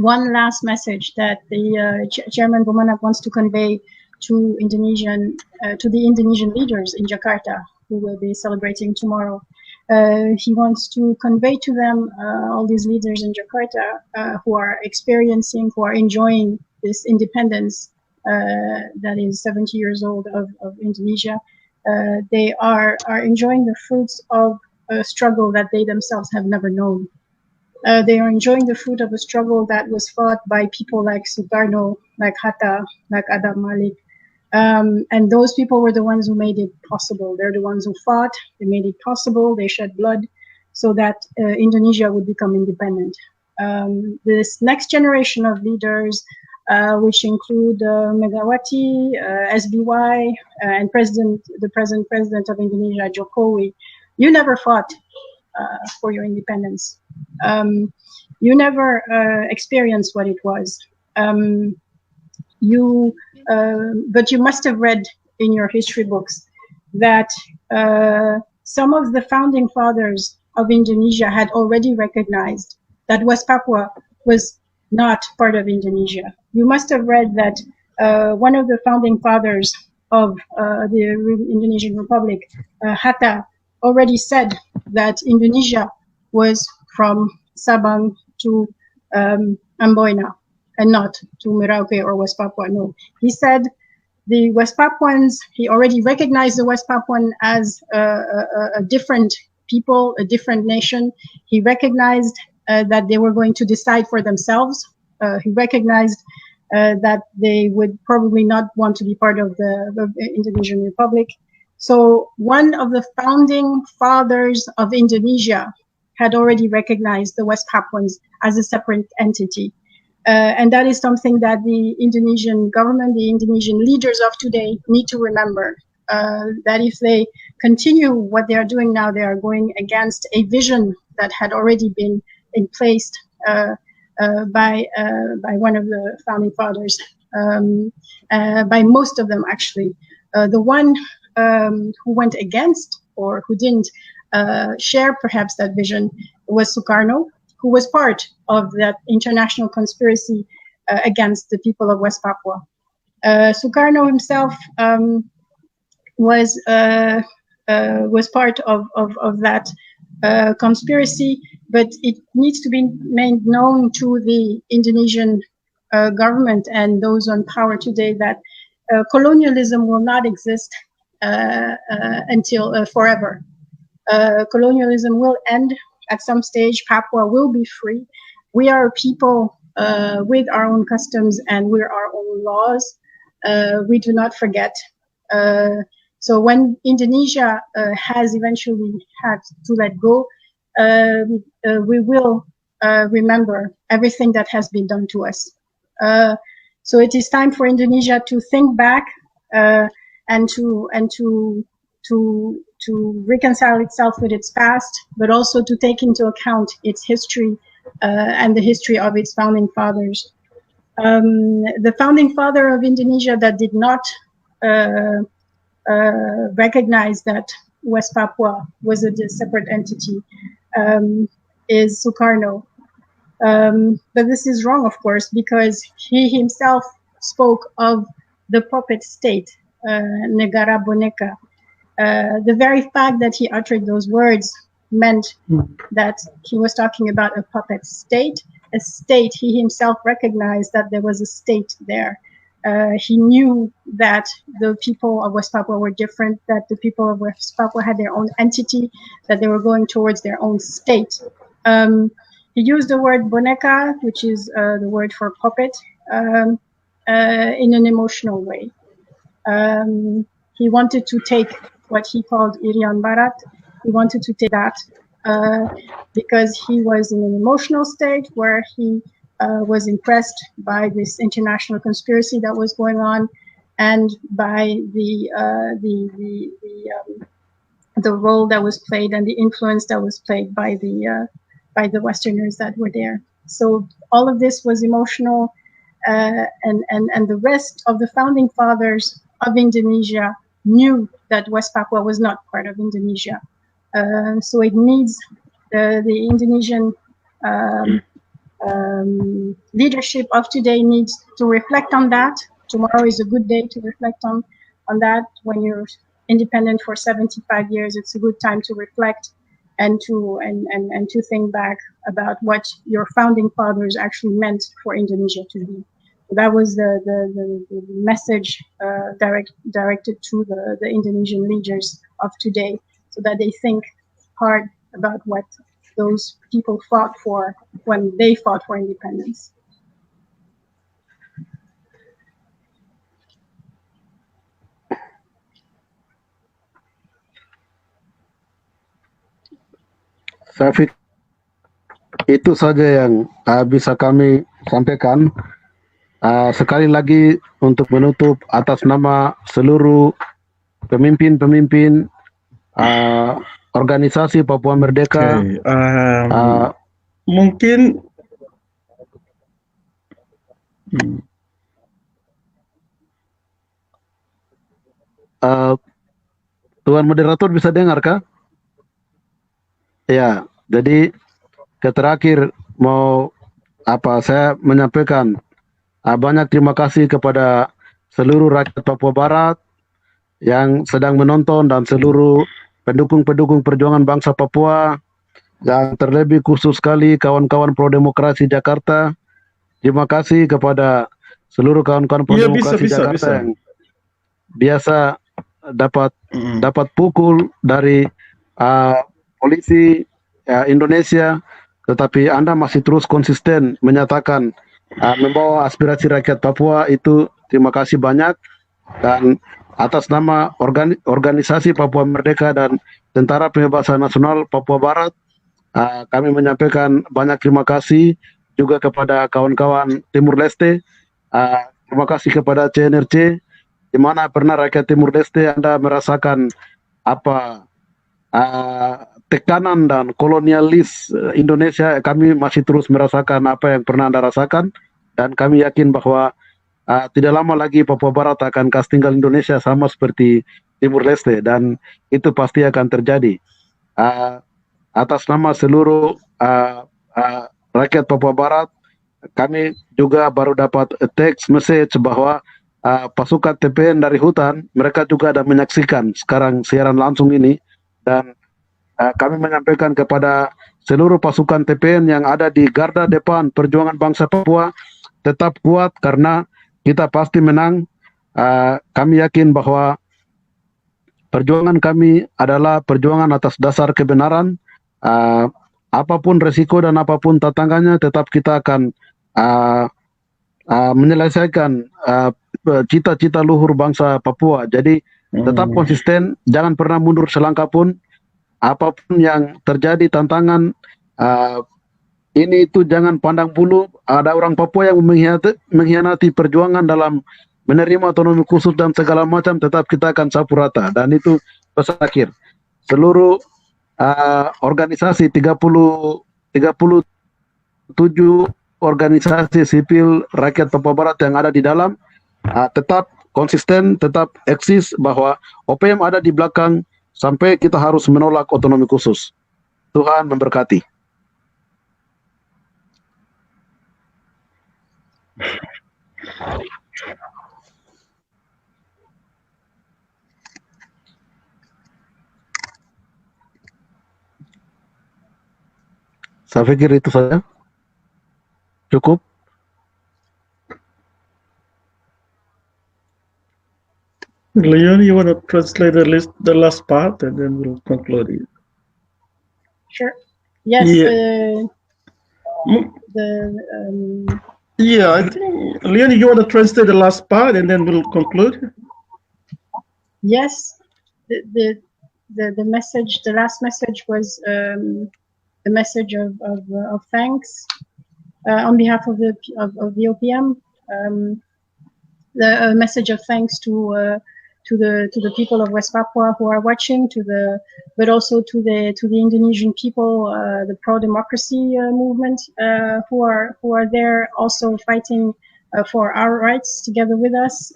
one last message that the Chairman Bomanak wants to convey to the Indonesian leaders in Jakarta, who will be celebrating tomorrow. He wants to convey to them, all these leaders in Jakarta who are enjoying this independence that is 70 years old of Indonesia. They are enjoying the fruits of a struggle that they themselves have never known. They are enjoying the fruit of a struggle that was fought by people like Sukarno, like Hatta, like Adam Malik. And those people were the ones who made it possible. They're the ones who fought, they made it possible, they shed blood so that Indonesia would become independent. This next generation of leaders, which include Megawati, SBY, and the present president of Indonesia, Jokowi, you never fought for your independence. You never experienced what it was. But you must have read in your history books that some of the founding fathers of Indonesia had already recognized that West Papua was not part of Indonesia. You must have read that one of the founding fathers of the Indonesian Republic, Hatta, already said that Indonesia was from Sabang to Amboina, and not to Merauke or West Papua. No, he said the West Papuans, he already recognized the West Papuan as a different people, a different nation. He recognized that they were going to decide for themselves. He recognized that they would probably not want to be part of the Indonesian Republic. So one of the founding fathers of Indonesia had already recognized the West Papuans as a separate entity. And that is something that the Indonesian government, the Indonesian leaders of today need to remember, that if they continue what they are doing now, they are going against a vision that had already been in place by one of the founding fathers, by most of them actually. The one who went against or who didn't share perhaps that vision was Sukarno, who was part of that international conspiracy against the people of West Papua. Sukarno himself was part of that conspiracy, but it needs to be made known to the Indonesian government and those on power today that colonialism will not exist until forever. Colonialism will end at some stage. Papua will be free. We are a people with our own customs and with our own laws. We do not forget. So when Indonesia has eventually had to let go, we will remember everything that has been done to us. So it is time for Indonesia to think back and to reconcile itself with its past, but also to take into account its history and the history of its founding fathers. The founding father of Indonesia that did not recognize that West Papua was a separate entity is Sukarno. But this is wrong, of course, because he himself spoke of the puppet state, negara boneka. The very fact that he uttered those words meant that he was talking about a puppet state, a state he himself recognized that there was a state there. He knew that the people of West Papua were different, that the people of West Papua had their own entity, that they were going towards their own state. He used the word boneka, which is the word for puppet, in an emotional way. He wanted to take what he called Irian Barat. He wanted to take that because he was in an emotional state where he was impressed by this international conspiracy that was going on, and by the role that was played and the influence that was played by the Westerners that were there. So all of this was emotional, and the rest of the founding fathers of Indonesia knew that West Papua was not part of Indonesia. So it needs the Indonesian leadership of today needs to reflect on that. Tomorrow is a good day to reflect on that. When you're independent for 75 years, it's a good time to reflect and to think back about what your founding fathers actually meant for Indonesia to be. So that was the message directed to the Indonesian leaders of today, so that they think hard about what those people fought for when they fought for independence. Saya pikir itu saja yang bisa kami sampaikan. Sekali lagi untuk menutup, atas nama seluruh pemimpin organisasi Papua Merdeka, mungkin Tuan moderator bisa dengar kah? Ya, jadi terakhir saya menyampaikan banyak terima kasih kepada seluruh rakyat Papua Barat yang sedang menonton dan seluruh pendukung-pendukung perjuangan bangsa Papua, dan terlebih khusus sekali kawan-kawan pro demokrasi Jakarta. Terima kasih kepada seluruh kawan-kawan pro demokrasi Jakarta yang biasa dapat pukul dari polisi Indonesia, tetapi Anda masih terus konsisten menyatakan membawa aspirasi rakyat Papua. Itu terima kasih banyak, dan atas nama organisasi Papua Merdeka dan Tentara Pembebasan Nasional Papua Barat, kami menyampaikan banyak terima kasih juga kepada kawan-kawan Timur Leste. Terima kasih kepada CNRC, di mana pernah rakyat Timur Leste Anda merasakan tekanan dan kolonialis Indonesia. Kami masih terus merasakan apa yang pernah Anda rasakan, dan kami yakin bahwa tidak lama lagi Papua Barat akan tinggal Indonesia sama seperti Timur Leste, dan itu pasti akan terjadi. Atas nama seluruh rakyat Papua Barat, kami juga baru dapat text message bahwa pasukan TPN dari hutan, mereka juga ada menyaksikan sekarang siaran langsung ini, dan kami menyampaikan kepada seluruh pasukan TPN yang ada di garda depan perjuangan bangsa Papua, tetap kuat karena kita pasti menang. Kami yakin bahwa perjuangan kami adalah perjuangan atas dasar kebenaran. Apapun resiko dan apapun tantangannya, tetap kita akan menyelesaikan cita-cita luhur bangsa Papua. Jadi tetap konsisten, jangan pernah mundur selangkah pun. Apapun yang terjadi tantangan ini itu jangan pandang bulu. Ada orang Papua yang mengkhianati perjuangan dalam menerima otonomi khusus dan segala macam, tetap kita akan sapu rata. Dan itu pesan akhir. Seluruh organisasi 37 organisasi sipil rakyat Papua Barat yang ada di dalam, tetap konsisten, tetap eksis bahwa OPM ada di belakang sampai kita harus menolak otonomi khusus. Tuhan memberkati. Saya pikir itu saja. Cukup. Leon, you want to translate the last part, and then we'll conclude it. Sure. Yes. Yeah, I think Leon, you want to translate the last part, and then we'll conclude. Yes. the message, the last message was the message of thanks on behalf of the OPM. The message of thanks to the people of West Papua who are watching, but also to the Indonesian people, the pro-democracy movement, who are there also fighting for our rights together with us.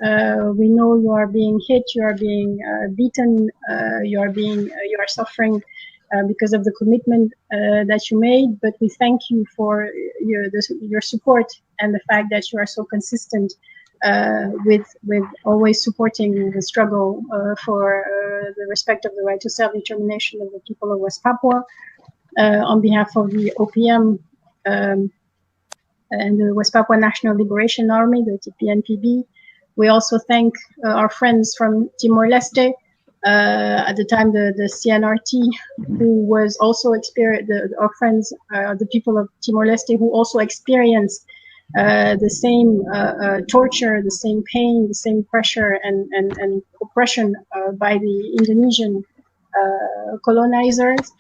We know you are being hit, you are being beaten, you are suffering because of the commitment that you made. But we thank you for your support and the fact that you are so consistent with always supporting the struggle for the respect of the right to self-determination of the people of West Papua. On behalf of the OPM and the West Papua National Liberation Army, the TPN-PB, we also thank our friends from Timor-Leste, at the time the CNRT, who was also our friends, the people of Timor-Leste, who also experienced the same torture, the same pain, the same pressure and oppression by the Indonesian colonizers.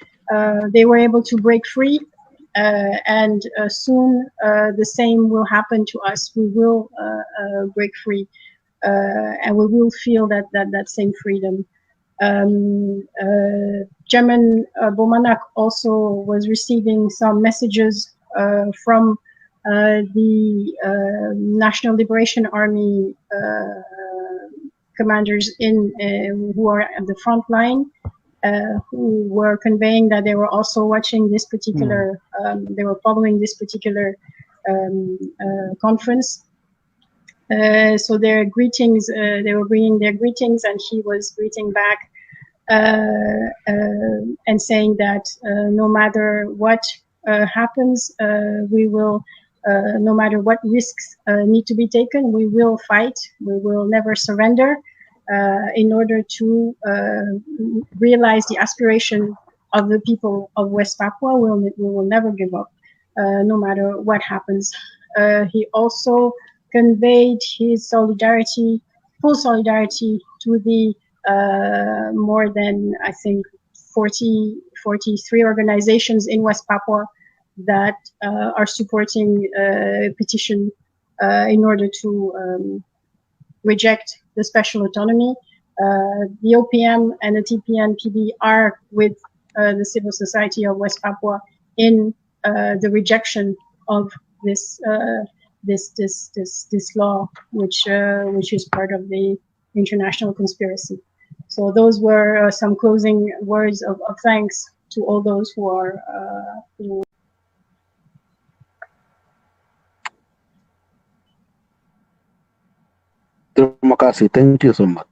They were able to break free, and soon the same will happen to us. We will break free, and we will feel that same freedom. Chairman Bomanak also was receiving some messages from the National Liberation Army commanders who are at the front line, who were conveying that they were also watching this particular, they were following this particular conference. So their greetings, they were bringing their greetings, and he was greeting back and saying that no matter what happens, we will, no matter what risks need to be taken, we will fight, we will never surrender in order to realize the aspiration of the people of West Papua. We will never give up, no matter what happens. He also conveyed his solidarity, full solidarity, to the more than, I think, 43 organizations in West Papua that are supporting a petition in order to reject the special autonomy. The OPM and the TPN-PB are with the civil society of West Papua in the rejection of this law, which is part of the international conspiracy. So those were some closing words of thanks to all those who are. Terima kasih. Thank you so much.